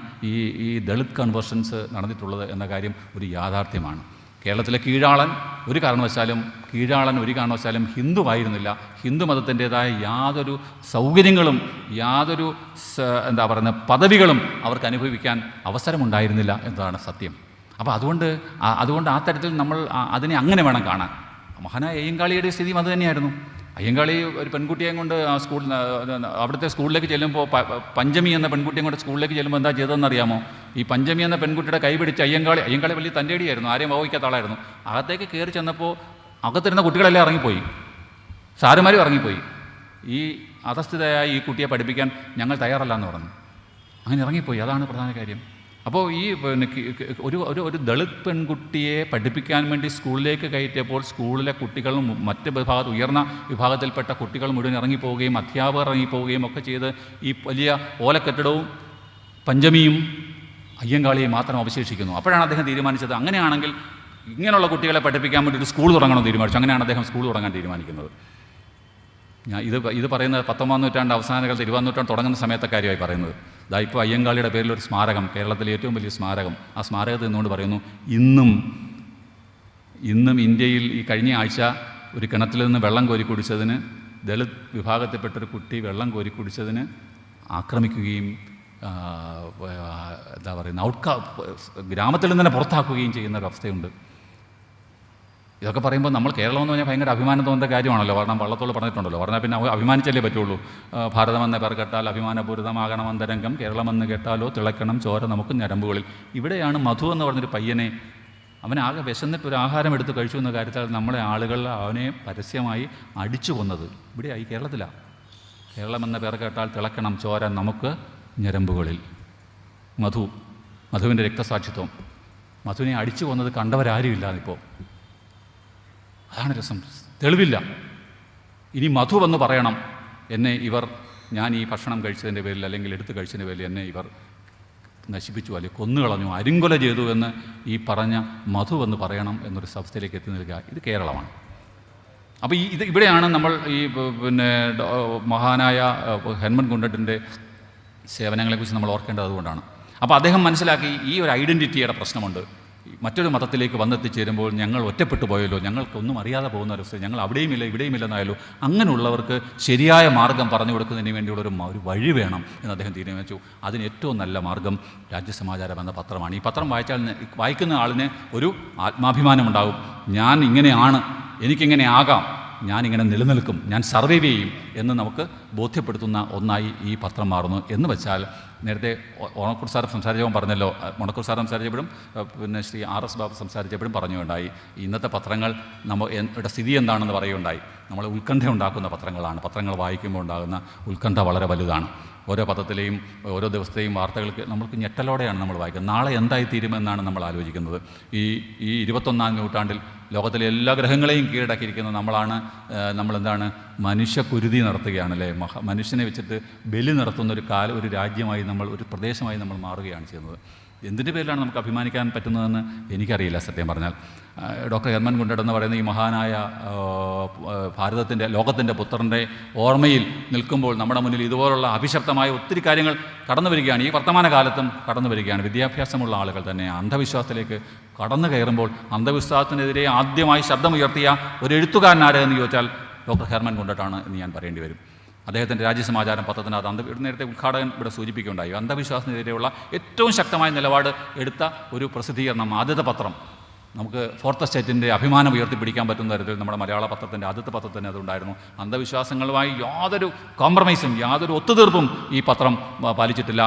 ഈ ദളിത് കൺവേർഷൻസ് നടന്നിട്ടുള്ളത് എന്ന കാര്യം ഒരു യാഥാർത്ഥ്യമാണ്. കേരളത്തിലെ കീഴാളൻ ഒരു കാരണവശാലും ഹിന്ദുവായിരുന്നില്ല. ഹിന്ദു മതത്തിൻ്റെതായ യാതൊരു സൗകര്യങ്ങളും യാതൊരു പദവികളും അവർക്ക് അനുഭവിക്കാൻ അവസരമുണ്ടായിരുന്നില്ല എന്നതാണ് സത്യം. അപ്പോൾ അതുകൊണ്ട് ആ തരത്തിൽ നമ്മൾ അതിനെ അങ്ങനെ വേണം കാണാൻ. മഹാനായ അയ്യങ്കാളിയുടെ സ്ഥിതിയും അത് തന്നെയായിരുന്നു. അയ്യങ്കാളി ഒരു പെൺകുട്ടിയെ കൊണ്ട് അവിടുത്തെ സ്കൂളിലേക്ക് ചെല്ലുമ്പോൾ, പഞ്ചമി എന്ന പെൺകുട്ടിയെ കൊണ്ട് സ്കൂളിലേക്ക് ചെല്ലുമ്പോൾ എന്താ ചെയ്തതെന്നറിയാമോ? ഈ പഞ്ചമി എന്ന പെൺകുട്ടിയുടെ കൈ പിടിച്ച് അയ്യങ്കാളി വലിയ തൻ്റെടിയായിരുന്നു, ആരെയും വഹിക്കാത്ത ആളായിരുന്നു. അകത്തേക്ക് കയറി ചെന്നപ്പോൾ അകത്തിരുന്ന കുട്ടികളെല്ലാം ഇറങ്ങിപ്പോയി, സാറുമാരും ഇറങ്ങിപ്പോയി. ഈ അധസ്ഥിതയായ ഈ കുട്ടിയെ പഠിപ്പിക്കാൻ ഞങ്ങൾ തയ്യാറല്ല എന്ന് പറഞ്ഞു. അങ്ങനെ ഇറങ്ങിപ്പോയി. അതാണ് പ്രധാന കാര്യം. അപ്പോൾ ഈ ഒരു ദളിത് പെൺകുട്ടിയെ പഠിപ്പിക്കാൻ വേണ്ടി സ്കൂളിലേക്ക് കയറ്റിയപ്പോൾ സ്കൂളിലെ കുട്ടികളും മറ്റ് ഉയർന്ന വിഭാഗത്തിൽപ്പെട്ട കുട്ടികൾ മുഴുവൻ ഇറങ്ങിപ്പോവുകയും അധ്യാപകർ ഇറങ്ങിപ്പോവുകയും ഒക്കെ ചെയ്ത് ഈ വലിയ ഓലക്കെട്ടിടവും പഞ്ചമിയും അയ്യങ്കാളിയും മാത്രം അവശേഷിക്കുന്നു. അപ്പോഴാണ് അദ്ദേഹം തീരുമാനിച്ചത്, അങ്ങനെയാണെങ്കിൽ ഇങ്ങനെയുള്ള കുട്ടികളെ പഠിപ്പിക്കാൻ വേണ്ടി ഒരു സ്കൂൾ തുടങ്ങണമെന്ന് തീരുമാനിച്ചു. അങ്ങനെയാണ് അദ്ദേഹം സ്കൂൾ തുടങ്ങാൻ തീരുമാനിക്കുന്നത്. ഇത് പറയുന്നത് 19-ാം നൂറ്റാണ്ട് അവസാന കാലത്ത് 20-ാം നൂറ്റാണ്ട് തുടങ്ങുന്ന സമയത്തെ കാര്യമായി പറയുന്നത്. ഇപ്പോൾ അയ്യങ്കാളിയുടെ പേരിലൊരു സ്മാരകം, കേരളത്തിലെ ഏറ്റവും വലിയ സ്മാരകം, ആ സ്മാരകത്തിൽ നിന്നുകൊണ്ട് പറയുന്നു, ഇന്നും ഇന്ത്യയിൽ ഈ കഴിഞ്ഞ ആഴ്ച ഒരു കിണറ്റിൽ നിന്ന് വെള്ളം കോരി കുടിച്ചതിന്, ദളിത് വിഭാഗത്തിൽപ്പെട്ടൊരു കുട്ടി വെള്ളം കോരി കുടിച്ചതിന് ആക്രമിക്കുകയും ഗ്രാമത്തിൽ നിന്ന് തന്നെ പുറത്താക്കുകയും ചെയ്യുന്ന ഒരു അവസ്ഥയുണ്ട്. ഇതൊക്കെ പറയുമ്പോൾ നമ്മൾ കേരളം എന്ന് പറഞ്ഞാൽ ഭയങ്കര അഭിമാനം തോന്നുന്ന കാര്യമാണല്ലോ. കാരണം വള്ളത്തോൾ പറഞ്ഞിട്ടുണ്ടല്ലോ, പറഞ്ഞാൽ പിന്നെ അഭിമാനിച്ചല്ലേ പറ്റുള്ളൂ. ഭാരതമെന്ന പേർ കേട്ടാൽ അഭിമാനപൂരിതമാകണമെന്ന കേരളമെന്ന് കേട്ടാലോ തിളക്കണം ചോര നമുക്ക് ഞരമ്പുകളിൽ. ഇവിടെയാണ് മധു എന്ന് പറഞ്ഞൊരു പയ്യനെ, അവനാകെ വിശന്നിട്ട് ഒരു ആഹാരം എടുത്ത് കഴിച്ചു എന്ന കാര്യത്താൽ നമ്മളെ ആളുകൾ അവനെ പരസ്യമായി അടിച്ചു കൊന്നത് ഇവിടെയായി, കേരളത്തിലാണ്. കേരളമെന്ന പേർ കേട്ടാൽ തിളക്കണം ചോര നമുക്ക് ഞരമ്പുകളിൽ. മധുവിൻ്റെ രക്തസാക്ഷിത്വം. മധുവിനെ അടിച്ചു കൊന്നത് കണ്ടവരാരുമില്ല ഇപ്പോൾ. അതാണ് രസം. തെളിവില്ല. ഇനി മധു വന്ന് പറയണം, എന്നെ ഇവർ, ഞാൻ ഈ ഭക്ഷണം കഴിച്ചതിൻ്റെ പേരിൽ അല്ലെങ്കിൽ എടുത്ത് കഴിച്ചതിൻ്റെ പേരിൽ എന്നെ ഇവർ നശിപ്പിച്ചു, അല്ലെങ്കിൽ കൊന്നുകളഞ്ഞു, അരിങ്കൊല ചെയ്തു എന്ന് ഈ പറഞ്ഞ മധു വന്ന് പറയണം എന്നൊരു അവസ്ഥയിലേക്ക് എത്തി നിൽക്കുക. ഇത് കേരളമാണ്. അപ്പോൾ ഇവിടെയാണ് നമ്മൾ ഈ മഹാനായ ഹെർമൻ ഗുണ്ടട്ടിൻ്റെ സേവനങ്ങളെക്കുറിച്ച് നമ്മൾ ഓർക്കേണ്ടത്. അതുകൊണ്ടാണ്. അപ്പോൾ അദ്ദേഹം മനസ്സിലാക്കി ഈ ഒരു ഐഡൻറ്റിറ്റിയുടെ പ്രശ്നമുണ്ട്. മറ്റൊരു മതത്തിലേക്ക് വന്നെത്തിച്ചേരുമ്പോൾ ഞങ്ങൾ ഒറ്റപ്പെട്ടു പോയല്ലോ, ഞങ്ങൾക്കൊന്നും അറിയാതെ പോകുന്ന ഒരു അവസ്ഥ, ഞങ്ങൾ അവിടെയുമില്ല ഇവിടെയുമില്ലെന്നായല്ലോ. അങ്ങനെയുള്ളവർക്ക് ശരിയായ മാർഗ്ഗം പറഞ്ഞു കൊടുക്കുന്നതിന് വേണ്ടിയുള്ള ഒരു വഴി വേണം എന്ന് അദ്ദേഹം തീരുമാനിച്ചു. അതിന് ഏറ്റവും നല്ല മാർഗ്ഗം രാജ്യസമാചാരം എന്ന പത്രമാണ്. ഈ പത്രം വായിക്കുന്ന ആളിന് ഒരു ആത്മാഭിമാനമുണ്ടാകും. ഞാൻ ഇങ്ങനെയാണ്, എനിക്കിങ്ങനെ ആകാം, ഞാനിങ്ങനെ നിലനിൽക്കും, ഞാൻ സർവൈവ് ചെയ്യും എന്ന് നമുക്ക് ബോധ്യപ്പെടുത്തുന്ന ഒന്നായി ഈ പത്രം മാറുന്നു. എന്ന് വെച്ചാൽ നേരത്തെ ഓണക്കൂർ സാർ സംസാരിച്ചപ്പോൾ പറഞ്ഞല്ലോ, ഓണക്കൂർ സാർ സംസാരിച്ചപ്പോഴും ശ്രീ RS ബാബു സംസാരിച്ചപ്പോഴും പറഞ്ഞുണ്ടായി, ഇന്നത്തെ പത്രങ്ങൾ നമ്മുടെ സ്ഥിതി എന്താണെന്ന് പറയുകയുണ്ടായി. നമ്മൾ ഉത്കണ്ഠ ഉണ്ടാക്കുന്ന പത്രങ്ങളാണ്. പത്രങ്ങൾ വായിക്കുമ്പോൾ ഉണ്ടാകുന്ന ഉത്കണ്ഠ വളരെ വലുതാണ്. ഓരോ പത്രത്തിലെയും ഓരോ ദിവസത്തെയും വാർത്തകൾക്ക് നമ്മൾക്ക് ഞെട്ടലോടെയാണ് നമ്മൾ വായിക്കുന്നത്. നാളെ എന്തായിത്തീരുമെന്നാണ് നമ്മൾ ആലോചിക്കുന്നത്. ഈ 21-ാം നൂറ്റാണ്ടിൽ ലോകത്തിലെ എല്ലാ ഗ്രഹങ്ങളെയും കീഴടക്കിയിരിക്കുന്ന നമ്മളെന്താണ് മനുഷ്യക്കുരുതി നടത്തുകയാണല്ലേ. മനുഷ്യനെ വെച്ചിട്ട് ബലി നടത്തുന്ന ഒരു രാജ്യമായി ഒരു പ്രദേശമായി നമ്മൾ മാറുകയാണ് ചെയ്യുന്നത്. എന്തിൻ്റെ പേരിലാണ് നമുക്ക് അഭിമാനിക്കാൻ പറ്റുന്നതെന്ന് എനിക്കറിയില്ല സത്യം പറഞ്ഞാൽ. ഡോക്ടർ ഹെർമൻ ഗുണ്ടട്ട് എന്ന് പറയുന്ന ഈ മഹാനായ ലോകത്തിൻ്റെ പുത്രൻ്റെ ഓർമ്മയിൽ നിൽക്കുമ്പോൾ നമ്മുടെ മുന്നിൽ ഇതുപോലുള്ള അഭിശപ്തമായ ഒത്തിരി കാര്യങ്ങൾ കടന്നു വരികയാണ്. ഈ വർത്തമാന കാലത്തും കടന്നു വരികയാണ്. വിദ്യാഭ്യാസമുള്ള ആളുകൾ തന്നെ അന്ധവിശ്വാസത്തിലേക്ക് കടന്നു കയറുമ്പോൾ അന്ധവിശ്വാസത്തിനെതിരെ ആദ്യമായി ശബ്ദമുയർത്തിയ ഒരു എഴുത്തുകാരൻ ആരെന്ന് ചോദിച്ചാൽ ഡോക്ടർ ഹെർമൻ ഗുണ്ടട്ടാണ് എന്ന് ഞാൻ പറയേണ്ടി വരും. അദ്ദേഹത്തിൻ്റെ രാജ്യസമാചാരം പത്രത്തിനകത്ത് നേരത്തെ ഉദ്ഘാടകൻ ഇവിടെ സൂചിപ്പിക്കുകയുണ്ടായി. അന്ധവിശ്വാസത്തിനെതിരെയുള്ള ഏറ്റവും ശക്തമായ നിലപാട് എടുത്ത ഒരു പ്രസിദ്ധീകരണം, ആദ്യത്തെ പത്രം, നമുക്ക് ഫോർത്ത് എസ്റ്റേറ്റിൻ്റെ അഭിമാനം ഉയർത്തിപ്പിടിക്കാൻ പറ്റുന്ന തരത്തിൽ നമ്മുടെ മലയാള പത്രത്തിൻ്റെ ആദ്യത്തെ പത്രത്തിന് അതുണ്ടായിരുന്നു. അന്ധവിശ്വാസങ്ങളുമായി യാതൊരു കോംപ്രമൈസും യാതൊരു ഒത്തുതീർപ്പും ഈ പത്രം പാലിച്ചിട്ടില്ല.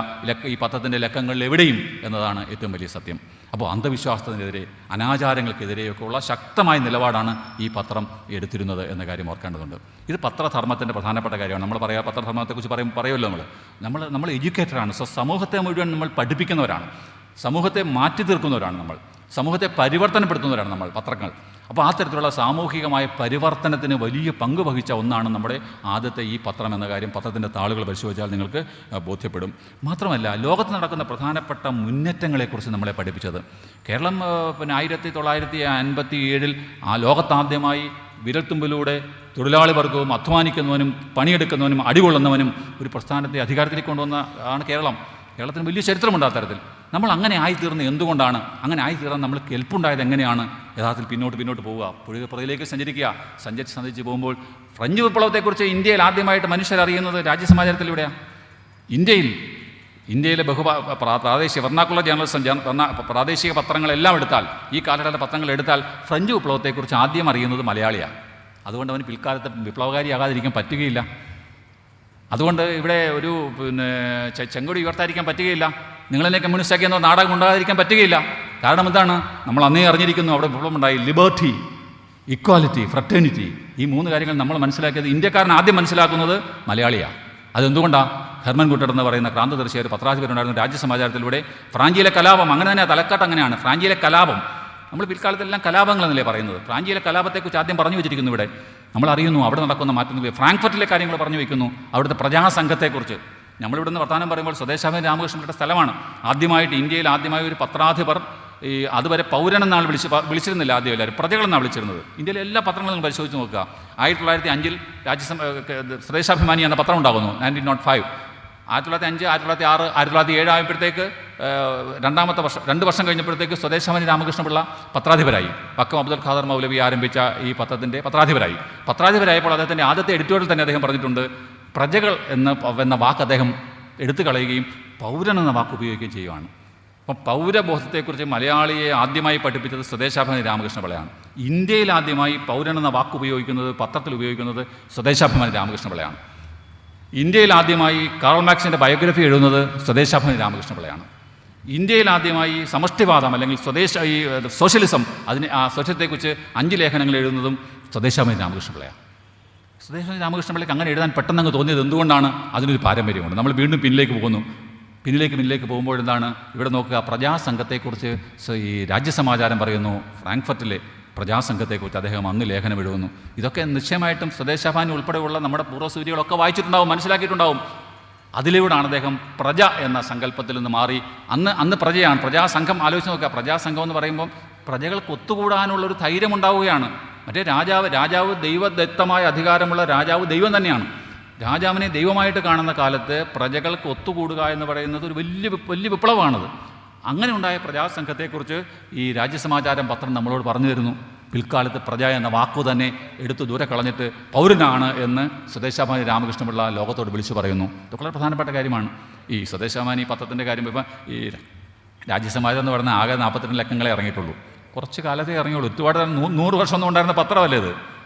ഈ പത്രത്തിൻ്റെ ലക്കങ്ങളിൽ എവിടെയും എന്നതാണ് ഏറ്റവും വലിയ സത്യം. അപ്പോൾ അന്ധവിശ്വാസത്തിനെതിരെ അനാചാരങ്ങൾക്കെതിരെയൊക്കെയുള്ള ശക്തമായ നിലപാടാണ് ഈ പത്രം എടുത്തിരുന്നത് എന്ന കാര്യം ഓർക്കേണ്ടതുണ്ട്. ഇത് പത്രധർമ്മത്തിൻ്റെ പ്രധാനപ്പെട്ട കാര്യമാണ്. നമ്മൾ പത്രധർമ്മത്തെക്കുറിച്ച് പറയുമല്ലോ. നമ്മൾ എഡ്യൂക്കേറ്ററാണ്. സമൂഹത്തെ മുഴുവൻ നമ്മൾ പഠിപ്പിക്കുന്നവരാണ്, സമൂഹത്തെ മാറ്റി തീർക്കുന്നവരാണ്, സമൂഹത്തെ പരിവർത്തനപ്പെടുത്തുന്നവരാണ് നമ്മൾ പത്രങ്ങൾ. അപ്പോൾ ആ തരത്തിലുള്ള സാമൂഹികമായ പരിവർത്തനത്തിന് വലിയ പങ്ക് വഹിച്ച ഒന്നാണ് നമ്മുടെ ആദ്യത്തെ ഈ പത്രം എന്ന കാര്യം പത്രത്തിൻ്റെ താളുകൾ പരിശോധിച്ചാൽ നിങ്ങൾക്ക് ബോധ്യപ്പെടും. മാത്രമല്ല, ലോകത്ത് നടക്കുന്ന പ്രധാനപ്പെട്ട മുന്നേറ്റങ്ങളെക്കുറിച്ച് നമ്മളെ പഠിപ്പിച്ചത് കേരളം 1957 ആ ലോകത്താദ്യമായി വിരൽത്തുമ്പിലൂടെ തൊഴിലാളി വർഗവും അധ്വാനിക്കുന്നവനും പണിയെടുക്കുന്നവനും അടികൊള്ളുന്നവനും ഒരു പ്രസ്ഥാനത്തെ അധികാരത്തിലേക്ക് കൊണ്ടുവന്ന ആണ് കേരളം. കേരളത്തിന് വലിയ ചരിത്രമുണ്ട് ആ തരത്തിൽ. നമ്മൾ അങ്ങനെ ആയിത്തീർന്ന് എന്തുകൊണ്ടാണ്? അങ്ങനെ ആയിത്തീർന്ന് നമ്മൾ കെൽപ്പുണ്ടായത് എങ്ങനെയാണ്? യഥാർത്ഥത്തിൽ പിന്നോട്ട് പോവുക, പുറകിലേക്ക് സഞ്ചരിച്ച് പോകുമ്പോൾ ഫ്രഞ്ച് വിപ്ലവത്തെക്കുറിച്ച് ഇന്ത്യയിൽ ആദ്യമായിട്ട് മനുഷ്യരറിയുന്നത് രാജ്യസമാചാരത്തിലൂടെയാണ്. ഇന്ത്യയിലെ പ്രാദേശിക വെർണാക്കുലർ പ്രാദേശിക പത്രങ്ങളെല്ലാം എടുത്താൽ, ഈ കാലഘട്ട പത്രങ്ങൾ എടുത്താൽ ഫ്രഞ്ച് വിപ്ലവത്തെക്കുറിച്ച് ആദ്യം അറിയുന്നത് മലയാളിയാണ്. അതുകൊണ്ട് അവന് പിൽക്കാലത്ത് വിപ്ലവകാരിയാകാതിരിക്കാൻ പറ്റുകയില്ല. അതുകൊണ്ട് ഇവിടെ ഒരു ചെങ്കൊടി ഉയർത്താതിരിക്കാൻ പറ്റുകയില്ല. നിങ്ങളെന്നെ കമ്മ്യൂണിസ്റ്റാക്കി എന്ന നാടകം ഉണ്ടാകാതിരിക്കാൻ പറ്റുകയില്ല. കാരണം എന്താണ്? നമ്മൾ അന്നേ അറിഞ്ഞിരിക്കുന്നു അവിടെ വിപ്ലവമുണ്ടായി. ലിബർട്ടി, ഇക്വാലിറ്റി, ഫ്രറ്റേണിറ്റി, ഈ 3 കാര്യങ്ങൾ നമ്മൾ മനസ്സിലാക്കിയത് ഇന്ത്യക്കാരൻ ആദ്യം മനസ്സിലാക്കുന്നത് മലയാളിയാണ്. അതെന്തുകൊണ്ടാണ്? ഹെർമൻ ഗുണ്ടട്ട് എന്ന് പറയുന്ന ക്രാന്തദർശിയായ ഒരു പത്രാധിപരുണ്ടായിരുന്ന രാജ്യസമാചാരത്തിലൂടെ ഫ്രാഞ്ചിയിലെ കലാപം, അങ്ങനെ തന്നെ തലക്കെട്ട് അങ്ങനെയാണ്, ഫ്രാഞ്ചിയിലെ കലാപം. നമ്മൾ പിൽക്കാലത്തെല്ലാം കലാപങ്ങളെന്നല്ലേ പറയുന്നത്. ഫ്രാഞ്ചിയിലെ കലാപത്തെക്കുറിച്ച് ആദ്യം പറഞ്ഞു വെച്ചിരിക്കുന്നു. ഇവിടെ നമ്മൾ അറിയുന്നു അവിടെ നടക്കുന്ന മാറ്റങ്ങൾ. ഫ്രാങ്ക്ഫർട്ടിലെ കാര്യങ്ങൾ പറഞ്ഞു വയ്ക്കുന്നു, അവിടുത്തെ പ്രജാസംഘത്തെക്കുറിച്ച്. നമ്മളിവിടുന്ന് വർത്തമാനം പറയുമ്പോൾ സ്വദേശാഭിമാനി രാമകൃഷ്ണപിള്ളയുടെ സ്ഥലമാണ്. ഇന്ത്യയിൽ ആദ്യമായി ഒരു പത്രാധിപർ, അതുവരെ പൗരനെന്നാണ് വിളിച്ചിരുന്നില്ല, ആദ്യം എല്ലാവരും പ്രജകളെന്നാണ് വിളിച്ചിരുന്നത്. ഇന്ത്യയിലെ എല്ലാ പത്രങ്ങളും പരിശോധിച്ച് നോക്കുക. 1905 സ്വദേശാഭിമാനി എന്ന പത്രം ഉണ്ടാകുന്നു, 1905. 1905, 1906, 1907 ആയപ്പോഴത്തേക്ക് 2 വർഷം കഴിഞ്ഞപ്പോഴത്തേക്ക് സ്വദേശാഭിമാനി രാമകൃഷ്ണപിള്ള പത്രാധിപരായി. വക്കം അബ്ദുൽ ഖാദർ മൗലവി ആരംഭിച്ച ഈ പത്രത്തിൻ്റെ പത്രാധിപരായപ്പോൾ അദ്ദേഹത്തിൻ്റെ ആദ്യത്തെ എഡിറ്റോറിയൽ തന്നെ അദ്ദേഹം പറഞ്ഞിട്ടുണ്ട്, പ്രജകൾ എന്ന വാക്ക് അദ്ദേഹം എടുത്തു കളയുകയും പൗരൻ എന്ന വാക്ക് ഉപയോഗിക്കുകയും ചെയ്യുകയാണ്. അപ്പം പൗരബോധത്തെക്കുറിച്ച് മലയാളിയെ ആദ്യമായി പഠിപ്പിച്ചത് സ്വദേശാഭിമാനി രാമകൃഷ്ണപിള്ളയാണ്. ഇന്ത്യയിൽ ആദ്യമായി പൗരൻ എന്ന വാക്ക് പത്രത്തിൽ ഉപയോഗിക്കുന്നത് സ്വദേശാഭിമാനി രാമകൃഷ്ണപിള്ളയാണ്. ഇന്ത്യയിൽ ആദ്യമായി കാറൽ മാർക്സിൻ്റെ ബയോഗ്രഫി എഴുതുന്നത് സ്വദേശാഭിമാനി രാമകൃഷ്ണപിള്ളയാണ്. ഇന്ത്യയിൽ ആദ്യമായി സമഷ്ടിവാദം അല്ലെങ്കിൽ സോഷ്യലിസം, ആ സോഷ്യത്തെക്കുറിച്ച് 5 ലേഖനങ്ങൾ എഴുതുന്നതും സ്വദേശാഭിമാനി രാമകൃഷ്ണപിള്ളയാണ്. സ്വദേശാഭിമാനി രാമകൃഷ്ണപിള്ളയ്ക്ക് അങ്ങനെ എഴുതാൻ പെട്ടെന്ന് തോന്നിയത് എന്തുകൊണ്ടാണ്? അതിനൊരു പാരമ്പര്യമുണ്ട്. നമ്മൾ വീണ്ടും പിന്നിലേക്ക് പോകുമ്പോൾ എന്താണ് ഇവിടെ നോക്കുക, പ്രജാസംഘത്തെക്കുറിച്ച് ഈ രാജ്യസമാചാരം പറയുന്നു. ഫ്രാങ്ക്ഫർട്ടിലെ പ്രജാസംഘത്തെക്കുറിച്ച് അദ്ദേഹം അന്ന് ലേഖനം എഴുതുന്നു. ഇതൊക്കെ നിശ്ചയമായിട്ടും സ്വദേശാഭിമാനി ഉൾപ്പെടെയുള്ള നമ്മുടെ പൂർവ്വസൂരികളൊക്കെ വായിച്ചിട്ടുണ്ടാവും, മനസ്സിലാക്കിയിട്ടുണ്ടാവും. അതിലൂടെയാണ് അദ്ദേഹം പ്രജ എന്ന സങ്കല്പത്തിൽ നിന്ന് മാറി അന്ന് പ്രജയാണ്. പ്രജാസംഘം ആലോചിച്ച് നോക്കുക. പ്രജാസംഘം എന്ന് പറയുമ്പം പ്രജകൾക്ക് ഒത്തുകൂടാനുള്ളൊരു ധൈര്യം ഉണ്ടാവുകയാണ്. മറ്റേ രാജാവ് ദൈവദത്തമായ അധികാരമുള്ള രാജാവ് ദൈവം തന്നെയാണ്. രാജാവിനെ ദൈവമായിട്ട് കാണുന്ന കാലത്ത് പ്രജകൾക്ക് ഒത്തുകൂടുക എന്ന് പറയുന്നത് ഒരു വലിയ വിപ്ലവമാണത്. അങ്ങനെ ഉണ്ടായ പ്രജാസംഘത്തെക്കുറിച്ച് ഈ രാജ്യസമാചാരം പത്രം നമ്മളോട് പറഞ്ഞു തരുന്നു. പിൽക്കാലത്ത് പ്രജ എന്ന വാക്കു തന്നെ എടുത്തു ദൂരെ കളഞ്ഞിട്ട് പൗരനാണ് എന്ന് സ്വദേശാഭിമാനി രാമകൃഷ്ണപിള്ള ലോകത്തോട് വിളിച്ചു പറയുന്നു. ഇത് വളരെ പ്രധാനപ്പെട്ട കാര്യമാണ്. ഈ സ്വദേശാഭിമാനി പത്രത്തിൻ്റെ കാര്യം ഇപ്പം ഈ രാജ്യസമാചാരം എന്ന് പറയുന്ന ആകെ 42 ലക്കങ്ങളെ ഇറങ്ങിയിട്ടുള്ളൂ. കുറച്ച് കാലത്തേ ഇറങ്ങിയുള്ളൂ. ഒരുപാട് 100 വർഷമൊന്നും ഉണ്ടായിരുന്ന പത്രമല്ലേ ഇത്.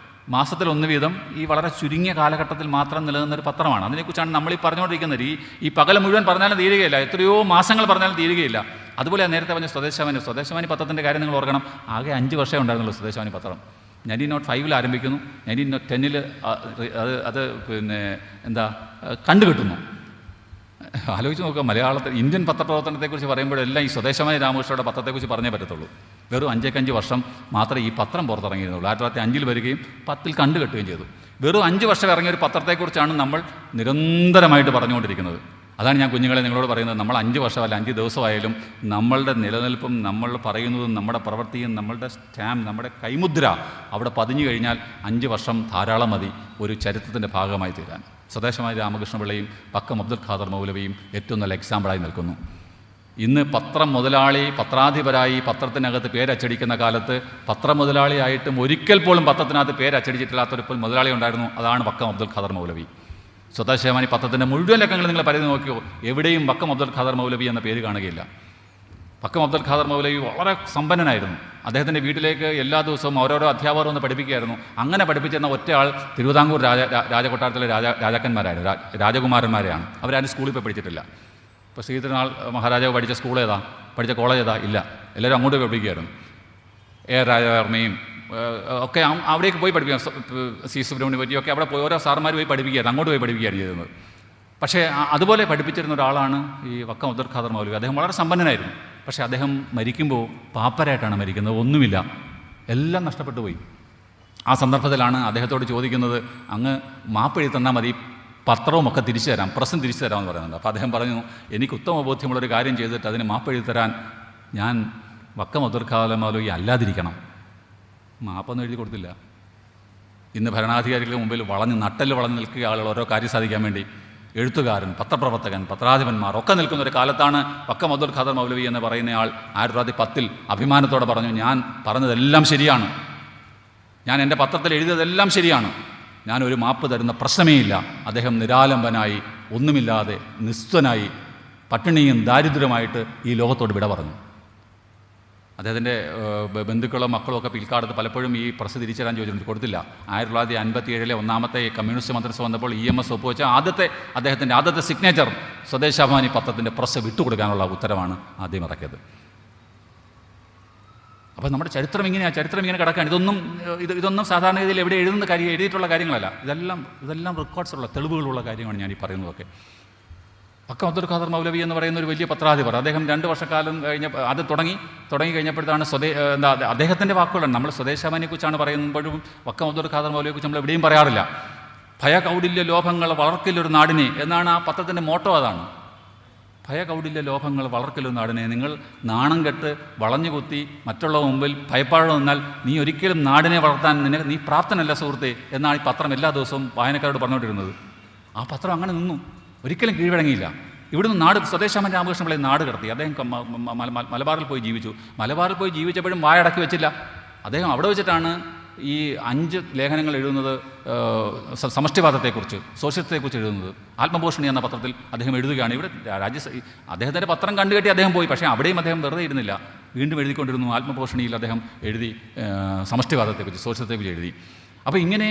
മാസത്തിൽ 1 വീതം ഈ വളരെ ചുരുങ്ങിയ കാലഘട്ടത്തിൽ മാത്രം നിലനിന്നൊരു പത്രമാണ്. അതിനെക്കുറിച്ചാണ് നമ്മളീ പറഞ്ഞുകൊണ്ടിരിക്കുന്നത്. ഈ പകൽ മുഴുവൻ പറഞ്ഞാലും തീരുകയില്ല, എത്രയോ മാസങ്ങൾ പറഞ്ഞാലും തീരുകയില്ല. അതുപോലെ നേരത്തെ പറഞ്ഞ സ്വദേശാഭിമാനി പത്രത്തിൻ്റെ കാര്യം നിങ്ങൾ ഓർക്കണം. ആകെ 5 വർഷമേ ഉണ്ടായിരുന്നുള്ളൂ സ്വദേശാഭിമാനി പത്രം. 1905 ആരംഭിക്കുന്നു, 1910 അത് പിന്നെ കണ്ടുകിട്ടുന്നു. ആലോചിച്ച് നോക്കുക. മലയാളത്തിൽ ഇന്ത്യൻ പത്രപ്രവർത്തനത്തെക്കുറിച്ച് പറയുമ്പോഴെല്ലാം ഈ സ്വദേശാഭിമാനി രാമകൃഷ്ണയുടെ പത്രത്തെക്കുറിച്ച് പറഞ്ഞേ പറ്റത്തുള്ളൂ. വെറും 5 വർഷം മാത്രമേ ഈ പത്രം പുറത്തിറങ്ങിയിരുന്നുള്ളൂ. 1905 വരികയും 10 കണ്ടുകെട്ടുകയും ചെയ്തു. വെറും 5 വർഷം ഇറങ്ങിയ ഒരു പത്രത്തെക്കുറിച്ചാണ് നമ്മൾ നിരന്തരമായിട്ട് പറഞ്ഞുകൊണ്ടിരിക്കുന്നത്. അതാണ് ഞാൻ കുഞ്ഞുങ്ങളെ നിങ്ങളോട് പറയുന്നത്. നമ്മൾ 5 വർഷമല്ല 5 ദിവസമായാലും നമ്മളുടെ നിലനിൽപ്പും നമ്മൾ പറയുന്നതും നമ്മുടെ പ്രവൃത്തിയും നമ്മളുടെ സ്റ്റാമ്പ്, നമ്മുടെ കൈമുദ്ര അവിടെ പതിഞ്ഞു കഴിഞ്ഞാൽ 5 വർഷം ധാരാളം മതി ഒരു ചരിത്രത്തിൻ്റെ ഭാഗമായി തീരാൻ. സ്വദേശാഭിമാനി രാമകൃഷ്ണപിള്ളയും വക്കം അബ്ദുൽ ഖാദർ മൗലവിയും ഏറ്റവും നല്ല എക്സാമ്പിളായി നിൽക്കുന്നു. ഇന്ന് പത്രം മുതലാളി, പത്രാധിപരായി പത്രത്തിനകത്ത് പേരച്ചടിക്കുന്ന കാലത്ത് പത്രം മുതലാളിയായിട്ടും ഒരിക്കൽ പോലും പത്രത്തിനകത്ത് പേരച്ചടിച്ചിട്ടില്ലാത്തൊരു മുതലാളി ഉണ്ടായിരുന്നു. അതാണ് വക്കം അബ്ദുൽ ഖാദർ മൗലവി. സ്വദേശാഭിമാനി പത്രത്തിൻ്റെ മുഴുവൻ ലക്കങ്ങൾ നിങ്ങൾ പരിധി നോക്കിയോ, എവിടെയും വക്കം അബ്ദുൽ ഖാദർ മൗലവി എന്ന പേര് കാണുകയില്ല. വക്കം അബ്ദുൽ ഖാദർ മൗലവി വളരെ സമ്പന്നനായിരുന്നു. അദ്ദേഹത്തിൻ്റെ വീട്ടിലേക്ക് എല്ലാ ദിവസവും ഓരോരോ അധ്യാപകർ ഒന്ന് പഠിപ്പിക്കുകയായിരുന്നു. അങ്ങനെ പഠിപ്പിച്ചിരുന്ന ഒറ്റയാൾ തിരുവിതാംകൂർ രാജകൊട്ടാരത്തിലെ രാജാക്കന്മാരായിരുന്നു, രാജകുമാരന്മാരെയാണ്. അവരാരും സ്കൂളിൽ പോയി പഠിച്ചിട്ടില്ല. ഇപ്പോൾ ശ്രീധരനാൾ മഹാരാജാവ് പഠിച്ച സ്കൂൾ ഏതാ, പഠിച്ച കോളേജ് ഏതാ? ഇല്ല. എല്ലാവരും അങ്ങോട്ട് പോയി പഠിപ്പിക്കുകയായിരുന്നു. രാജവർമ്മയും ഒക്കെ അവിടേക്ക് പോയി പഠിപ്പിക്കാം. സി സുബ്രഹ്മണ്യം പറ്റിയൊക്കെ അവിടെ പോയി ഓരോ സാർമാർ പോയി പഠിപ്പിക്കുകയായിരുന്നു, അങ്ങോട്ട് പോയി പഠിപ്പിക്കുകയാണ് ചെയ്തിരുന്നത്. പക്ഷേ അതുപോലെ പഠിപ്പിച്ചിരുന്ന ഒരാളാണ് ഈ വക്കം അബ്ദുൽ ഖാദർ മൗലവി. അദ്ദേഹം വളരെ സമ്പന്നനായിരുന്നു. പക്ഷേ അദ്ദേഹം മരിക്കുമ്പോൾ പാപ്പരായിട്ടാണ് മരിക്കുന്നത്. ഒന്നുമില്ല, എല്ലാം നഷ്ടപ്പെട്ടു പോയി. ആ സന്ദർഭത്തിലാണ് അദ്ദേഹത്തോട് ചോദിക്കുന്നത്, അങ്ങ് മാപ്പെഴുതി തന്നാൽ മതി, പത്രവും ഒക്കെ തിരിച്ചു തരാം, പ്രസും തിരിച്ചു തരാമെന്ന് പറയുന്നുണ്ട്. അപ്പോൾ അദ്ദേഹം പറഞ്ഞു, എനിക്ക് ഉത്തമ ബോധ്യമുള്ളൊരു കാര്യം ചെയ്തിട്ട് അതിന് മാപ്പെഴുതി തരാൻ ഞാൻ വക്കം അബ്ദുൽ ഖാദർ മൗലവി അല്ലാതിരിക്കണം. മാപ്പൊന്നും എഴുതി കൊടുത്തില്ല. ഇന്ന് ഭരണാധികാരികളുടെ മുമ്പിൽ നട്ടല് വളഞ്ഞ് നിൽക്കുക ആളുകൾ ഓരോ കാര്യം സാധിക്കാൻ വേണ്ടി. എഴുത്തുകാരൻ, പത്രപ്രവർത്തകൻ, പത്രാധിപന്മാർ ഒക്കെ നിൽക്കുന്ന ഒരു കാലത്താണ് വക്കം അബ്ദുൽ ഖാദർ മൗലവി എന്ന് പറയുന്നയാൾ 1910 അഭിമാനത്തോടെ പറഞ്ഞു, ഞാൻ പറഞ്ഞതെല്ലാം ശരിയാണ്, ഞാൻ എൻ്റെ പത്രത്തിൽ എഴുതിയതെല്ലാം ശരിയാണ്, ഞാനൊരു മാപ്പ് തരുന്ന പ്രശ്നമേ ഇല്ല. അദ്ദേഹം നിരാലംബനായി, ഒന്നുമില്ലാതെ നിസ്വനായി, പട്ടിണിയും ദാരിദ്ര്യമായിട്ട് ഈ ലോകത്തോട് വിട പറഞ്ഞു. അദ്ദേഹത്തിൻ്റെ ബന്ധുക്കളും മക്കളും ഒക്കെ പിൽക്കാലത്ത് പലപ്പോഴും ഈ പ്രസ് തിരിച്ചു തരാൻ ചോദിച്ചിട്ടുണ്ട്, കൊടുത്തില്ല. 1957 ഒന്നാമത്തെ കമ്മ്യൂണിസ്റ്റ് മന്ത്രിസഭ വന്നപ്പോൾ EMS ഒപ്പുവെച്ച അദ്ദേഹത്തിൻ്റെ ആദ്യത്തെ സിഗ്നേച്ചർ സ്വദേശാഭിമാനി പത്രത്തിൻ്റെ പ്രസ് വിട്ടുകൊടുക്കാനുള്ള ഉത്തരവാണ് ആദ്യം ഇറക്കിയത്. അപ്പോൾ നമ്മുടെ ചരിത്രം ഇങ്ങനെ കിടക്കുകയാണ്. ഇതൊന്നും സാധാരണഗതിയിൽ എവിടെ എഴുതിയിട്ടുള്ള കാര്യങ്ങളല്ല. ഇതെല്ലാം റെക്കോർഡ്സുള്ള തെളിവുകളുള്ള കാര്യമാണ് ഞാൻ ഈ പറയുന്നതൊക്കെ. വക്കം അബ്ദുൽ ഖാദർ മൗലവി എന്ന് പറയുന്ന ഒരു വലിയ പത്രാധിപർ. അദ്ദേഹം 2 വർഷക്കാലം അത് തുടങ്ങി കഴിഞ്ഞപ്പോഴത്താണ് അദ്ദേഹത്തിൻ്റെ വാക്കുകളാണ്. നമ്മൾ സ്വദേശാഭിമാനിയെക്കുറിച്ചാണ് പറയുമ്പോഴും വക്കം അബ്ദുൽ ഖാദർ മൗലവിയെക്കുറിച്ച് നമ്മൾ എവിടെയും പറയാറില്ല. ഭയകൗടില്യ ലോഭങ്ങൾ വളർക്കില്ലൊരു നാടിനെ എന്നാണ് ആ പത്രത്തിൻ്റെ മോട്ടോ. അതാണ് ഭയകൗടില്യ ലോഭങ്ങൾ വളർക്കില്ലൊരു നാടിനെ. നിങ്ങൾ നാണം കെട്ട് വളഞ്ഞുകുത്തി മറ്റുള്ള മുമ്പിൽ ഭയപ്പാട് നിന്നാൽ നീ ഒരിക്കലും നാടിനെ വളർത്താൻ നീ പ്രാപ്തനല്ല സുഹൃത്തെ എന്നാണ് ഈ പത്രം എല്ലാ ദിവസവും വായനക്കാരോട് പറഞ്ഞുകൊണ്ടിരുന്നത്. ആ പത്രം അങ്ങനെ നിന്നു, ഒരിക്കലും കീഴ്വഴങ്ങിയില്ല. ഇവിടുന്ന് സ്വദേശാഭിമാനി രാമകൃഷ്ണപിള്ളയെ നാട് കടത്തി. അദ്ദേഹം മലബാറിൽ പോയി ജീവിച്ചു. മലബാറിൽ പോയി ജീവിച്ചപ്പോഴും വായടക്കി വെച്ചില്ല. അദ്ദേഹം അവിടെ വെച്ചിട്ടാണ് ഈ 5 ലേഖനങ്ങൾ എഴുതുന്നത്. സമഷ്ടിവാദത്തെക്കുറിച്ച്, സോഷ്യലിസത്തെക്കുറിച്ച് എഴുതുന്നത്. ആത്മപോഷണി എന്ന പത്രത്തിൽ അദ്ദേഹം എഴുതുകയാണ്. ഇവിടെ അദ്ദേഹത്തിൻ്റെ പത്രം കണ്ടുകെട്ടി അദ്ദേഹം പോയി. പക്ഷേ അവിടെയും അദ്ദേഹം വെറുതെ ഇരുന്നില്ല, വീണ്ടും എഴുതിക്കൊണ്ടിരുന്നു. ആത്മപോഷണിയിൽ അദ്ദേഹം എഴുതി, സമഷ്ടിവാദത്തെക്കുറിച്ച്, സോഷ്യലിസത്തെക്കുറിച്ച് എഴുതി. അപ്പോൾ ഇങ്ങനെ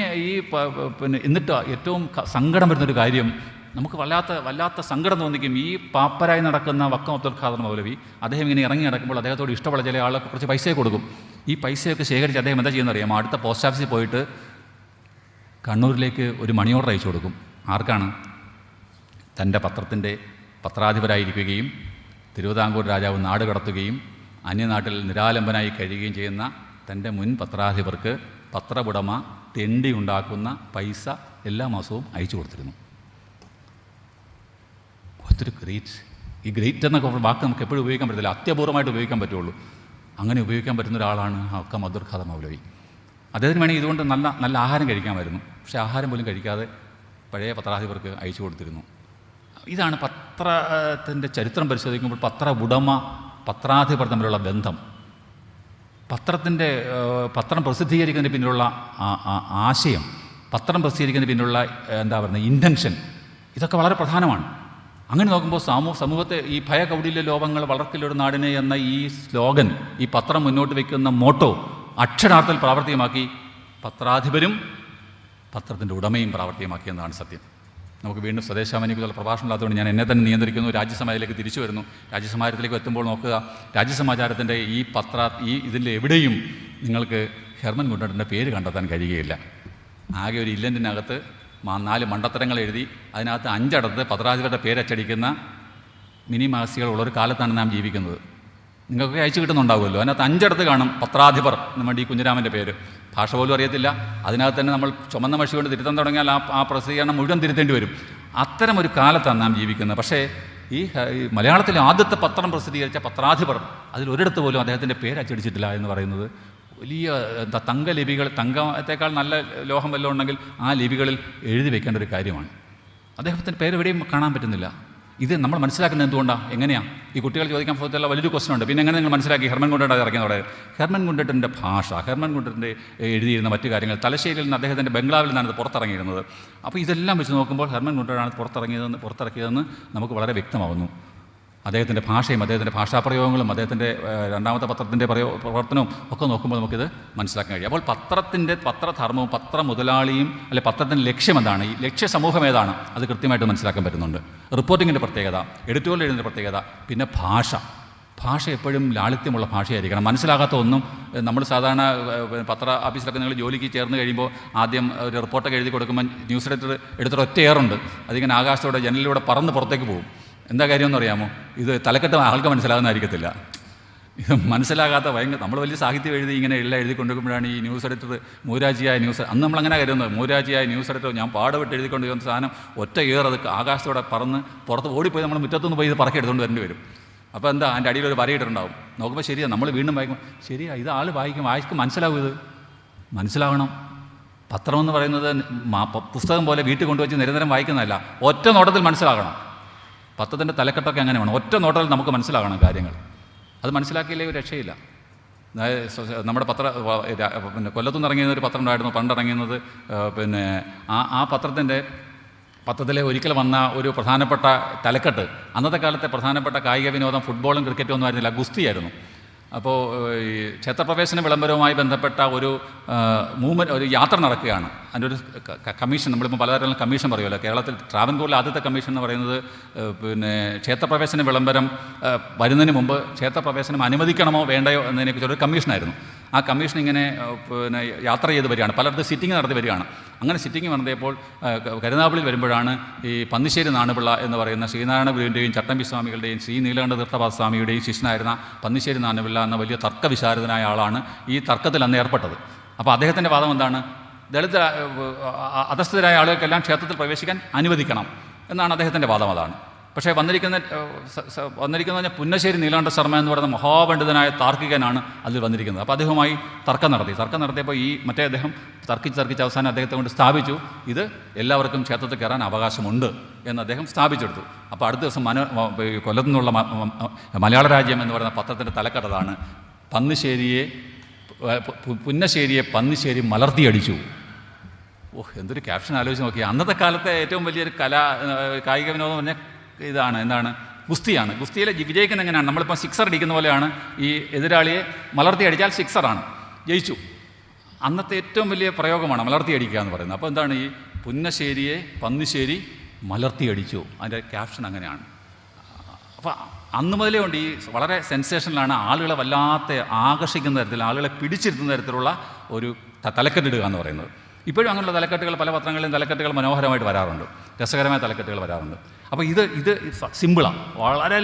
എന്നിട്ട് ഏറ്റവും സങ്കടം വരുന്നൊരു കാര്യം, നമുക്ക് വല്ലാത്ത സങ്കടം തോന്നിക്കും. ഈ പാപ്പരായി നടക്കുന്ന വക്കം അബ്ദുൽ ഖാദർ മൗലവി അദ്ദേഹം ഇങ്ങനെ ഇറങ്ങി നടക്കുമ്പോൾ അദ്ദേഹത്തോട് ഇഷ്ടമുള്ള ചില ആളുകൾക്ക് കുറച്ച് പൈസയൊക്കെ കൊടുക്കും. ഈ പൈസയൊക്കെ ശേഖരിച്ച് അദ്ദേഹം എന്താ ചെയ്യുന്നത് അറിയാമോ? അടുത്ത പോസ്റ്റ് ഓഫീസിൽ പോയിട്ട് കണ്ണൂരിലേക്ക് ഒരു മണി ഓർഡർ അയച്ചു കൊടുക്കും. ആർക്കാണ്? തൻ്റെ പത്രത്തിൻ്റെ പത്രാധിപരായിരിക്കുകയും തിരുവിതാംകൂർ രാജാവ് നാട് കടത്തുകയും അന്യനാട്ടിൽ നിരാലംബനായി കഴിയുകയും ചെയ്യുന്ന തൻ്റെ മുൻ പത്രാധിപർക്ക് പത്രവുടമ തെണ്ടി ഉണ്ടാക്കുന്ന പൈസ എല്ലാ മാസവും അയച്ചു കൊടുത്തിരുന്നു. ഒത്തിരി ഈ ഗ്രേറ്റ് എന്നൊക്കെ വാക്ക് നമുക്ക് എപ്പോഴും ഉപയോഗിക്കാൻ പറ്റത്തില്ല, അത്യപൂർവമായിട്ട് ഉപയോഗിക്കാൻ പറ്റുള്ളൂ. അങ്ങനെ ഉപയോഗിക്കാൻ പറ്റുന്ന ഒരാളാണ് ഹക്കം അബ്ദുൽ ഖാദർ മൗലവി. അദ്ദേഹത്തിന് വേണമെങ്കിൽ ഇതുകൊണ്ട് നല്ല നല്ല ആഹാരം കഴിക്കാമായിരുന്നു. പക്ഷേ ആഹാരം പോലും കഴിക്കാതെ പഴയ പത്രാധിപർക്ക് അയച്ചു കൊടുത്തിരുന്നു. ഇതാണ് പത്രത്തിൻ്റെ ചരിത്രം പരിശോധിക്കുമ്പോൾ പത്ര ഉടമ പത്രാധിപർ തമ്മിലുള്ള ബന്ധം, പത്രം പ്രസിദ്ധീകരിക്കുന്നതിന് പിന്നിലുള്ള ആശയം, പത്രം പ്രസിദ്ധീകരിക്കുന്നതിന് പിന്നിലുള്ള എന്താ പറയുന്നത് ഇൻറ്റൻഷൻ, ഇതൊക്കെ വളരെ പ്രധാനമാണ്. അങ്ങനെ നോക്കുമ്പോൾ സമൂഹത്തെ ഈ ഭയകൗടില്യ ലോപങ്ങൾ വളർത്തിലൊരു നാടിനെ എന്ന ഈ സ്ലോഗൻ, ഈ പത്രം മുന്നോട്ട് വയ്ക്കുന്ന മോട്ടോ അക്ഷരാർത്ഥത്തിൽ പ്രാവർത്തികമാക്കി പത്രാധിപരും പത്രത്തിൻ്റെ ഉടമയും പ്രാവർത്തികമാക്കിയെന്നാണ് സത്യം. നമുക്ക് വീണ്ടും സ്വദേശാഭിമാനിക്കുള്ള പ്രഭാഷണമില്ലാത്തതുകൊണ്ട് ഞാൻ എന്നെ തന്നെ നിയന്ത്രിക്കുന്നു. രാജ്യസമാജത്തിലേക്ക് തിരിച്ചു വരുന്നു. രാജ്യസമാജത്തിലേക്ക് എത്തുമ്പോൾ നോക്കുക, രാജ്യസമാചാരത്തിൻ്റെ ഈ ഇതിൻ്റെ എവിടെയും നിങ്ങൾക്ക് ഹെർമൻ ഗുണ്ടൻ്റെ പേര് കണ്ടെത്താൻ കഴിയുകയില്ല. ആകെ ഒരു ഇല്ലൻറ്റിനകത്ത് 4 മണ്ടത്തരങ്ങൾ എഴുതി അതിനകത്ത് 5 ഇടത്ത് പത്രാധിപരുടെ പേരച്ചടിക്കുന്ന മിനി മാസികകളുള്ളൊരു കാലത്താണ് നാം ജീവിക്കുന്നത്. നിങ്ങൾക്ക് അയച്ചു കിട്ടുന്നുണ്ടാവുമല്ലോ. അതിനകത്ത് 5 ഇടത്ത് കാണും പത്രാധിപർ നമ്മുടെ ഈ കുഞ്ഞിരാമൻ്റെ പേര്. ഭാഷ പോലും അറിയത്തില്ല. അതിനകത്ത് തന്നെ നമ്മൾ ചുമന്ന മഷി കൊണ്ട് തിരുത്താൻ തുടങ്ങിയാൽ ആ പ്രസിദ്ധീകരണം മുഴുവൻ തിരുത്തേണ്ടി വരും. അത്തരം ഒരു കാലത്താണ് നാം ജീവിക്കുന്നത്. പക്ഷേ ഈ മലയാളത്തിലെ ആദ്യത്തെ പത്രം പ്രസിദ്ധീകരിച്ച പത്രാധിപർ അതിലൊരിടത്ത് പോലും അദ്ദേഹത്തിൻ്റെ പേര് അച്ചടിച്ചിട്ടില്ല എന്ന് പറയുന്നത് വലിയ തങ്ക ലിപികൾ, തങ്കത്തേക്കാൾ നല്ല ലോഹം വല്ലതും ഉണ്ടെങ്കിൽ ആ ലിപികളിൽ എഴുതി വെക്കേണ്ട ഒരു കാര്യമാണ്. അദ്ദേഹത്തിൻ്റെ പേര് എവിടെയും കാണാൻ പറ്റുന്നില്ല. ഇത് നമ്മൾ മനസ്സിലാക്കുന്നത് എന്തുകൊണ്ടാണ്? എങ്ങനെയാണ്? ഈ കുട്ടികൾ ചോദിക്കാൻ പോകത്തുള്ള വലിയൊരു ക്വസ്റ്റൻ ഉണ്ട്. പിന്നെ എങ്ങനെ നിങ്ങൾ മനസ്സിലാക്കി ഹെർമൻ ഗുണ്ടട്ട് ഇറങ്ങിയതോടെ? ഹെർമൻ ഗുണ്ടട്ടിൻ്റെ ഭാഷ, ഹെർമൻ ഗുണ്ടട്ടിൻ്റെ എഴുതിയിരുന്ന മറ്റു കാര്യങ്ങൾ, തലശ്ശേരിയിൽ നിന്ന് അദ്ദേഹത്തിൻ്റെ ബംഗ്ലാവിൽ നിന്നാണ് ഇത് പുറത്തിറങ്ങിയിരുന്നത്. അപ്പോൾ ഇതെല്ലാം വെച്ച് നോക്കുമ്പോൾ ഹെർമൻ ഗുണ്ടട്ടാണ് പുറത്തിറക്കിയതെന്ന് നമുക്ക് വളരെ വ്യക്തമാവുന്നു. അദ്ദേഹത്തിൻ്റെ ഭാഷയും അദ്ദേഹത്തിൻ്റെ ഭാഷാപ്രയോഗങ്ങളും അദ്ദേഹത്തിൻ്റെ രണ്ടാമത്തെ പത്രത്തിൻ്റെ പ്രവർത്തനവും ഒക്കെ നോക്കുമ്പോൾ നമുക്കിത് മനസ്സിലാക്കാൻ കഴിയും. അപ്പോൾ പത്രധർമ്മവും പത്ര മുതലാളിയും അല്ലെ പത്രത്തിൻ്റെ ലക്ഷ്യം എന്താണ്, ഈ ലക്ഷ്യ സമൂഹം ഏതാണ്, അത് കൃത്യമായിട്ട് മനസ്സിലാക്കാൻ പറ്റുന്നുണ്ട്. റിപ്പോർട്ടിങ്ങിൻ്റെ പ്രത്യേകത, എഡിറ്റോറിയൽ എഴുതുന്ന പ്രത്യേകത, പിന്നെ ഭാഷ എപ്പോഴും ലാളിത്യമുള്ള ഭാഷയായിരിക്കണം. മനസ്സിലാകാത്ത ഒന്നും നമ്മൾ സാധാരണ പത്ര ഓഫീസിലൊക്കെ നിങ്ങൾ ജോലിക്ക് ചേർന്ന് കഴിയുമ്പോൾ ആദ്യം ഒരു റിപ്പോർട്ടൊക്കെ എഴുതി കൊടുക്കുമ്പോൾ ന്യൂസ് എഡിറ്റർ ഒറ്റ എയറുണ്ട്, അതിങ്ങനെ ആകാശത്തോടെ ജനലിലൂടെ പറന്ന് പുറത്തേക്ക് പോകും. എന്താ കാര്യമെന്ന് അറിയാമോ? ഇത് തലക്കെട്ട് ആൾക്ക് മനസ്സിലാകുന്നതായിരിക്കത്തില്ല. ഇത് മനസ്സിലാകാത്ത നമ്മൾ വലിയ സാഹിത്യം എഴുതി ഇങ്ങനെ എല്ലാം എഴുതി കൊണ്ടുവരുമ്പോഴാണ് ഈ ന്യൂസ് എഡിറ്റർ മൂരാജിയായ അന്ന് നമ്മളങ്ങനെ കരുതുന്നത്, മൂരാജിയായ ന്യൂസ് എഡിറ്റർ ഞാൻ പാടുപെട്ട് എഴുതിക്കൊണ്ട് വരുന്ന സാധനം ഒറ്റ അത് ആകാശത്തോടെ പറന്ന് പുറത്ത് ഓടിപ്പോയി നമ്മൾ മുറ്റത്തുനിന്ന് പോയി ഇത് പറക്കി എടുത്തുകൊണ്ട് വരേണ്ടി വരും. അപ്പോൾ എന്താ അതിൻ്റെ അടിയിലൊരു വരയിട്ടിട്ടുണ്ടാവും. നോക്കുമ്പോൾ ശരിയാണ്, നമ്മൾ വീണ്ടും വായിക്കും, ശരിയാ ഇത് ആൾ വായിക്കും മനസ്സിലാവും. ഇത് മനസ്സിലാവണം. പത്രമെന്ന് പറയുന്നത് പുസ്തകം പോലെ വീട്ടിൽ കൊണ്ടുവച്ച് നിരന്തരം വായിക്കുന്നതല്ല, ഒറ്റ നോട്ടത്തിൽ മനസ്സിലാകണം. പത്രത്തിൻ്റെ തലക്കെട്ടൊക്കെ അങ്ങനെ വേണം, ഒറ്റ നോട്ടത്തിൽ നമുക്ക് മനസ്സിലാകണം കാര്യങ്ങൾ. അത് മനസ്സിലാക്കിയില്ലേ ഒരു രക്ഷയില്ല. നമ്മുടെ പിന്നെ കൊല്ലത്തുനിന്ന് ഇറങ്ങിയ ഒരു പത്രം ഉണ്ടായിരുന്നു പണ്ടിറങ്ങിയത്. പിന്നെ ആ പത്രത്തിലെ ഒരിക്കൽ വന്ന ഒരു പ്രധാനപ്പെട്ട തലക്കെട്ട്, അന്നത്തെ കാലത്തെ പ്രധാനപ്പെട്ട കായിക വിനോദം ഫുട്ബോളും ക്രിക്കറ്റും ഒന്നും ആയിരുന്നില്ല, ഗുസ്തിയായിരുന്നു. അപ്പോൾ ഈ ക്ഷേത്രപ്രവേശന വിളംബരവുമായി ബന്ധപ്പെട്ട ഒരു ഒരു യാത്ര നടക്കുകയാണ്. അതിൻ്റെ ഒരു കമ്മീഷൻ, നമ്മളിപ്പോൾ പലതരം കമ്മീഷൻ പറയുമല്ലോ. കേരളത്തിൽ ട്രാവൻകൂറിലെ ആദ്യത്തെ കമ്മീഷൻ എന്ന് പറയുന്നത് പിന്നെ ക്ഷേത്രപ്രവേശന വിളംബരം വരുന്നതിന് മുമ്പ് ക്ഷേത്രപ്രവേശനം അനുവദിക്കണമോ വേണ്ടയോ എന്നതിനെക്കുറിച്ചൊരു കമ്മീഷനായിരുന്നു. ആ കമ്മീഷൻ ഇങ്ങനെ പിന്നെ യാത്ര ചെയ്ത് വരികയാണ്, പലയിടത്ത് സിറ്റിംഗ് നടത്തി വരികയാണ്. അങ്ങനെ സിറ്റിംഗ് നടത്തിയപ്പോൾ കരുനാഗപ്പള്ളിയിൽ വരുമ്പോഴാണ് ഈ പന്നിശ്ശേരി നാണുപിള്ള എന്ന് പറയുന്ന ശ്രീനാരായണ ഗുരുവിൻ്റെയും ചട്ടമ്പി സ്വാമികളുടെയും ശ്രീ നീലകണ്ഠ തീർത്ഥപാദ സ്വാമിയുടെയും ശിഷ്യനായിരുന്ന പന്നിശ്ശേരി നാണുപിള്ള എന്ന വലിയ തർക്കവിശാരദനായ ആളാണ് ഈ തർക്കത്തിൽ അന്ന് ഏർപ്പെട്ടത്. അപ്പോൾ അദ്ദേഹത്തിൻ്റെ വാദം എന്താണ്? ദളിത് അധസ്ഥിതരായ ആളുകൾക്കെല്ലാം ക്ഷേത്രത്തിൽ പ്രവേശിക്കാൻ അനുവദിക്കണം എന്നാണ് അദ്ദേഹത്തിൻ്റെ വാദം. അതാണ്. പക്ഷേ വന്നിരിക്കുന്ന പുന്നശ്ശേരി നീലകണ്ഠ ശർമ്മ എന്ന് പറയുന്ന മഹാപണ്ഡിതനായ താർക്കികനാണ് അതിൽ വന്നിരിക്കുന്നത്. അപ്പോൾ അദ്ദേഹവുമായി തർക്കം നടത്തിയപ്പോൾ ഈ അദ്ദേഹം തർക്കിച്ച് അവസാനം അദ്ദേഹത്തെ കൊണ്ട് സ്ഥാപിച്ചു, ഇത് എല്ലാവർക്കും ക്ഷേത്രത്തിൽ കയറാൻ അവകാശമുണ്ട് എന്ന് അദ്ദേഹം സ്ഥാപിച്ചെടുത്തു. അപ്പോൾ അടുത്ത ദിവസം കൊല്ലത്തു നിന്നുള്ള മലയാള രാജ്യം എന്ന് പറയുന്ന പത്രത്തിൻ്റെ തലക്കെട്ടതാണ്, പുന്നശ്ശേരിയെ പന്നിശ്ശേരി മലർത്തിയടിച്ചു. എന്തൊരു ക്യാപ്ഷൻ ആലോചിച്ച് നോക്കി. അന്നത്തെ കാലത്തെ ഏറ്റവും വലിയൊരു കായിക വിനോദം പറഞ്ഞാൽ എന്താണ് ഗുസ്തിയാണ്. ഗുസ്തിയിലെ വിജയിക്കുന്ന എങ്ങനെയാണ്? നമ്മളിപ്പോൾ സിക്സർ അടിക്കുന്ന പോലെയാണ്. ഈ എതിരാളിയെ മലർത്തി അടിച്ചാൽ സിക്സറാണ്, ജയിച്ചു. അന്നത്തെ ഏറ്റവും വലിയ പ്രയോഗമാണ് മലർത്തി അടിക്കുക എന്ന് പറയുന്നത്. അപ്പോൾ എന്താണ് ഈ പുന്നശ്ശേരിയെ പന്നിശ്ശേരി മലർത്തി അടിച്ചു, അതിൻ്റെ ക്യാപ്ഷൻ അങ്ങനെയാണ്. അപ്പോൾ അന്ന് മുതലേ ഉണ്ട് ഈ വളരെ സെൻസേഷനിലാണ്, ആളുകളെ വല്ലാത്ത ആകർഷിക്കുന്ന തരത്തിൽ, ആളുകളെ പിടിച്ചിരുത്തുന്ന തരത്തിലുള്ള ഒരു തലക്കെട്ടിടുക എന്ന് പറയുന്നത്. ഇപ്പോഴും അങ്ങനെയുള്ള തലക്കെട്ടുകൾ പല പത്രങ്ങളിലും തലക്കെട്ടുകൾ മനോഹരമായിട്ട് വരാറുണ്ട്, രസകരമായ തലക്കെട്ടുകൾ വരാറുണ്ട്. അപ്പോൾ ഇത് സിമ്പിളാണ്, വളരെ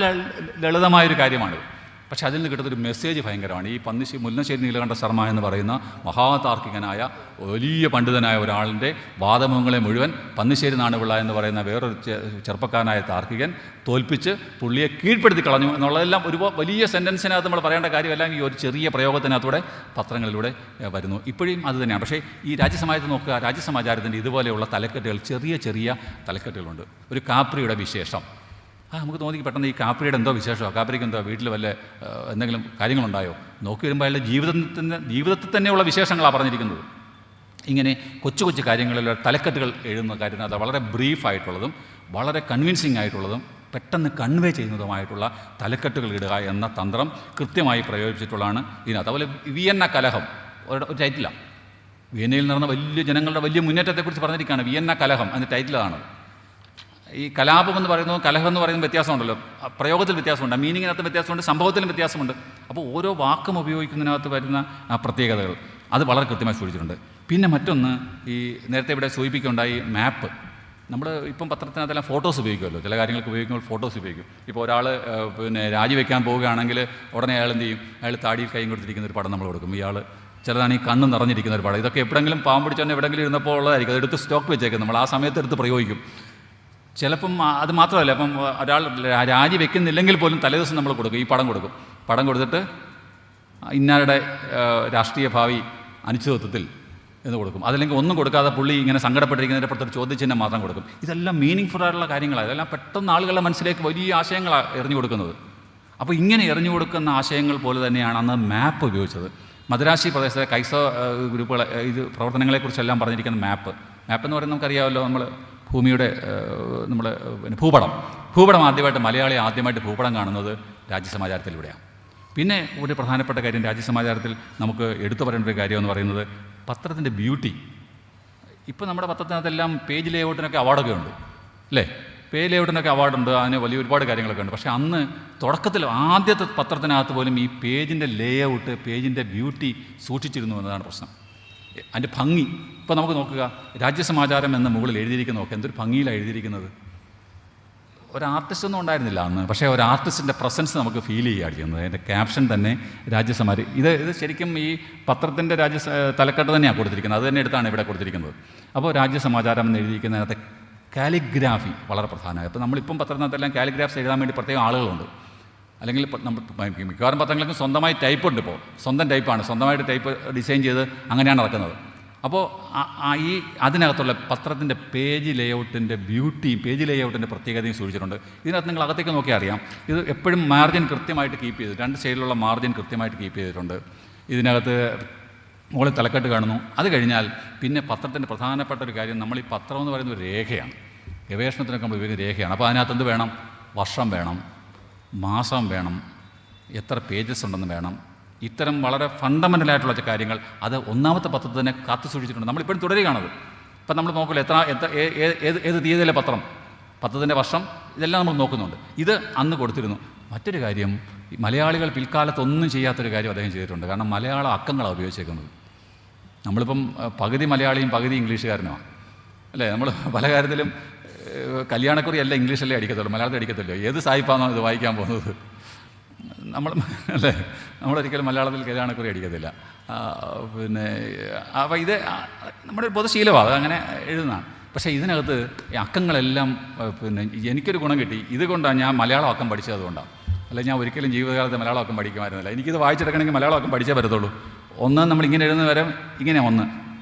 ലളിതമായൊരു കാര്യമാണിത്. പക്ഷേ അതിൽ നിന്ന് കിട്ടുന്നൊരു മെസ്സേജ് ഭയങ്കരമാണ്. ഈ മുല്ലശ്ശേരി നീലകണ്ഠ ശർമ്മ എന്ന് പറയുന്ന മഹാതാർക്കികനായ വലിയ പണ്ഡിതനായ ഒരാളിൻ്റെ വാദമുഖങ്ങളെ മുഴുവൻ പന്നിശ്ശേരി നാണുപിള്ള എന്ന് പറയുന്ന വേറൊരു ചെറുപ്പക്കാരനായ താർക്കികൻ തോൽപ്പിച്ച് പുള്ളിയെ കീഴ്പ്പെടുത്തി കളഞ്ഞു എന്നുള്ളതെല്ലാം ഒരു വലിയ സെൻറ്റൻസിനകത്ത് നമ്മൾ പറയേണ്ട കാര്യമെല്ലാം ഈ ഒരു ചെറിയ പ്രയോഗത്തിനകത്തൂടെ പത്രങ്ങളിലൂടെ വരുന്നു. ഇപ്പോഴും അത് തന്നെയാണ്. പക്ഷേ ഈ രാജ്യസമാജത്തിൽ നോക്കുക, രാജ്യസമാചാരത്തിൻ്റെ ഇതുപോലെയുള്ള തലക്കെട്ടുകൾ, ചെറിയ ചെറിയ തലക്കെട്ടുകളുണ്ട്. ഒരു കാപ്രിയുടെ വിശേഷം, നമുക്ക് തോന്നി പെട്ടെന്ന് ഈ കാപ്രിയുടെ എന്തോ വിശേഷമോ, കാപ്രിക്ക് എന്തോ വീട്ടിൽ വല്ല എന്തെങ്കിലും കാര്യങ്ങളുണ്ടായോ, നോക്കി വരുമ്പോൾ അയാളുടെ ജീവിതത്തിൽ തന്നെയുള്ള വിശേഷങ്ങളാണ് പറഞ്ഞിരിക്കുന്നത്. ഇങ്ങനെ കൊച്ചു കൊച്ചു കാര്യങ്ങളിൽ തലക്കെട്ടുകൾ എഴുതുന്ന കാര്യത്തിൽ അത് വളരെ ബ്രീഫായിട്ടുള്ളതും വളരെ കൺവിൻസിങ് ആയിട്ടുള്ളതും പെട്ടെന്ന് കൺവേ ചെയ്യുന്നതുമായിട്ടുള്ള തലക്കെട്ടുകൾ ഇടുക എന്ന തന്ത്രം കൃത്യമായി പ്രയോഗിച്ചിട്ടുള്ളതാണ് ഇതിനകത്ത്. അതുപോലെ വിയന്ന കലഹം ഒരു ടൈറ്റിലാണ്. വിയന്നയിൽ നടന്ന വലിയ ജനങ്ങളുടെ വലിയ മുന്നേറ്റത്തെക്കുറിച്ച് പറഞ്ഞിരിക്കുകയാണ്. വിയന്ന കലഹം എന്ന ടൈറ്റിലാണ്. ഈ കലാപം എന്ന് പറയുന്നത് കലഹം എന്ന് പറയുന്നത് വ്യത്യാസമുണ്ടല്ലോ, പ്രയോഗത്തിൽ വ്യത്യാസമുണ്ട്, മീനിങ്ങിനകത്ത് വ്യത്യാസമുണ്ട്, സംഭവത്തിലും വ്യത്യാസമുണ്ട്. അപ്പോൾ ഓരോ വാക്കും ഉപയോഗിക്കുന്നതിനകത്ത് വരുന്ന പ്രത്യേകതകൾ അത് വളരെ കൃത്യമായി സൂചിച്ചിട്ടുണ്ട്. പിന്നെ മറ്റൊന്ന്, ഈ നേരത്തെ ഇവിടെ സൂചിപ്പിക്കുകയുണ്ടായി മാപ്പ്. നമ്മൾ ഇപ്പം പത്രത്തിനകത്തെല്ലാം ഫോട്ടോസ് ഉപയോഗിക്കുമല്ലോ, ചില കാര്യങ്ങൾക്ക് ഉപയോഗിക്കുമ്പോൾ ഫോട്ടോസ് ഉപയോഗിക്കും. ഇപ്പോൾ ഒരാൾ രാജിവെക്കാൻ പോവുകയാണെങ്കിൽ ഉടനെ അയാൾ എന്ത് ചെയ്യും, അയാൾ താടിയിൽ കൈയും കൊടുത്തിരിക്കുന്ന ഒരു പടം നമ്മൾ കൊടുക്കും. ഇയാൾ ചിലതാണ് ഈ കണ്ണ് നിറഞ്ഞിരിക്കുന്ന ഒരു പടം. ഇതൊക്കെ എപ്പോഴെങ്കിലും പാവം പിടിച്ചോണ്ട് എവിടെയെങ്കിലും ഇരുന്നപ്പോൾ ഉള്ളതായിരിക്കും. അതെടുത്ത് സ്റ്റോക്ക് വെച്ചേക്കും, നമ്മൾ ആ സമയത്ത് എടുത്ത് പ്രയോഗിക്കും. ചിലപ്പം അത് മാത്രമല്ല, അപ്പം ഒരാൾ രാജി വെക്കുന്നില്ലെങ്കിൽ പോലും തലേദിവസം നമ്മൾ കൊടുക്കും, ഈ പടം കൊടുക്കും. പടം കൊടുത്തിട്ട് ഇന്നാരുടെ രാഷ്ട്രീയ ഭാവി അനിശ്ചിതത്വത്തിൽ എന്ന് കൊടുക്കും. അതല്ലെങ്കിൽ ഒന്നും കൊടുക്കാതെ പുള്ളി ഇങ്ങനെ സങ്കടപ്പെട്ടിരിക്കുന്നതിൻ്റെ പുറത്തൊരു ചോദ്യചിഹ്നം മാത്രം കൊടുക്കും. ഇതെല്ലാം മീനിങ് ഫുൾ ആയിട്ടുള്ള കാര്യങ്ങളാണ്. ഇതെല്ലാം പെട്ടെന്ന് ആളുകളുടെ മനസ്സിലേക്ക് വലിയ ആശയങ്ങളാണ് എറിഞ്ഞു കൊടുക്കുന്നത്. അപ്പോൾ ഇങ്ങനെ എറിഞ്ഞു കൊടുക്കുന്ന ആശയങ്ങൾ പോലെ തന്നെയാണ് അന്ന് മാപ്പ് ഉപയോഗിച്ചത്. മദ്രാശി പ്രദേശത്തെ കൈസോ ഗ്രൂപ്പുകൾ ഇത് പ്രവർത്തനങ്ങളെക്കുറിച്ചെല്ലാം പറഞ്ഞിരിക്കുന്ന മാപ്പ് എന്ന് പറയുന്നത് നമുക്കറിയാമല്ലോ. നമ്മൾ ഭൂമിയുടെ നമ്മൾ ഭൂപടം ആദ്യമായിട്ട് ഭൂപടം കാണുന്നത് രാജ്യസമാചാരത്തിലൂടെയാണ്. പിന്നെ ഒരു പ്രധാനപ്പെട്ട കാര്യം രാജ്യസമാചാരത്തിൽ നമുക്ക് എടുത്തു പറയേണ്ട ഒരു കാര്യം എന്ന് പറയുന്നത് പത്രത്തിൻ്റെ ബ്യൂട്ടി. ഇപ്പോൾ നമ്മുടെ പത്രത്തിനകത്തെല്ലാം പേജ് ലേഔട്ടിനൊക്കെ അവാർഡൊക്കെ ഉണ്ട്, അല്ലേ? പേജ് ലേഔട്ടിനൊക്കെ അവാർഡുണ്ട്, അതിന് വലിയ ഒരുപാട് കാര്യങ്ങളൊക്കെ ഉണ്ട്. പക്ഷേ അന്ന് തുടക്കത്തിൽ ആദ്യത്തെ പത്രത്തിനകത്ത് പോലും ഈ പേജിൻ്റെ ലേഔട്ട്, പേജിൻ്റെ ബ്യൂട്ടി സൂക്ഷിച്ചിരുന്നു എന്നതാണ് പ്രശ്നം. അതിൻ്റെ ഭംഗി ഇപ്പോൾ നമുക്ക് നോക്കുക, രാജ്യസമാചാരം എന്ന മുകളിൽ എഴുതിയിരിക്കുന്ന നോക്കുക, എന്തൊരു ഭംഗിയിലാണ് എഴുതിയിരിക്കുന്നത്. ഒരു ആർട്ടിസ്റ്റൊന്നും ഉണ്ടായിരുന്നില്ല അന്ന്, പക്ഷേ ഒരു ആർട്ടിസ്റ്റിൻ്റെ പ്രസൻസ് നമുക്ക് ഫീൽ ചെയ്യുകയാണ് ചെയ്യുന്നത്. അതിൻ്റെ ക്യാപ്ഷൻ തന്നെ രാജ്യസമാചാരം. ഇത് ശരിക്കും ഈ പത്രത്തിൻ്റെ തലക്കെട്ട് തന്നെയാണ് കൊടുത്തിരിക്കുന്നത്, അത് തന്നെ എടുത്താണ് ഇവിടെ കൊടുത്തിരിക്കുന്നത്. അപ്പോൾ രാജ്യസമാചാരം എന്ന് എഴുതിയിരിക്കുന്നതിനകത്തെ കാലിഗ്രാഫി വളരെ പ്രധാനമാണ്. അപ്പോൾ നമ്മളിപ്പം പത്രത്തിനകത്തെല്ലാം കാലിഗ്രാഫ്സ് എഴുതാൻ വേണ്ടി പ്രത്യേകം ആളുകളുണ്ട്. അല്ലെങ്കിൽ നമ്മൾ മിക്കവാറും പത്രങ്ങൾക്കും സ്വന്തമായി ടൈപ്പുണ്ട്. ഇപ്പോൾ സ്വന്തം ടൈപ്പാണ്, സ്വന്തമായിട്ട് ടൈപ്പ് ഡിസൈൻ ചെയ്ത് അങ്ങനെയാണ് നടക്കുന്നത്. അപ്പോൾ ഈ അതിനകത്തുള്ള പത്രത്തിൻ്റെ പേജ് ലേഔട്ടിൻ്റെ ബ്യൂട്ടിയും പേജ് ലേഔട്ടിൻ്റെ പ്രത്യേകതയും സൂക്ഷിച്ചിട്ടുണ്ട്. ഇതിനകത്ത് നിങ്ങൾ അകത്തേക്ക് നോക്കിയാൽ അറിയാം, ഇത് എപ്പോഴും മാർജിൻ കൃത്യമായിട്ട് കീപ്പ് ചെയ്ത്, രണ്ട് സൈഡിലുള്ള മാർജിൻ കൃത്യമായിട്ട് കീപ്പ് ചെയ്തിട്ടുണ്ട്. ഇതിനകത്ത് മുകളിൽ തലക്കെട്ട് കാണുന്നു. അത് കഴിഞ്ഞാൽ പിന്നെ പത്രത്തിൻ്റെ പ്രധാനപ്പെട്ട ഒരു കാര്യം, നമ്മൾ ഈ പത്രം എന്ന് പറയുന്ന ഒരു രേഖയാണ്, ഗവേഷണത്തിനൊക്കെ നമ്മൾ ഉപയോഗിക്കുന്ന രേഖയാണ്. അപ്പോൾ അതിനകത്ത് എന്ത് വേണം? വർഷം വേണം, മാസം വേണം, എത്ര പേജസ് ഉണ്ടെന്ന് വേണം. ഇത്തരം വളരെ ഫണ്ടമെൻ്റലായിട്ടുള്ള കാര്യങ്ങൾ അത് ഒന്നാമത്തെ പത്രത്തിൽ തന്നെ കാത്തു സൂക്ഷിച്ചിട്ടുണ്ട്. നമ്മളിപ്പോഴും തുടരുകയാണത്. ഇപ്പം നമ്മൾ നോക്കില്ല ഏത് തീയതിയിലെ പത്രത്തിൻ്റെ വർഷം, ഇതെല്ലാം നമ്മൾ നോക്കുന്നുണ്ട്. ഇത് അന്ന് കൊടുത്തിരുന്നു. മറ്റൊരു കാര്യം, മലയാളികൾ പിൽക്കാലത്ത് ഒന്നും ചെയ്യാത്തൊരു കാര്യം അദ്ദേഹം ചെയ്തിട്ടുണ്ട്. കാരണം മലയാള അക്കങ്ങളാണ് ഉപയോഗിച്ചേക്കുന്നത്. നമ്മളിപ്പം പകുതി മലയാളിയും പകുതി ഇംഗ്ലീഷുകാരനുമാണ്, അല്ലേ? നമ്മൾ പല കാര്യത്തിലും കല്യാണക്കുറി അല്ല ഇംഗ്ലീഷല്ലേ അടിക്കത്തുള്ളൂ, മലയാളത്തിൽ അടിക്കത്തില്ലോ. ഏത് സായിപ്പാണോ ഇത് വായിക്കാൻ പോകുന്നത്? നമ്മളൊരിക്കലും മലയാളത്തിൽ കല്യാണക്കുറി അടിക്കത്തില്ല. പിന്നെ അപ്പോൾ ഇത് നമ്മുടെ ഒരു പൊതുശീലമാണ്, അത് അങ്ങനെ എഴുതുന്നതാണ്. പക്ഷേ ഇതിനകത്ത് ഈ അക്കങ്ങളെല്ലാം പിന്നെ എനിക്കൊരു ഗുണം കിട്ടി. ഇതുകൊണ്ടാണ് ഞാൻ മലയാളം അക്കം പഠിച്ചത്. അതുകൊണ്ടാണ്. അല്ല, ഞാൻ ഒരിക്കലും ജീവിതകാലത്ത് മലയാളം അക്കം പഠിക്കുമായിരുന്നില്ല. എനിക്കിത് വായിച്ചെടുക്കണമെങ്കിൽ മലയാളം അക്കം പഠിച്ചേ പറ്റത്തുള്ളൂ. ഒന്ന് നമ്മളിങ്ങനെ എഴുതുന്ന വരം ഇങ്ങനെ 1,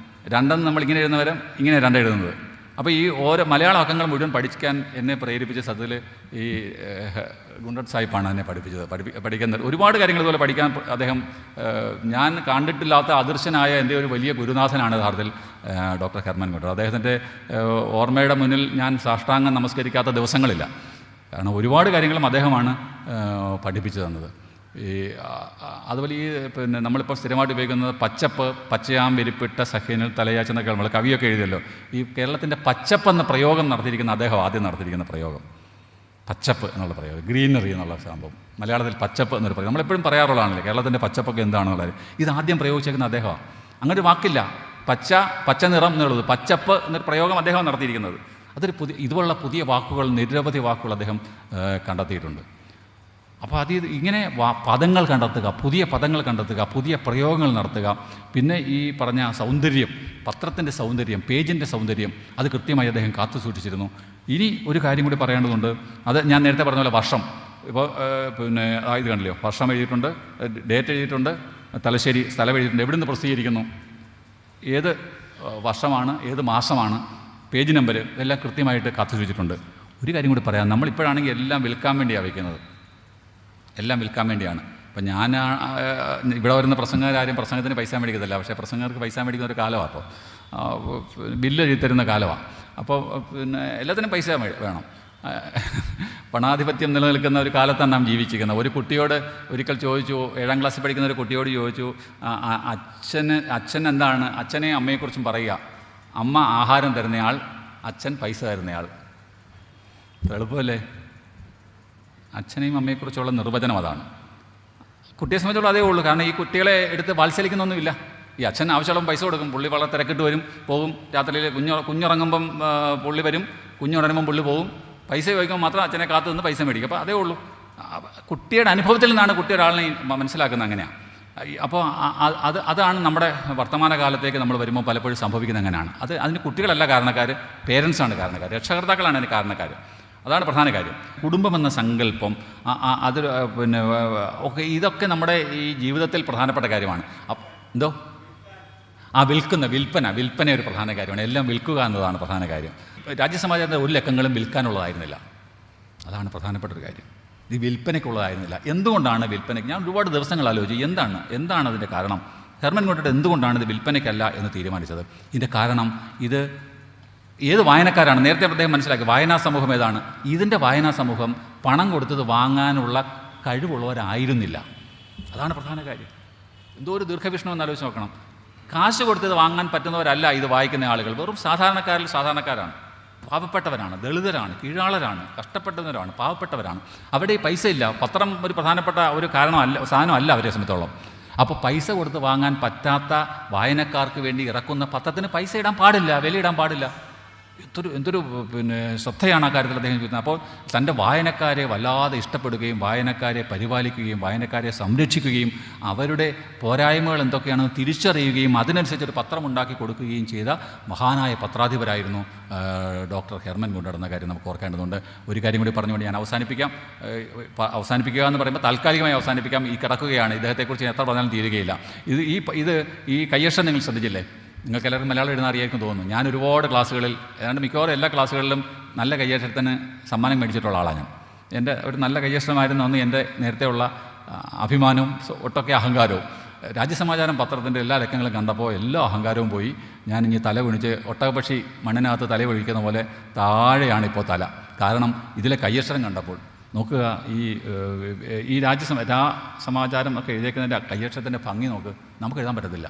2 നമ്മളിങ്ങനെ എഴുതുന്ന വരം ഇങ്ങനെ 2 എഴുതുന്നത്. അപ്പോൾ ഈ ഓരോ മലയാള അക്കങ്ങൾ മുഴുവൻ പഠിക്കാൻ എന്നെ പ്രേരിപ്പിച്ച സത്യത്തിൽ ഈ ഗുണ്ടട്ട് സാഹിബാണ് എന്നെ പഠിക്കാൻ ഒരുപാട് കാര്യങ്ങൾ ഇതുപോലെ പഠിക്കാൻ അദ്ദേഹം, ഞാൻ കണ്ടിട്ടില്ലാത്ത അദൃശ്യനായ എൻ്റെ ഒരു വലിയ ഗുരുനാഥനാണ് യഥാർത്ഥത്തിൽ ഡോക്ടർ ഹെർമൻ ഗുണ്ടട്ട്. അദ്ദേഹത്തിൻ്റെ ഓർമ്മയുടെ മുന്നിൽ ഞാൻ സാഷ്ടാംഗം നമസ്കരിക്കാത്ത ദിവസങ്ങളില്ല. കാരണം ഒരുപാട് കാര്യങ്ങളും അദ്ദേഹമാണ് പഠിപ്പിച്ചു തന്നത്. അതുപോലെ ഈ പിന്നെ നമ്മളിപ്പോൾ സ്ഥിരമായിട്ട് ഉപയോഗിക്കുന്നത് പച്ചയാം വിരിപ്പിട്ട സഹ്യനിൽ തലയാച്ചെന്നൊക്കെ നമ്മൾ കവിയൊക്കെ എഴുതിയല്ലോ. ഈ കേരളത്തിൻ്റെ പച്ചപ്പ് എന്ന പ്രയോഗം നടത്തിയിരിക്കുന്ന അദ്ദേഹം ആദ്യം നടത്തിയിരിക്കുന്ന പ്രയോഗം പച്ചപ്പ് എന്നുള്ള പ്രയോഗം, ഗ്രീനറി എന്നുള്ള സംഭവം. മലയാളത്തിൽ പച്ചപ്പ് എന്നൊരു പ്രയോഗം നമ്മളെപ്പോഴും പറയാറുള്ളതാണല്ലോ, കേരളത്തിൻ്റെ പച്ചപ്പൊക്കെ എന്താണെന്നുള്ളത്. ഇത് ആദ്യം പ്രയോഗിച്ചേക്കുന്ന അദ്ദേഹമാണ്. അങ്ങനൊരു വാക്കില്ല, പച്ച നിറം എന്നുള്ളത്, പച്ചപ്പ് എന്നൊരു പ്രയോഗം അദ്ദേഹം നടത്തിയിരിക്കുന്നത്. അതൊരു ഇതുപോലുള്ള പുതിയ വാക്കുകൾ, നിരവധി വാക്കുകൾ അദ്ദേഹം കണ്ടെത്തിയിട്ടുണ്ട്. അപ്പോൾ ഇങ്ങനെ പദങ്ങൾ കണ്ടെത്തുക, പുതിയ പദങ്ങൾ കണ്ടെത്തുക, പുതിയ പ്രയോഗങ്ങൾ നടത്തുക. പിന്നെ ഈ പറഞ്ഞ സൗന്ദര്യം, പത്രത്തിൻ്റെ സൗന്ദര്യം, പേജിൻ്റെ സൗന്ദര്യം, അത് കൃത്യമായി അദ്ദേഹം കാത്തു സൂക്ഷിച്ചിരുന്നു. ഇനി ഒരു കാര്യം കൂടി പറയേണ്ടതുണ്ട്. അത് ഞാൻ നേരത്തെ പറഞ്ഞ പോലെ വർഷം, ഇപ്പോൾ പിന്നെ ഇത് കണ്ടില്ലയോ, വർഷം എഴുതിയിട്ടുണ്ട്, ഡേറ്റ് എഴുതിയിട്ടുണ്ട്, തലശ്ശേരി സ്ഥലം എഴുതിയിട്ടുണ്ട്, എവിടെ നിന്ന് പ്രസിദ്ധീകരിക്കുന്നു, ഏത് വർഷമാണ്, ഏത് മാസമാണ്, പേജ് നമ്പർ, ഇതെല്ലാം കൃത്യമായിട്ട് കാത്തു സൂക്ഷിച്ചിട്ടുണ്ട്. ഒരു കാര്യം കൂടി പറയാം, നമ്മളിപ്പോഴാണെങ്കിൽ എല്ലാം വിൽക്കാൻ വേണ്ടിയാണ് വയ്ക്കുന്നത്, എല്ലാം വിൽക്കാൻ വേണ്ടിയാണ്. അപ്പം ഞാൻ ഇവിടെ വരുന്ന പ്രസംഗകാരും പ്രസംഗത്തിന് പൈസ മേടിക്കത്തില്ല, പക്ഷേ പ്രസംഗർക്ക് പൈസ മേടിക്കുന്ന ഒരു കാലമാണ്, അപ്പോൾ ബില്ല് എഴുതി തരുന്ന കാലമാണ്. അപ്പോൾ പിന്നെ എല്ലാത്തിനും പൈസ വേണം. പണാധിപത്യം നിലനിൽക്കുന്ന ഒരു കാലത്താണ് നാം ജീവിച്ചിരിക്കുന്നത്. ഒരു കുട്ടിയോട് ഒരിക്കൽ ചോദിച്ചു, 7ാം ക്ലാസ്സിൽ പഠിക്കുന്ന ഒരു കുട്ടിയോട് ചോദിച്ചു, അച്ഛൻ എന്താണ്, അച്ഛനെയും അമ്മയെക്കുറിച്ചും പറയുക. അമ്മ ആഹാരം തരുന്നയാൾ, അച്ഛൻ പൈസ തരുന്നയാൾ. എളുപ്പമല്ലേ? അച്ഛനെയും അമ്മയെക്കുറിച്ചുള്ള നിർവചനം അതാണ്. കുട്ടിയെ സംബന്ധിച്ചുള്ള അതേ ഉള്ളൂ. കാരണം ഈ കുട്ടികളെ എടുത്ത് വാത്സലിക്കുന്നൊന്നുമില്ല. ഈ അച്ഛൻ ആവശ്യമുള്ള പൈസ കൊടുക്കും, പുള്ളി വളരെ തിരക്കിട്ട് വരും, പോകും. രാത്രിയിൽ കുഞ്ഞുറങ്ങുമ്പം പുള്ളി വരും, കുഞ്ഞുണരുമ്പം പുള്ളി പോകും. പൈസ ചോദിക്കുമ്പോൾ മാത്രം അച്ഛനെ കാത്തു നിന്ന് പൈസ മേടിക്കും. അപ്പോൾ അതേ ഉള്ളൂ. കുട്ടിയുടെ അനുഭവത്തിൽ നിന്നാണ് കുട്ടി ഒരാളിനെ മനസ്സിലാക്കുന്നത്. അങ്ങനെയാണ്. അപ്പോൾ അതാണ് നമ്മുടെ വർത്തമാനകാലത്തേക്ക് നമ്മൾ വരുമ്പോൾ പലപ്പോഴും സംഭവിക്കുന്നത്. അങ്ങനെയാണ്. അതിന് കുട്ടികളല്ല കാരണക്കാർ, പേരൻസാണ് കാരണക്കാർ, രക്ഷകർത്താക്കളാണ് അതിന് കാരണക്കാർ. അതാണ് പ്രധാന കാര്യം. കുടുംബമെന്ന സങ്കല്പം, അത് പിന്നെ ഒക്കെ, ഇതൊക്കെ നമ്മുടെ ഈ ജീവിതത്തിൽ പ്രധാനപ്പെട്ട കാര്യമാണ്. എന്തോ വിൽപ്പന ഒരു പ്രധാന കാര്യമാണ്. എല്ലാം വിൽക്കുക എന്നതാണ് പ്രധാന കാര്യം. രാജ്യസമാജത്തിൻ്റെ ഒരു ലക്കങ്ങളും വിൽക്കാനുള്ളതായിരുന്നില്ല. അതാണ് പ്രധാനപ്പെട്ട ഒരു കാര്യം. ഇത് വിൽപ്പനയ്ക്കുള്ളതായിരുന്നില്ല. എന്തുകൊണ്ടാണ് വിൽപ്പനയ്ക്ക്? ഞാൻ ഒരുപാട് ദിവസങ്ങൾ ആലോചിച്ചു, എന്താണ് അതിൻ്റെ കാരണം. ഹെർമൻ ഗോഡട്ട് എന്തുകൊണ്ടാണ് ഇത് വിൽപ്പനയ്ക്കല്ല എന്ന് തീരുമാനിച്ചത്? ഇതിൻ്റെ കാരണം, ഇത് ഏത് വായനക്കാരാണ്, നേരത്തെ അദ്ദേഹം മനസ്സിലാക്കി, വായനാ സമൂഹം ഏതാണ്? ഇതിൻ്റെ വായനാ സമൂഹം പണം കൊടുത്തത് വാങ്ങാനുള്ള കഴിവുള്ളവരായിരുന്നില്ല. അതാണ് പ്രധാന കാര്യം. എന്തോ ഒരു ദീർഘവീക്ഷണം എന്ന് ആലോചിച്ച് നോക്കണം. കാശ് കൊടുത്തത് വാങ്ങാൻ പറ്റുന്നവരല്ല ഇത് വായിക്കുന്ന ആളുകൾ. വെറും സാധാരണക്കാരാണ്, പാവപ്പെട്ടവരാണ്, ദളിതരാണ്, കീഴാളരാണ്, കഷ്ടപ്പെട്ടവരാണ്, പാവപ്പെട്ടവരാണ്. അവിടെ ഈ പൈസ ഇല്ല. പത്രം ഒരു പ്രധാനപ്പെട്ട ഒരു സാധനമല്ല അവരെ സംബന്ധിച്ചോളം. അപ്പോൾ പൈസ കൊടുത്ത് വാങ്ങാൻ പറ്റാത്ത വായനക്കാർക്ക് വേണ്ടി ഇറക്കുന്ന പത്രത്തിന് പൈസ ഇടാൻ പാടില്ല, വിലയിടാൻ പാടില്ല. എന്തൊരു പിന്നെ ശ്രദ്ധയാണ് ആ കാര്യത്തിൽ അദ്ദേഹം ചെയ്യുന്നത്. അപ്പോൾ തൻ്റെ വായനക്കാരെ വല്ലാതെ ഇഷ്ടപ്പെടുകയും വായനക്കാരെ പരിപാലിക്കുകയും വായനക്കാരെ സംരക്ഷിക്കുകയും അവരുടെ പോരായ്മകൾ എന്തൊക്കെയാണെന്ന് തിരിച്ചറിയുകയും അതിനനുസരിച്ച് ഒരു പത്രം ഉണ്ടാക്കി കൊടുക്കുകയും ചെയ്ത മഹാനായ പത്രാധിപരായിരുന്നു ഡോക്ടർ ഹെർമൻ ഗോഡട്ട് എന്ന കാര്യം നമുക്ക് ഓർക്കേണ്ടതുണ്ട്. ഒരു കാര്യം കൂടി പറഞ്ഞുകൊണ്ട് ഞാൻ അവസാനിപ്പിക്കുക എന്ന് പറയുമ്പോൾ താൽക്കാലികമായി അവസാനിപ്പിക്കാം. ഈ കിടക്കുകയാണ്, ഇദ്ദേഹത്തെക്കുറിച്ച് എത്ര പറഞ്ഞാലും തീരുകയില്ല. ഈ കയ്യക്ഷരം നിങ്ങൾ ശ്രദ്ധിച്ചില്ലേ? നിങ്ങൾക്ക് എല്ലാവർക്കും മലയാളം എഴുതാൻ അറിയാമെന്ന് തോന്നുന്നു. ഞാൻ ഒരുപാട് ക്ലാസ്സുകളിൽ, ഏതാണ്ട് മിക്കവാറും എല്ലാ ക്ലാസ്സുകളിലും നല്ല കയ്യക്ഷരത്തിന് സമ്മാനം മേടിച്ചിട്ടുള്ള ആളാണ് ഞാൻ. എൻ്റെ ഒരു നല്ല കയ്യക്ഷരമായിരുന്നു അന്ന് എൻ്റെ നേരത്തെയുള്ള അഭിമാനവും ഒട്ടൊക്കെ അഹങ്കാരവും. രാജ്യസമാചാരം പത്രത്തിൻ്റെ എല്ലാ ലക്കങ്ങളും കണ്ടപ്പോൾ എല്ലാ അഹങ്കാരവും പോയി. ഞാനിനി തല കുണിച്ച് ഒട്ടകപക്ഷി മണ്ണിനകത്ത് തല ഒഴിക്കുന്ന പോലെ താഴെയാണിപ്പോൾ തല. കാരണം ഇതിലെ കയ്യക്ഷരം കണ്ടപ്പോൾ നോക്കുക, ഈ രാജ്യസമാചാരം ഒക്കെ എഴുതിയേക്കുന്നതിൻ്റെ കയ്യക്ഷരത്തിൻ്റെ ഭംഗി നോക്ക്. നമുക്ക് എഴുതാൻ പറ്റത്തില്ല,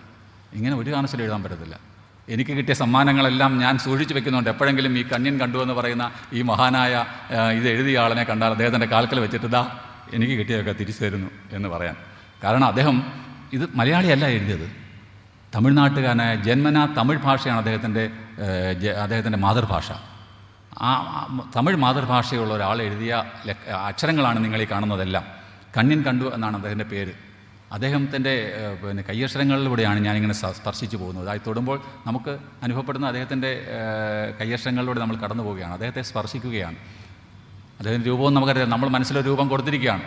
ഇങ്ങനെ ഒരു കാരണത്തിലും എഴുതാൻ പറ്റത്തില്ല. എനിക്ക് കിട്ടിയ സമ്മാനങ്ങളെല്ലാം ഞാൻ സൂക്ഷിച്ച് വെക്കുന്നുണ്ട്. എപ്പോഴെങ്കിലും ഈ കണ്യൻ കണ്ടു എന്ന് പറയുന്ന ഈ മഹാനായ ഇത് എഴുതിയ ആളിനെ കണ്ടാൽ അദ്ദേഹത്തിൻ്റെ കാൽക്കൽ വെച്ചിട്ട് എനിക്ക് കിട്ടിയൊക്കെ തിരിച്ചു തരുന്നു എന്ന് പറയാൻ. കാരണം ഇത് മലയാളിയല്ല എഴുതിയത്, തമിഴ്നാട്ടുകാരനായ ജന്മനാ തമിഴ് ഭാഷയാണ് അദ്ദേഹത്തിൻ്റെ മാതൃഭാഷ. ആ തമിഴ് മാതൃഭാഷയുള്ള ഒരാൾ എഴുതിയ അക്ഷരങ്ങളാണ് നിങ്ങളീ കാണുന്നതെല്ലാം. കണ്യൻ കണ്ടു എന്നാണ് അദ്ദേഹത്തിൻ്റെ പേര്. അദ്ദേഹത്തിൻ്റെ പിന്നെ കയ്യക്ഷരങ്ങളിലൂടെയാണ് ഞാനിങ്ങനെ സ്പർശിച്ചു പോകുന്നത്. അത് തൊടുമ്പോൾ നമുക്ക് അനുഭവപ്പെടുന്ന അദ്ദേഹത്തിൻ്റെ കയ്യക്ഷരങ്ങളിലൂടെ നമ്മൾ കടന്നു പോവുകയാണ്, അദ്ദേഹത്തെ സ്പർശിക്കുകയാണ്. അദ്ദേഹത്തിൻ്റെ രൂപവും നമുക്കറിയാം, നമ്മൾ മനസ്സിലൊരു രൂപം കൊടുത്തിരിക്കുകയാണ്.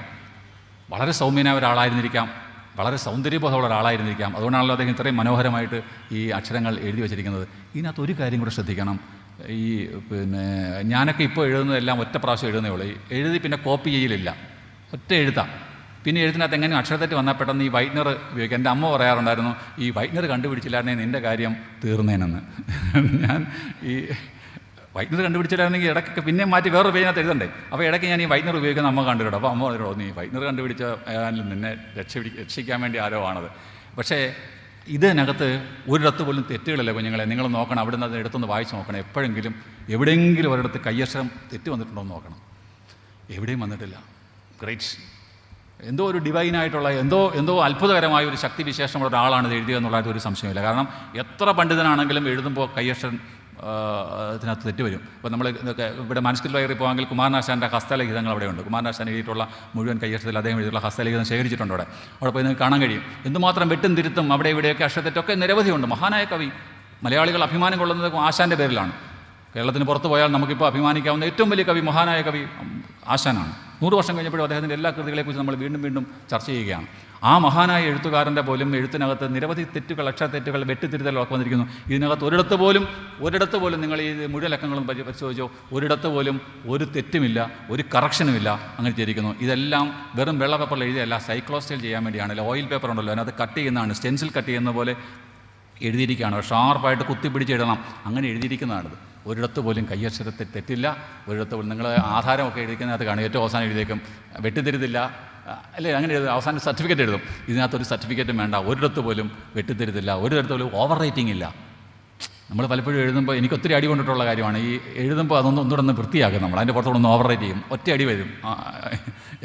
വളരെ സൗമ്യനായ ഒരാളായിരുന്നിരിക്കാം, വളരെ സൗന്ദര്യബോധമുള്ള ഒരാളായിരുന്നിരിക്കാം. അതുകൊണ്ടാണല്ലോ അദ്ദേഹം ഇത്രയും മനോഹരമായിട്ട് ഈ അക്ഷരങ്ങൾ എഴുതി വച്ചിരിക്കുന്നത്. ഇതിനകത്ത് ഒരു കാര്യം കൂടെ ശ്രദ്ധിക്കണം. പിന്നെ ഞാനൊക്കെ ഇപ്പോൾ എഴുതുന്നതെല്ലാം ഒറ്റ പ്രാവശ്യം എഴുതുന്നേ ഉള്ളൂ. എഴുതി പിന്നെ കോപ്പി ചെയ്യലില്ല, ഒറ്റ എഴുതാം. പിന്നെ എഴുത്തിനകത്ത് എങ്ങനെ അക്ഷരത്തെറ്റ് വന്നാൽ പെട്ടെന്ന് ഈ വൈറ്റ്നർ ഉപയോഗിക്കുക. എൻ്റെ അമ്മ പറയാറുണ്ടായിരുന്നു, ഈ വൈറ്റ്നർ കണ്ടുപിടിച്ചില്ലായിരുന്നെങ്കിൽ നിൻ്റെ കാര്യം തീർന്നേനെന്ന്. ഞാൻ ഈ വൈറ്റ്നർ കണ്ടുപിടിച്ചില്ലായിരുന്നെങ്കിൽ ഇടയ്ക്കൊക്കെ പിന്നെ മാറ്റി വേറൊരു പേജിനകത്ത് എഴുതണ്ടേ. അപ്പോൾ ഇടയ്ക്ക് ഞാൻ ഈ വൈറ്റ്നർ ഉപയോഗിക്കുന്ന അമ്മ കണ്ടിട്ടോ. അപ്പോൾ അമ്മ പറഞ്ഞോ, നീ വൈറ്റ്നർ കണ്ടുപിടിച്ച നിന്നെ രക്ഷിക്കാൻ വേണ്ടി ആരോ ആണത്. പക്ഷേ ഇതിനകത്ത് ഒരിടത്ത് പോലും തെറ്റുകളില്ല കുഞ്ഞുങ്ങളെ. നിങ്ങൾ നോക്കണം, അവിടെ നിന്ന് അത് എടുത്തൊന്ന് വായിച്ച് നോക്കണം. എവിടെയെങ്കിലും ഒരിടത്ത് കയ്യക്ഷരം തെറ്റ് വന്നിട്ടുണ്ടോ എന്ന് നോക്കണം. എവിടെയും വന്നിട്ടില്ല. ഗ്രേറ്റ്. എന്തോ ഒരു ഡിവൈനായിട്ടുള്ള എന്തോ അത്ഭുതകരമായ ഒരു ശക്തിവിശേഷമുള്ള ഒരാളാണ് ഇത് എഴുതിയത് എന്നുള്ളത് ഒരു സംശയമില്ല. കാരണം എത്ര പണ്ഡിതനാണെങ്കിലും എഴുതുമ്പോൾ കയ്യക്ഷരം ഇതിനകത്ത് തെറ്റ് വരും. ഇപ്പോൾ നമ്മൾ ഇവിടെ മാനുസ്ക്രിപ്റ്റ് ലൈബ്രറി പോകാമെങ്കിൽ കുമാരനാശാൻ്റെ ഹസ്തലിഖിതങ്ങൾ അവിടെയുണ്ട്. കുമാരനാശാൻ എഴുതിയിട്ടുള്ള മുഴുവൻ കയ്യക്ഷരത്തിൽ അദ്ദേഹം എഴുതിയിട്ടുള്ള ഹസ്തലിഖിതം ശേഖരിച്ചിട്ടുണ്ട്. അവിടെ പോയി നിങ്ങൾക്ക് കാണാൻ കഴിയും എന്തുമാത്രം വെട്ടും തിരുത്തും അവിടെ ഇവിടെയൊക്കെ അക്ഷരത്തെറ്റൊക്കെ നിരവധിയുണ്ട്. മഹാനായ കവി. മലയാളികൾ അഭിമാനം കൊള്ളുന്നത് ആശാൻ്റെ പേരിലാണ്. കേരളത്തിന് പുറത്ത് പോയാൽ നമുക്കിപ്പോൾ അഭിമാനിക്കാവുന്ന ഏറ്റവും വലിയ കവി, മഹാനായ കവി ആശാനാണ്. 100 വർഷം കഴിഞ്ഞപ്പോഴും അദ്ദേഹത്തിൻ്റെ എല്ലാ കൃതികളെക്കുറിച്ച് നമ്മൾ വീണ്ടും വീണ്ടും ചർച്ച ചെയ്യുകയാണ്. ആ മഹാനായ എഴുത്തുകാരൻ്റെ പോലും എഴുത്തിനകത്ത് നിരവധി തെറ്റുകൾ, അക്ഷരത്തെറ്റുകൾ, വെട്ടിത്തിരുത്തലൊക്കെ വന്നിരിക്കുന്നു. ഇതിനകത്ത് ഒരിടത്ത് പോലും നിങ്ങൾ ഈ മുഴുവൻ ലക്കങ്ങളും പരിശോധിച്ചോ, ഒരിടത്ത് പോലും ഒരു തെറ്റുമില്ല, ഒരു കറക്ഷനുമില്ല, അങ്ങനെ ചെയ്തിരിക്കുന്നു. ഇതെല്ലാം വെറും വെള്ള പേപ്പറിൽ എഴുതിയല്ല, സൈക്ലോസ്റ്റൈൽ ചെയ്യാൻ വേണ്ടിയാണ്. ഓയിൽ പേപ്പർ ഉണ്ടല്ലോ, അതിനകത്ത് കട്ട് ചെയ്യുന്നതാണ്, സ്റ്റെൻസിൽ കട്ട് ചെയ്യുന്ന പോലെ എഴുതിയിരിക്കുകയാണ്. ഷാർപ്പായിട്ട് കുത്തിപ്പിടിച്ചെഴുതണം, അങ്ങനെ എഴുതിയിരിക്കുന്നതാണിത്. ഒരിടത്ത് പോലും കയ്യക്ഷരത്തിൽ തെറ്റില്ല. ഒരിടത്ത് പോലും നിങ്ങൾ ആധാരമൊക്കെ എഴുതിക്കുന്നതിനകത്ത് കാണും, ഏറ്റവും അവസാനം എഴുതിയേക്കും വെട്ടിത്തിരുത്തില്ല അല്ലേ, അങ്ങനെ എഴുതും. അവസാനം സർട്ടിഫിക്കറ്റ് എഴുതും. ഇതിനകത്തൊരു സർട്ടിഫിക്കറ്റും വേണ്ട, ഒരിടത്ത് പോലും വെട്ടിത്തിരുത്തില്ല, ഒരിടത്ത് പോലും ഓവർ റൈറ്റിംഗ് ഇല്ല. നമ്മൾ പലപ്പോഴും എഴുതുമ്പോൾ എനിക്ക് ഒത്തിരി അടി കൊണ്ടിട്ടുള്ള കാര്യമാണ്. ഈ എഴുതുമ്പോൾ ഒന്നുകൂടെ വൃത്തിയാക്കും നമ്മൾ, അതിൻ്റെ പുറത്തോടൊന്ന് ഓവർ റൈറ്റ് ചെയ്യും, ഒറ്റ അടി വരും.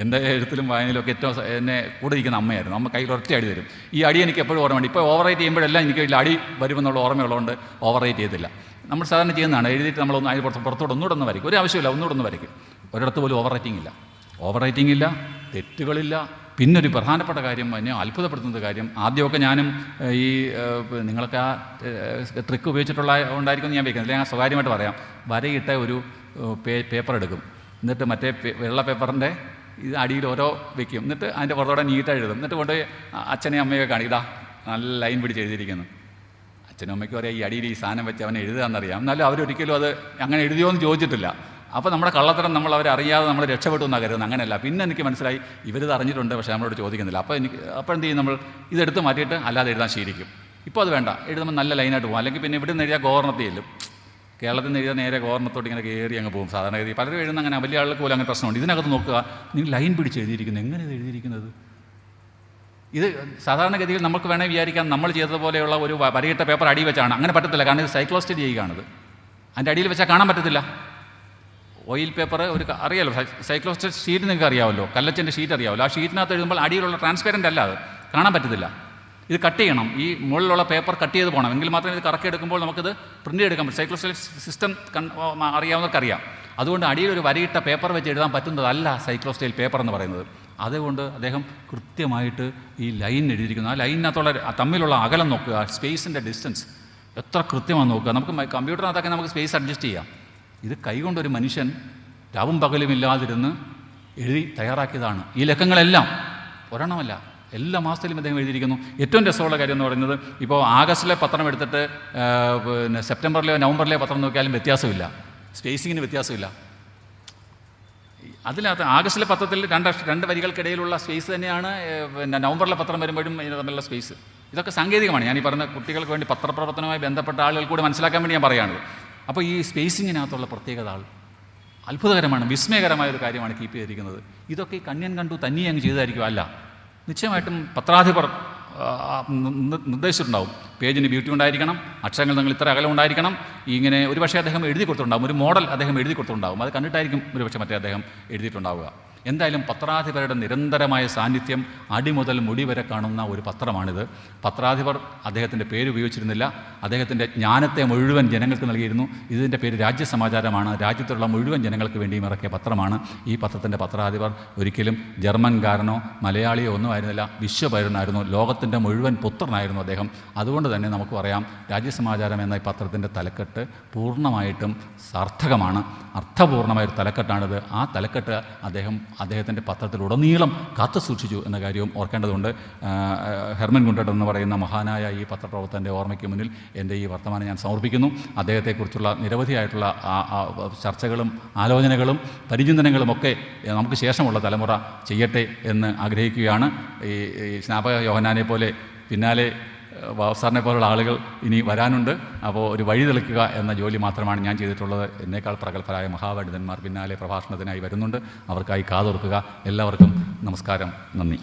എൻ്റെ എഴുത്തിലും വായനയിലും ഒക്കെ ഏറ്റവും എന്നെ കൂടെ ഇരിക്കുന്ന അമ്മയായിരുന്നു. അമ്മ കയ്യിൽ ഒറ്റ അടി തരും. ഈ അടി എനിക്ക് എപ്പോഴും ഓർമ്മയുണ്ട്. ഇപ്പോൾ ഓവർ റൈറ്റ് ചെയ്യുമ്പോഴെല്ലാം എനിക്ക് വലിയ അടി വരുമെന്നുള്ള ഓർമ്മയുള്ളതുകൊണ്ട് ഓവർ റൈറ്റ് ചെയ്തില്ല. നമ്മൾ സാധാരണ ചെയ്യുന്നതാണ്, എഴുതിയിട്ട് നമ്മളൊന്ന് അതിന് പുറത്തോട്ട് ഒന്നുകൂടെ വരയ്ക്കും. ഒരു ആവശ്യമില്ല, ഒന്നുകൂടെ വരയ്ക്കും. ഒരിടത്ത് പോലും ഓവർ റൈറ്റിംഗ് ഇല്ല, തെറ്റുകളില്ല. പിന്നൊരു പ്രധാനപ്പെട്ട കാര്യം, എന്നെ അത്ഭുതപ്പെടുത്തുന്ന കാര്യം, ആദ്യമൊക്കെ ഞാനും ഈ നിങ്ങളൊക്കെ ആ ട്രിക്ക് ഉപയോഗിച്ചിട്ടുള്ള ഉണ്ടായിരിക്കും ഞാൻ വയ്ക്കുന്നത്, ഞാൻ സ്വകാര്യമായിട്ട് പറയാം. വരയിട്ട ഒരു പേപ്പർ എടുക്കും, എന്നിട്ട് മറ്റേ വെള്ള പേപ്പറിൻ്റെ ഇത് അടിയിൽ ഓരോ വയ്ക്കും, എന്നിട്ട് അതിൻ്റെ പുറത്തോടെ നീട്ടായി എഴുതും. എന്നിട്ട് കൊണ്ട് അച്ഛനെയും അമ്മയൊക്കെ കാണിക്കും, ഇതാ നല്ല ലൈൻ പിടിച്ച് എഴുതിയിരിക്കുന്നു. അച്ഛനും അമ്മയ്ക്കും അറിയാം ഈ അടിയിൽ ഈ സാധനം വെച്ച് അവനെ എഴുതുകയെന്നറിയാം. എന്നാലും അവരൊരിക്കലും അത് അങ്ങനെ എഴുതിയോ എന്ന് ചോദിച്ചിട്ടില്ല. അപ്പോൾ നമ്മുടെ കള്ളത്തരം നമ്മൾ അവരറിയാതെ നമ്മൾ രക്ഷപ്പെട്ടു എന്നാണ് കരുതുന്നത്. അങ്ങനെയല്ല. പിന്നെ എനിക്ക് മനസ്സിലായി ഇവരിത് അറിഞ്ഞിട്ടുണ്ട്, പക്ഷേ നമ്മളോട് ചോദിക്കുന്നില്ല. അപ്പോൾ എന്ത് ചെയ്യും, നമ്മൾ ഇതെടുത്ത് മാറ്റിയിട്ട് അല്ലാതെ എഴുതാൻ ശീലിക്കും. ഇപ്പോൾ അത് വേണ്ട, എഴുതുമ്പോൾ നല്ല ലൈനായിട്ട് പോകും. അല്ലെങ്കിൽ പിന്നെ ഇവിടെ നിന്ന് എഴുതിയാൽ ഗവർണത്തിൽ ചെല്ലും. കേരളത്തിൽ നിന്ന് എഴുതാൻ നേരെ ഗവർണത്തോട്ട് ഇങ്ങനെ കയറി അങ്ങ് പോകും. സാധാരണഗതി പലരും എഴുതുന്ന അങ്ങനെ, വലിയ ആളുകൾക്ക് പോലും അങ്ങനെ പ്രശ്നമുണ്ട്. ഇതിനകത്ത് നോക്കുക, നിങ്ങൾ ലൈൻ പിടിച്ച് എഴുതിയിരിക്കുന്നത്, എങ്ങനെ ഇത് എഴുതിയിരിക്കുന്നത്? ഇത് സാധാരണഗതിയിൽ നമുക്ക് വേണമെങ്കിൽ വിചാരിക്കാം നമ്മൾ ചെയ്തതുപോലെയുള്ള ഒരു വരയിട്ട പേപ്പർ അടി വെച്ചാണ്. അങ്ങനെ പറ്റത്തില്ല, കാരണം ഇത് സൈക്ലോസ്റ്റൈൽ ചെയ്യുകയാണിത്. അതിൻ്റെ അടിയിൽ വെച്ചാൽ കാണാൻ പറ്റത്തില്ല. ഓയിൽ പേപ്പർ ഒരു അറിയാമല്ലോ, സൈക്ലോസ്റ്റൈൽ ഷീറ്റ് നിങ്ങൾക്ക് അറിയാമല്ലോ, കല്ലച്ചൻ്റെ ഷീറ്റ് അറിയാമല്ലോ. ആ ഷീറ്റിനകത്ത് എഴുതുമ്പോൾ അടിയിലുള്ള ട്രാൻസ്പെറൻ്റ് അല്ല, അത് കാണാൻ പറ്റത്തില്ല. ഇത് കട്ട് ചെയ്യണം, ഈ മുകളിലുള്ള പേപ്പർ കട്ട് ചെയ്ത് പോകണം, എങ്കിൽ മാത്രമേ ഇത് കറക്കി എടുക്കുമ്പോൾ നമുക്കിത് പ്രിൻ്റ് എടുക്കാൻ പറ്റും. സൈക്ലോസ്റ്റൈൽ സിസ്റ്റം അറിയാവുന്നവർക്കറിയാം. അതുകൊണ്ട് അടിയിൽ ഒരു വരയിട്ട പേപ്പർ വെച്ച് എഴുതാൻ പറ്റുന്നതല്ല സൈക്ലോസ്റ്റൈൽ പേപ്പർ എന്ന് പറയുന്നത്. അതുകൊണ്ട് അദ്ദേഹം കൃത്യമായിട്ട് ഈ ലൈൻ എഴുതിയിരിക്കുന്നു. ആ ലൈനിനകത്തുള്ള തമ്മിലുള്ള അകലം നോക്കുക, സ്പേസിൻ്റെ ഡിസ്റ്റൻസ് എത്ര കൃത്യമാണെന്ന് നോക്കുക. നമുക്ക് കമ്പ്യൂട്ടറിനകത്തൊക്കെ നമുക്ക് സ്പേസ് അഡ്ജസ്റ്റ് ചെയ്യാം. ഇത് കൈകൊണ്ടൊരു മനുഷ്യൻ രാവും പകലും ഇല്ലാതിരുന്ന് എഴുതി തയ്യാറാക്കിയതാണ്. ഈ ലക്കങ്ങളെല്ലാം ഒരെണ്ണമല്ല, എല്ലാ മാസത്തിലും അദ്ദേഹം എഴുതിയിരിക്കുന്നു. ഏറ്റവും രസമുള്ള കാര്യം എന്ന് പറയുന്നത്, ഇപ്പോൾ ആഗസ്റ്റിലെ പത്രം എടുത്തിട്ട് പിന്നെ സെപ്റ്റംബറിലെയോ നവംബറിലെയോ പത്രം നോക്കിയാലും വ്യത്യാസമില്ല, സ്പേസിങ്ങിന് വ്യത്യാസമില്ല. അതിനകത്ത് ആഗസ്റ്റിലെ പത്രത്തിൽ രണ്ട് വരികൾക്കിടയിലുള്ള സ്പേസ് തന്നെയാണ് പിന്നെ നവംബറിലെ പത്രം വരുമ്പോഴും ഇതിന് തമ്മിലുള്ള സ്പേസ്. ഇതൊക്കെ സാങ്കേതികമാണ്. ഞാൻ ഈ പറഞ്ഞ കുട്ടികൾക്ക് വേണ്ടി പത്രപ്രവർത്തനവുമായി ബന്ധപ്പെട്ട ആളുകൾ കൂടി മനസ്സിലാക്കാൻ വേണ്ടി ഞാൻ പറയുകയാണത്. അപ്പോൾ ഈ സ്പേസിങ്ങിനകത്തുള്ള പ്രത്യേകത അത്ഭുതകരമാണ്, വിസ്മയകരമായ ഒരു കാര്യമാണ് കീപ്പ് ചെയ്തിരിക്കുന്നത്. ഇതൊക്കെ ഈ കണ്യൻ കണ്ടു തനിയെ അങ്ങ് ചെയ്തായിരിക്കും അല്ല, നിശ്ചയമായിട്ടും പത്രാധിപർ നിർദ്ദേശിച്ചിട്ടുണ്ടാവും. പേജിന് ബ്യൂട്ടി ഉണ്ടായിരിക്കണം, അക്ഷരങ്ങൾ നിങ്ങൾ ഇത്ര അകലം ഉണ്ടായിരിക്കണം, ഇങ്ങനെ ഒരുപക്ഷെ അദ്ദേഹം എഴുതി കൊടുത്തിട്ടുണ്ടാവും, ഒരു മോഡൽ അദ്ദേഹം എഴുതി കൊടുത്തിട്ടുണ്ടാവും. അത് കണ്ടിട്ടായിരിക്കും ഒരുപക്ഷെ മറ്റേ അദ്ദേഹം എഴുതിയിട്ടുണ്ടാവുക. എന്തായാലും പത്രാധിപരുടെ നിരന്തരമായ സാന്നിധ്യം അടിമുതൽ മുടി വരെ കാണുന്ന ഒരു പത്രമാണിത്. പത്രാധിപർ അദ്ദേഹത്തിൻ്റെ പേര് ഉപയോഗിച്ചിരുന്നില്ല, അദ്ദേഹത്തിൻ്റെ ജ്ഞാനത്തെ മുഴുവൻ ജനങ്ങൾക്ക് നൽകിയിരുന്നു. ഇതിൻ്റെ പേര് രാജ്യസമാചാരമാണ്, രാജ്യത്തുള്ള മുഴുവൻ ജനങ്ങൾക്ക് വേണ്ടിയും ഇറക്കിയ പത്രമാണ്. ഈ പത്രത്തിൻ്റെ പത്രാധിപർ ഒരിക്കലും ജർമ്മൻകാരനോ മലയാളിയോ ഒന്നും ആയിരുന്നില്ല, വിശ്വപൗരനായിരുന്നു, ലോകത്തിൻ്റെ മുഴുവൻ പുത്രനായിരുന്നു അദ്ദേഹം. അതുകൊണ്ട് തന്നെ നമുക്ക് പറയാം, രാജ്യസമാചാരം എന്ന ഈ പത്രത്തിൻ്റെ തലക്കെട്ട് പൂർണ്ണമായിട്ടും സാർത്ഥകമാണ്, അർത്ഥപൂർണ്ണമായൊരു തലക്കെട്ടാണിത്. ആ തലക്കെട്ട് അദ്ദേഹത്തിൻ്റെ പത്രത്തിലുടനീളം കാത്തു സൂക്ഷിച്ചു എന്ന കാര്യവും ഓർക്കേണ്ടതുണ്ട്. ഹെർമൻ ഗുണ്ടട്ട് എന്ന് പറയുന്ന മഹാനായ ഈ പത്രപ്രവർത്തകൻ്റെ ഓർമ്മയ്ക്ക് മുന്നിൽ എൻ്റെ ഈ വർത്തമാനം ഞാൻ സമർപ്പിക്കുന്നു. അദ്ദേഹത്തെക്കുറിച്ചുള്ള നിരവധിയായിട്ടുള്ള ചർച്ചകളും ആലോചനകളും പരിചിന്തനങ്ങളും ഒക്കെ നമുക്ക് ശേഷമുള്ള തലമുറ ചെയ്യട്ടെ എന്ന് ആഗ്രഹിക്കുകയാണ്. ഈ സ്നാപക യോഹന്നാനെ പോലെ പിന്നാലെ സാറിനെ പോലുള്ള ആളുകൾ ഇനി വരാനുണ്ട്. അപ്പോൾ ഒരു വഴി തെളിക്കുക എന്ന ജോലി മാത്രമാണ് ഞാൻ ചെയ്തിട്ടുള്ളത്. എന്നേക്കാൾ പ്രഗത്ഭരായ മഹാപണ്ഡിതന്മാർ പിന്നാലെ പ്രഭാഷണത്തിനായി വരുന്നുണ്ട്. അവർക്കായി കാതോർക്കുക. എല്ലാവർക്കും നമസ്കാരം, നന്ദി.